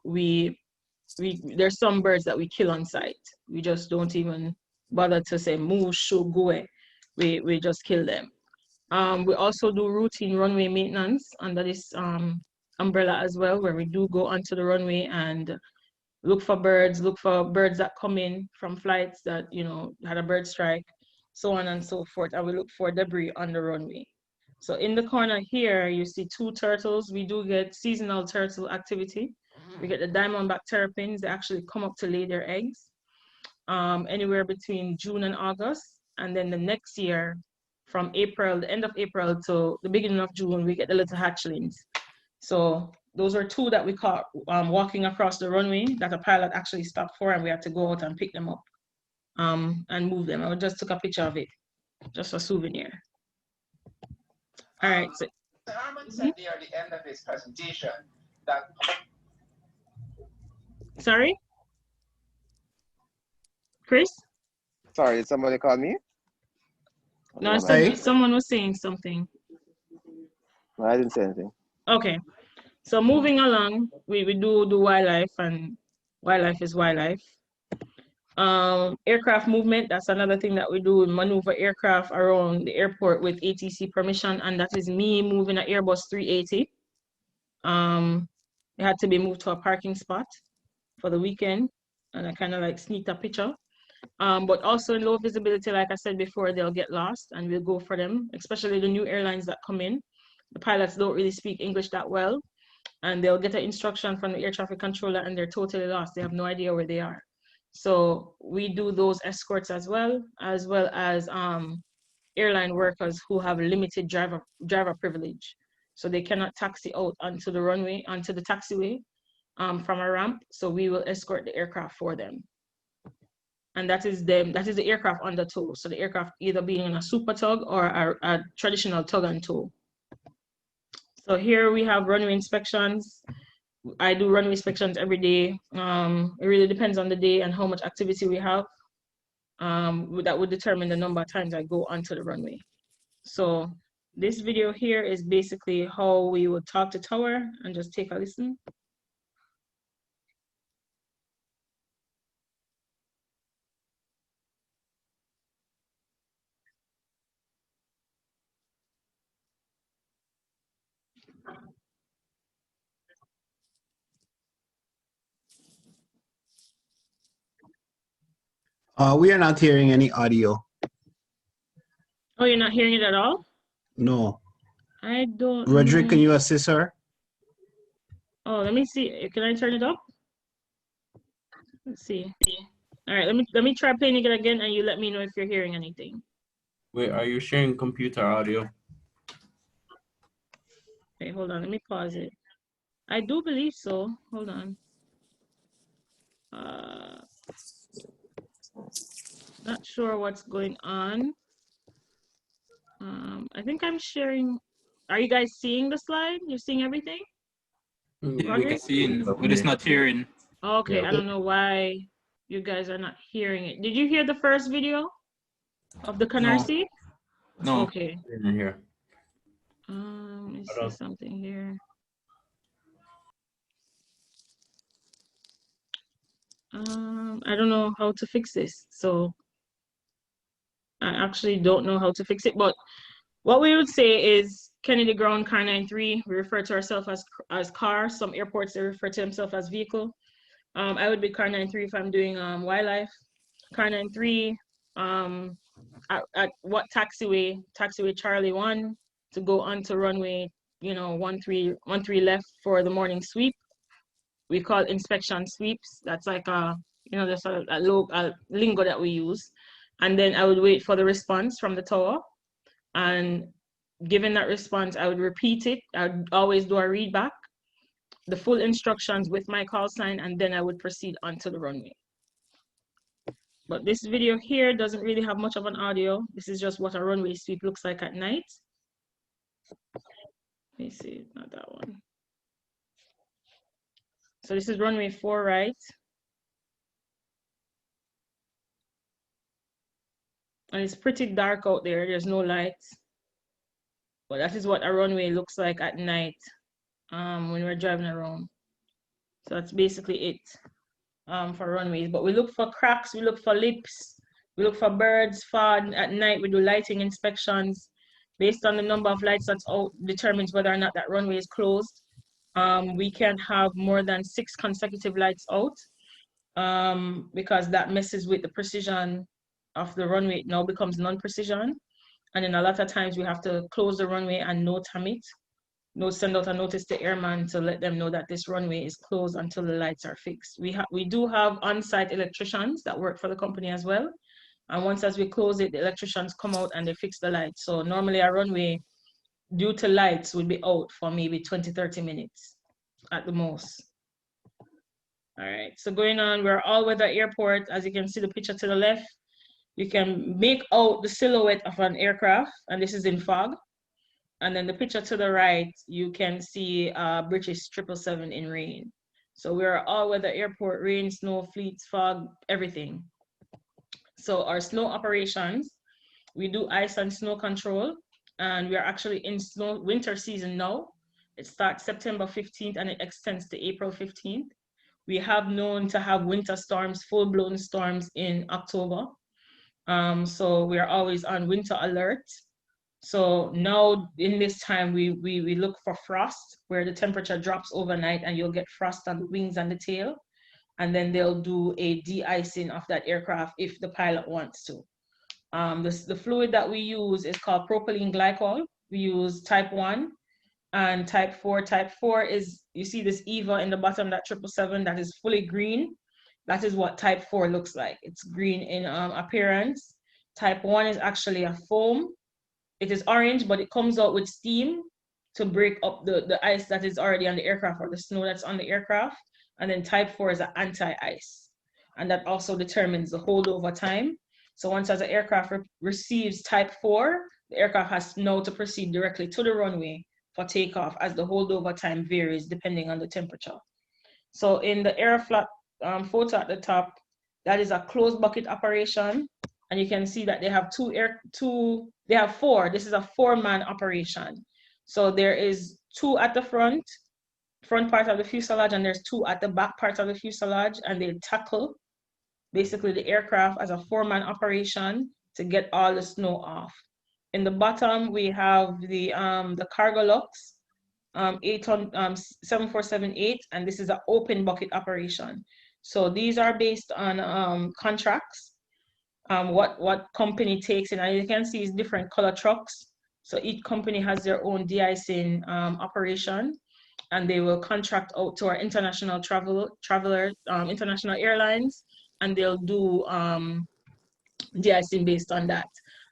there's some birds that we kill on site. We just don't even bother to say move, show, go away. We just kill them. We also do routine runway maintenance under this umbrella as well, where we do go onto the runway and look for birds that come in from flights that, you know, had a bird strike, so on and so forth. And we look for debris on the runway. So in the corner here, you see 2 turtles. We do get seasonal turtle activity. We get the diamondback terrapins. They actually come up to lay their eggs anywhere between June and August. And then the next year, from April, the end of April to the beginning of June, we get the little hatchlings. So those are 2 that we caught walking across the runway that a pilot actually stopped for, and we had to go out and pick them up and move them. I just took a picture of it, just a souvenir. All right. So, Herman said near the end of his presentation that. Sorry? Chris? Sorry, did somebody call me? No, I said someone was saying something. No, I didn't say anything. Okay. So moving along, we do wildlife, and wildlife is wildlife. Aircraft movement, that's another thing that we do. We maneuver aircraft around the airport with ATC permission, and that is me moving an Airbus 380. It had to be moved to a parking spot for the weekend, and I kind of like sneaked a picture. But also in low visibility, like I said before, they'll get lost, and we'll go for them, especially the new airlines that come in. The pilots don't really speak English that well, and they'll get an instruction from the air traffic controller, and they're totally lost. They have no idea where they are. So we do those escorts as well as airline workers who have limited driver privilege. So they cannot taxi out onto the runway, onto the taxiway from a ramp. So we will escort the aircraft for them. And that is the aircraft under tow. So the aircraft either being in a super tug or a traditional tug and tow. So here we have runway inspections. I do runway inspections every day. It really depends on the day and how much activity we have. That would determine the number of times I go onto the runway. So this video here is basically how we would talk to tower, and just take a listen. We are not hearing any audio. Oh, you're not hearing it at all? No. I don't. Roderick, can you assist her? Oh, let me see. Can I turn it up? Let's see. All right, let me try playing it again, and you let me know if you're hearing anything. Wait, are you sharing computer audio? Okay, hold on. Let me pause it. I do believe so. Hold on. Not sure what's going on. I think I'm sharing. Are you guys seeing the slide? You're seeing everything? Yeah, we can see it, but it's not hearing. Okay, Yeah. I don't know why you guys are not hearing it. Did you hear the first video of the Canarsie? No. Okay. In here. Let me see something here. I don't know how to fix this, so I actually don't know how to fix it. But what we would say is Kennedy Ground Car 93. We refer to ourselves as car. Some airports they refer to themselves as vehicle. I would be Car 93 if I'm doing wildlife. Car 93 at what taxiway? Taxiway Charlie 1 to go onto runway, 13 left for the morning sweep. We call inspection sweeps. That's like there's a lingo that we use. And then I would wait for the response from the tower. And given that response, I would repeat it. I would always do a read back, the full instructions with my call sign, and then I would proceed onto the runway. But this video here doesn't really have much of an audio. This is just what a runway sweep looks like at night. Let me see, not that one. So this is runway 4, right? And it's pretty dark out there. There's no lights. But that is what a runway looks like at night when we're driving around. So that's basically it for runways. But we look for cracks, we look for lips, we look for birds, fog. At night, we do lighting inspections. Based on the number of lights that's out, determines whether or not that runway is closed. We can't have more than 6 consecutive lights out because that messes with the precision of the runway. It now becomes non-precision. And then a lot of times we have to close the runway and note it. Send out a notice to airman to let them know that this runway is closed until the lights are fixed. We do have on-site electricians that work for the company as well. And once as we close it, the electricians come out and they fix the lights. So normally a runway, due to lights, would be out for maybe 20-30 minutes at the most. All right, so going on, we're all-weather airport. As you can see the picture to the left, you can make out the silhouette of an aircraft, and this is in fog. And then the picture to the right, you can see British 777 in rain. So we're all-weather airport, rain, snow, fleets, fog, everything. So our snow operations, we do ice and snow control, and we are actually in winter season now. It starts September 15th and it extends to April 15th. We have known to have winter storms, full-blown storms in October. So we are always on winter alert. So now in this time, we look for frost, where the temperature drops overnight and you'll get frost on the wings and the tail. And then they'll do a de-icing of that aircraft if the pilot wants to. The fluid that we use is called propylene glycol. We use type 1 and type 4. Type 4 is, you see this EVA in the bottom, that 777 that is fully green. That is what type 4 looks like. It's green in appearance. Type 1 is actually a foam. It is orange, but it comes out with steam to break up the ice that is already on the aircraft or the snow that's on the aircraft. And then type 4 is an anti-ice. And that also determines the holdover time. So once as an aircraft receives type 4, the aircraft has now to proceed directly to the runway for takeoff, as the holdover time varies depending on the temperature. So in the Aeroflot photo at the top, that is a closed bucket operation. And you can see that they have they have 4. This is a 4-man operation. So there is 2 at the front part of the fuselage, and there's 2 at the back part of the fuselage, and they tackle basically the aircraft as a 4-man operation to get all the snow off. In the bottom, we have the cargo locks, 747-8, and this is an open bucket operation. So these are based on contracts, what company takes in, and you can see it's different color trucks. So each company has their own de-icing operation, and they will contract out to our international international airlines, and they'll do de-icing based on that.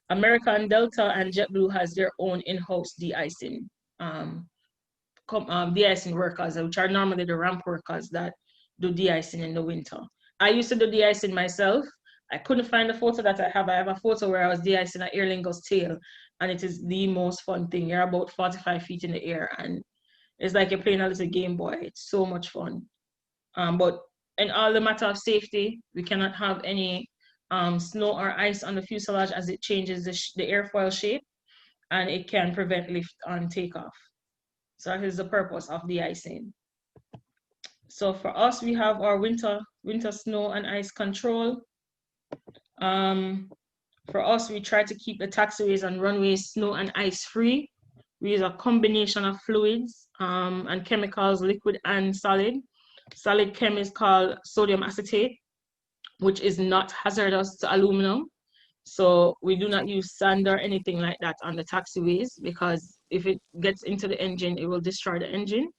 American, Delta, and JetBlue has their own in-house de-icing de-icing workers, which are normally the ramp workers that do de-icing in the winter. I used to do de-icing myself. I couldn't find the photo that I have. I have a photo where I was de-icing an Aer Lingus tail, and it is the most fun thing. You're about 45 feet in the air, and it's like you're playing a little Game Boy. It's so much fun. But in all the matter of safety, we cannot have any snow or ice on the fuselage, as it changes the airfoil shape, and it can prevent lift on takeoff. So that is the purpose of de-icing. So for us, we have our winter snow and ice control. For us, we try to keep the taxiways and runways snow and ice free. We use a combination of fluids and chemicals, liquid and solid. Solid chem is called sodium acetate, which is not hazardous to aluminum. So we do not use sand or anything like that on the taxiways, because if it gets into the engine, it will destroy the engine.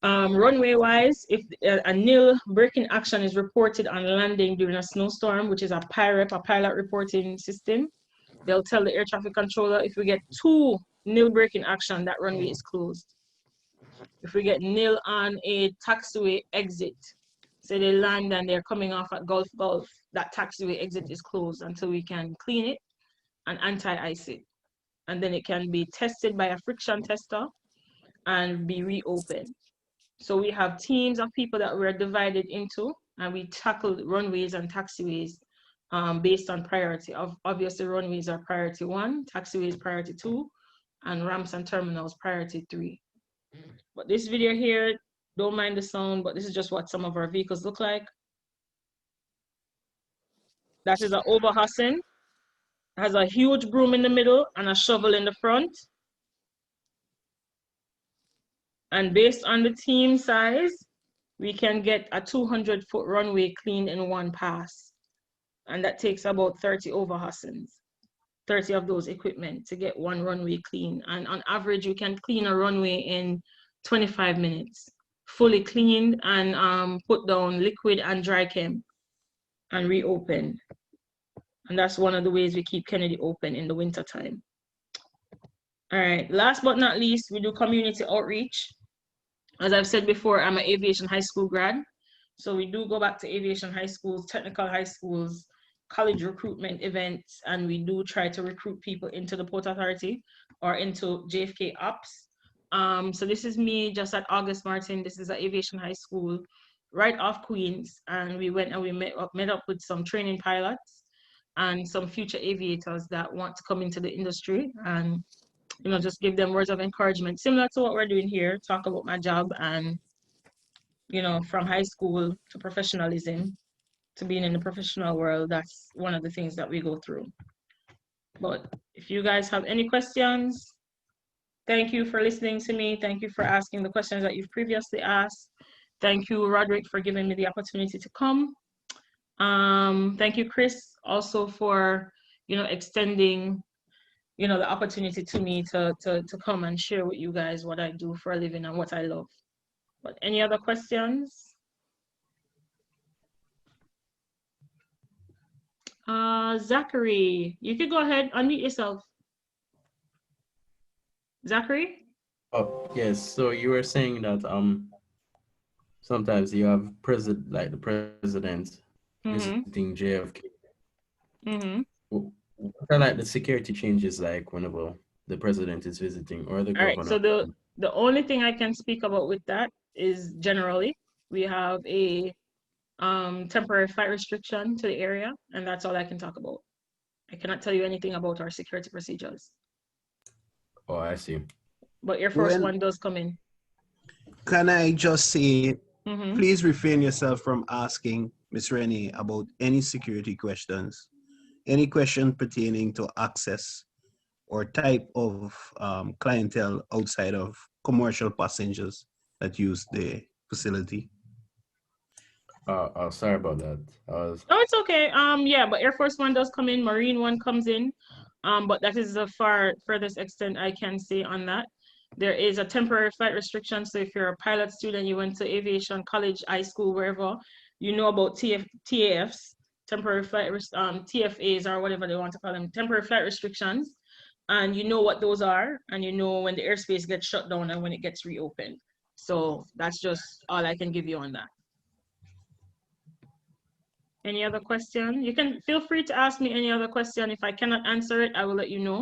Runway wise, if a nil braking action is reported on landing during a snowstorm, which is a PIREP, a pilot reporting system, they'll tell the air traffic controller. If we get 2 nil braking action, that runway is closed. If we get nil on a taxiway exit, So they land and they're coming off at Gulf. That taxiway exit is closed until we can clean it and anti-ice it. And then it can be tested by a friction tester and be reopened. So we have teams of people that we're divided into, and we tackle runways and taxiways based on priority. Obviously, runways are priority 1, taxiways priority 2, and ramps and terminals priority 3. But this video here, don't mind the sound, but this is just what some of our vehicles look like. That is an Oberhausen. It has a huge broom in the middle and a shovel in the front. And based on the team size, we can get a 200-foot runway cleaned in one pass. And that takes about 30 Oberhausens, 30 of those equipment to get one runway clean. And on average, we can clean a runway in 25 minutes, fully cleaned and put down liquid and dry chem and reopened. And that's one of the ways we keep Kennedy open in the winter time. All right, last but not least, we do community outreach. As I've said before, I'm an aviation high school grad. So we do go back to aviation high schools, technical high schools, college recruitment events, and we do try to recruit people into the Port Authority or into JFK Ops. So this is me just at August Martin. This is an aviation high school right off Queens. And we went and we met up with some training pilots and some future aviators that want to come into the industry and just give them words of encouragement, similar to what we're doing here, talk about my job and, from high school to professionalism to being in the professional world. That's one of the things that we go through. But if you guys have any questions, thank you for listening to me. Thank you for asking the questions that you've previously asked. Thank you, Roderick, for giving me the opportunity to come. Thank you, Chris, also for, extending the opportunity to me to come and share with you guys what I do for a living and what I love. But any other questions? Zachary, you could go ahead, unmute yourself. Zachary? Oh, yes. So you were saying that sometimes you have the president visiting JFK. What are like the security changes like whenever the president is visiting or the governor? All right, so the only thing I can speak about with that is generally we have a temporary flight restriction to the area, and that's all I can talk about. I cannot tell you anything about our security procedures. Oh, I see. But Air Force One does come in. Can I just say, please refrain yourself from asking Ms. Rennie about any security questions, any question pertaining to access or type of clientele outside of commercial passengers that use the facility. Sorry about that. Oh, it's okay. Yeah, but Air Force One does come in, Marine One comes in, but that is the furthest extent I can say on that. There is a temporary flight restriction, so if you're a pilot student, you went to aviation college, high school, wherever, you know about TAFs, temporary flight TFAs or whatever they want to call them, temporary flight restrictions, and you know what those are, and you know when the airspace gets shut down and when it gets reopened. So that's just all I can give you on that. Any other question? You can feel free to ask me any other question. If I cannot answer it, I will let you know.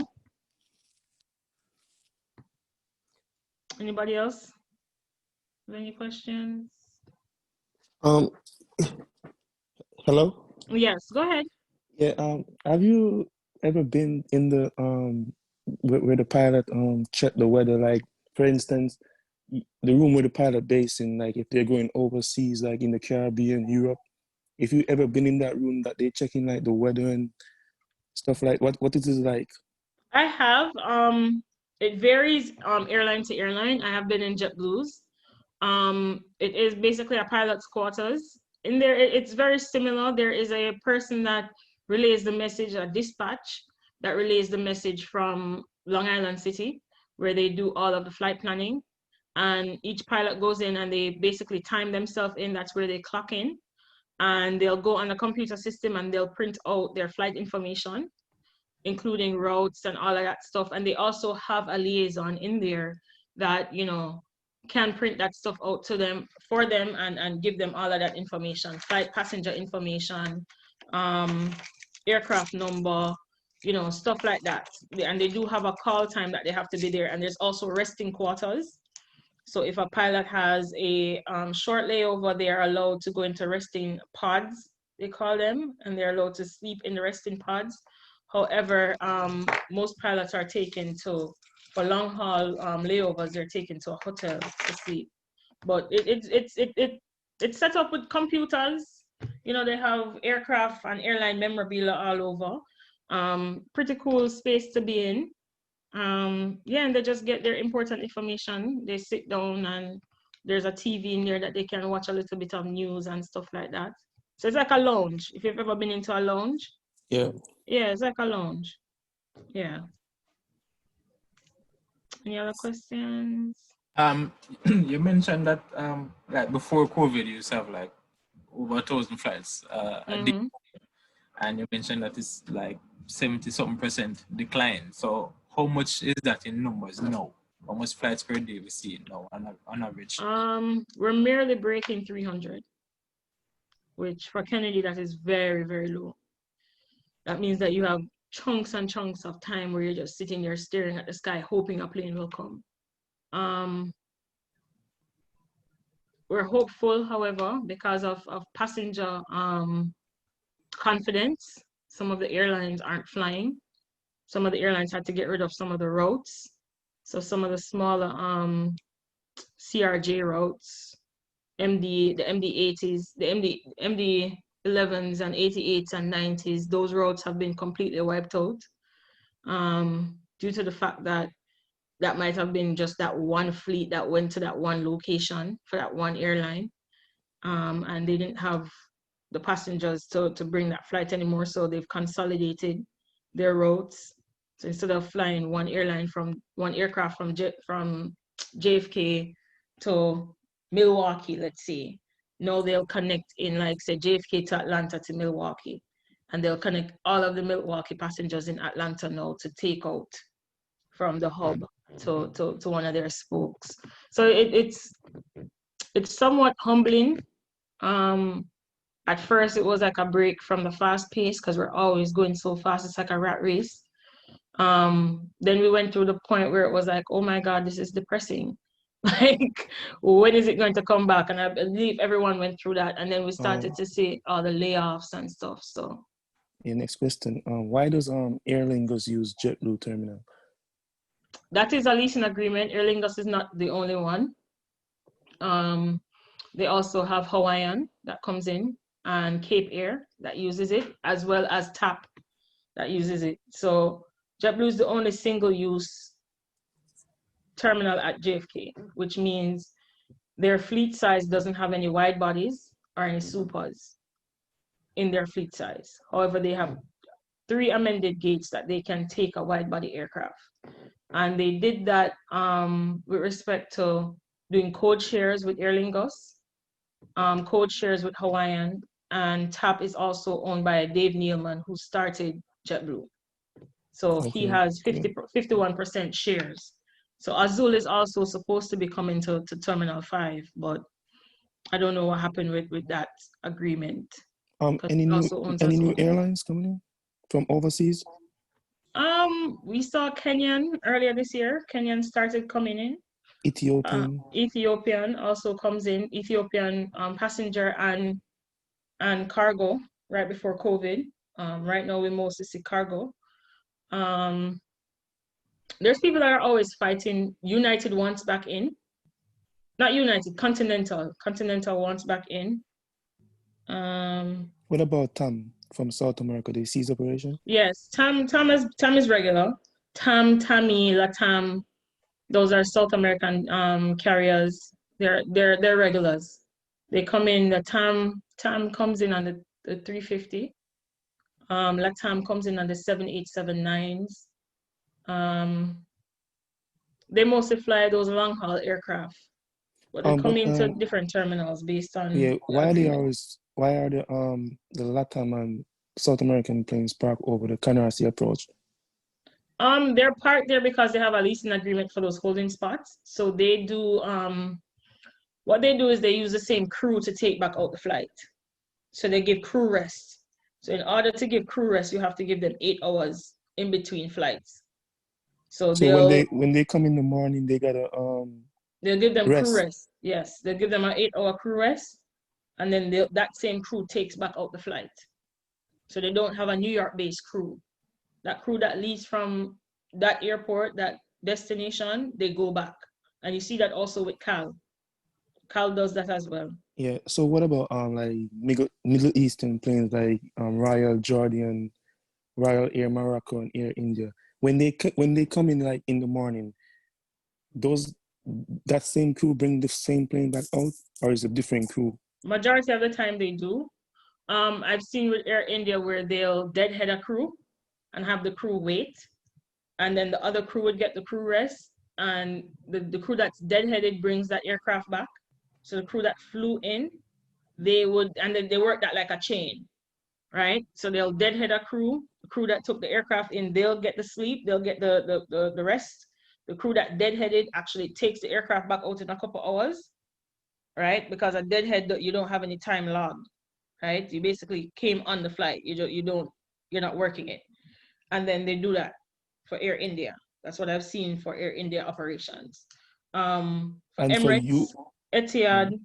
Anybody else have any questions? Hello? Yes, go ahead. Yeah, have you ever been in the where the pilot check the weather? Like, for instance, the room where the pilot based in, like if they're going overseas, like in the Caribbean, Europe, if you ever been in that room that they checking like the weather and stuff, like what is it like? I have. It varies airline to airline. I have been in JetBlue's. It is basically a pilot's quarters. In there, it's very similar. There is a person that relays the message, a dispatch that relays the message from Long Island City, where they do all of the flight planning. And each pilot goes in and they basically time themselves in. That's where they clock in. And they'll go on the computer system and they'll print out their flight information, including routes and all of that stuff. And they also have a liaison in there that, can print that stuff out to them for them and give them all of that information, flight passenger information, aircraft number, you know, stuff like that. And they do have a call time that they have to be there. And there's also resting quarters. So if a pilot has a short layover, they are allowed to go into resting pods, they call them, and they're allowed to sleep in the resting pods. However, most pilots are taken to, for long haul layovers, they're taken to a hotel to sleep. But it's set up with computers. You know, they have aircraft and airline memorabilia all over. Pretty cool space to be in. Yeah, and they just get their important information. They sit down and there's a TV in there that they can watch a little bit of news and stuff like that. So it's like a lounge. If you've ever been into a lounge. Yeah. Yeah, it's like a lounge. Yeah. Any other questions? You mentioned that like before COVID, you used to have like over 1,000 flights a day, and you mentioned that it's like 70-something% decline. So how much is that in numbers now? How much flights per day we see now on average? We're merely breaking 300, which for Kennedy that is very, very low. That means that you have chunks and chunks of time where you're just sitting there staring at the sky, hoping a plane will come. We're hopeful, however, because of passenger confidence. Some of the airlines aren't flying. Some of the airlines had to get rid of some of the routes. So some of the smaller CRJ routes, the MD-80s, the MD-11s and 88s and 90s, those routes have been completely wiped out due to the fact that that might have been just that one fleet that went to that one location for that one airline. And they didn't have the passengers to bring that flight anymore. So they've consolidated their routes. So instead of flying one aircraft from JFK to Milwaukee, let's say, now they'll connect in, like, say, JFK to Atlanta to Milwaukee. And they'll connect all of the Milwaukee passengers in Atlanta now to take out from the hub to one of their spokes. So it's somewhat humbling. At first it was like a break from the fast pace because we're always going so fast, it's like a rat race. Then we went through the point where it was like, oh my God, this is depressing. Like, when is it going to come back? And I believe everyone went through that, and then we started to see all the layoffs and stuff. So yeah, next question. Why does Aer Lingus use JetBlue terminal? that is a leasing agreement. Aer Lingus is not the only one. They also have Hawaiian that comes in, and Cape Air that uses it, as well as TAP that uses it. So JetBlue is the only single-use terminal at JFK, which means their fleet size doesn't have any wide bodies or any supers in their fleet size. However, they have 3 amended gates that they can take a wide body aircraft. And they did that with respect to doing code shares with Aer Lingus, code shares with Hawaiian, and TAP is also owned by Dave Nealman, who started JetBlue. So he has 51% shares. So Azul is also supposed to be coming to Terminal 5, but I don't know what happened with that agreement. Any new airlines coming in from overseas? We saw Kenyan earlier this year. Kenyan started coming in. Ethiopian also comes in. Ethiopian passenger and cargo right before COVID. Right now we mostly see cargo. There's people that are always fighting. United wants back in. Not United, Continental. Continental wants back in. What about TAM from South America? They cease operation? Yes, TAM is regular. TAM, TAMI, LATAM, those are South American carriers. They're regulars. They come in. The TAM comes in on the 350. LATAM comes in on the 7879s. They mostly fly those long haul aircraft, but they come into different terminals based on. Yeah, why are the LATAM and South American planes parked over the Canarsie approach? They're parked there because they have a leasing agreement for those holding spots. So they do, what they do is they use the same crew to take back out the flight. So they give crew rest. So in order to give crew rest, you have to give them 8 hours in between flights. So when they come in the morning, they gotta they'll give them crew rest. rest. Yes, they'll give them an 8-hour crew rest, and then that same crew takes back out the flight. So they don't have a New York-based crew. That crew that leaves from that airport, that destination, they go back. And you see that also with Cal. Cal does that as well. Yeah. So what about like Middle Eastern planes like Royal Jordan, Royal Air Morocco, and Air India? When they come in like in the morning, that same crew bring the same plane back out, or is it a different crew? Majority of the time they do. I've seen with Air India where they'll deadhead a crew and have the crew wait, and then the other crew would get the crew rest, and the crew that's deadheaded brings that aircraft back. So the crew that flew in, and then they work that like a chain, right? So they'll deadhead a crew. The crew that took the aircraft in, they'll get the sleep, they'll get the rest. The crew that deadheaded actually takes the aircraft back out in a couple hours, right? Because a deadhead, you don't have any time logged, right? You basically came on the flight. You're not working it. And then they do that for Air India. That's what I've seen for Air India operations. For Emirates, Etihad,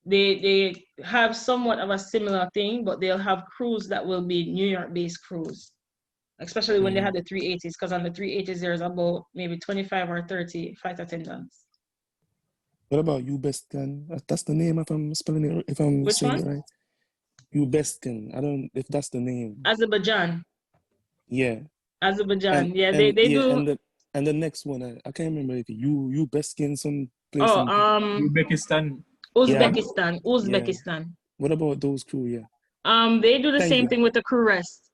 they have somewhat of a similar thing, but they'll have crews that will be New York-based crews, especially when they had the 380s, because on the 380s, there's about maybe 25 or 30 flight attendants. What about Ubestan? That's the name, if I'm spelling it, if I'm Which saying one? it right. Ubestan. I don't if that's the name. Azerbaijan. Yeah. Azerbaijan. They do. And the next one, I can't remember if Ubestan, some place. Oh, Uzbekistan. Uzbekistan. Yeah. Uzbekistan. What about those crew? Yeah. They do the same thing with the crew rest.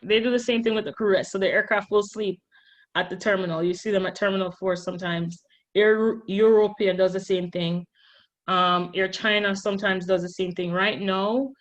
They do the same thing with the crew rest. So the aircraft will sleep at the terminal. You see them at Terminal 4 sometimes. Air Europea does the same thing. Air China sometimes does the same thing. Right now,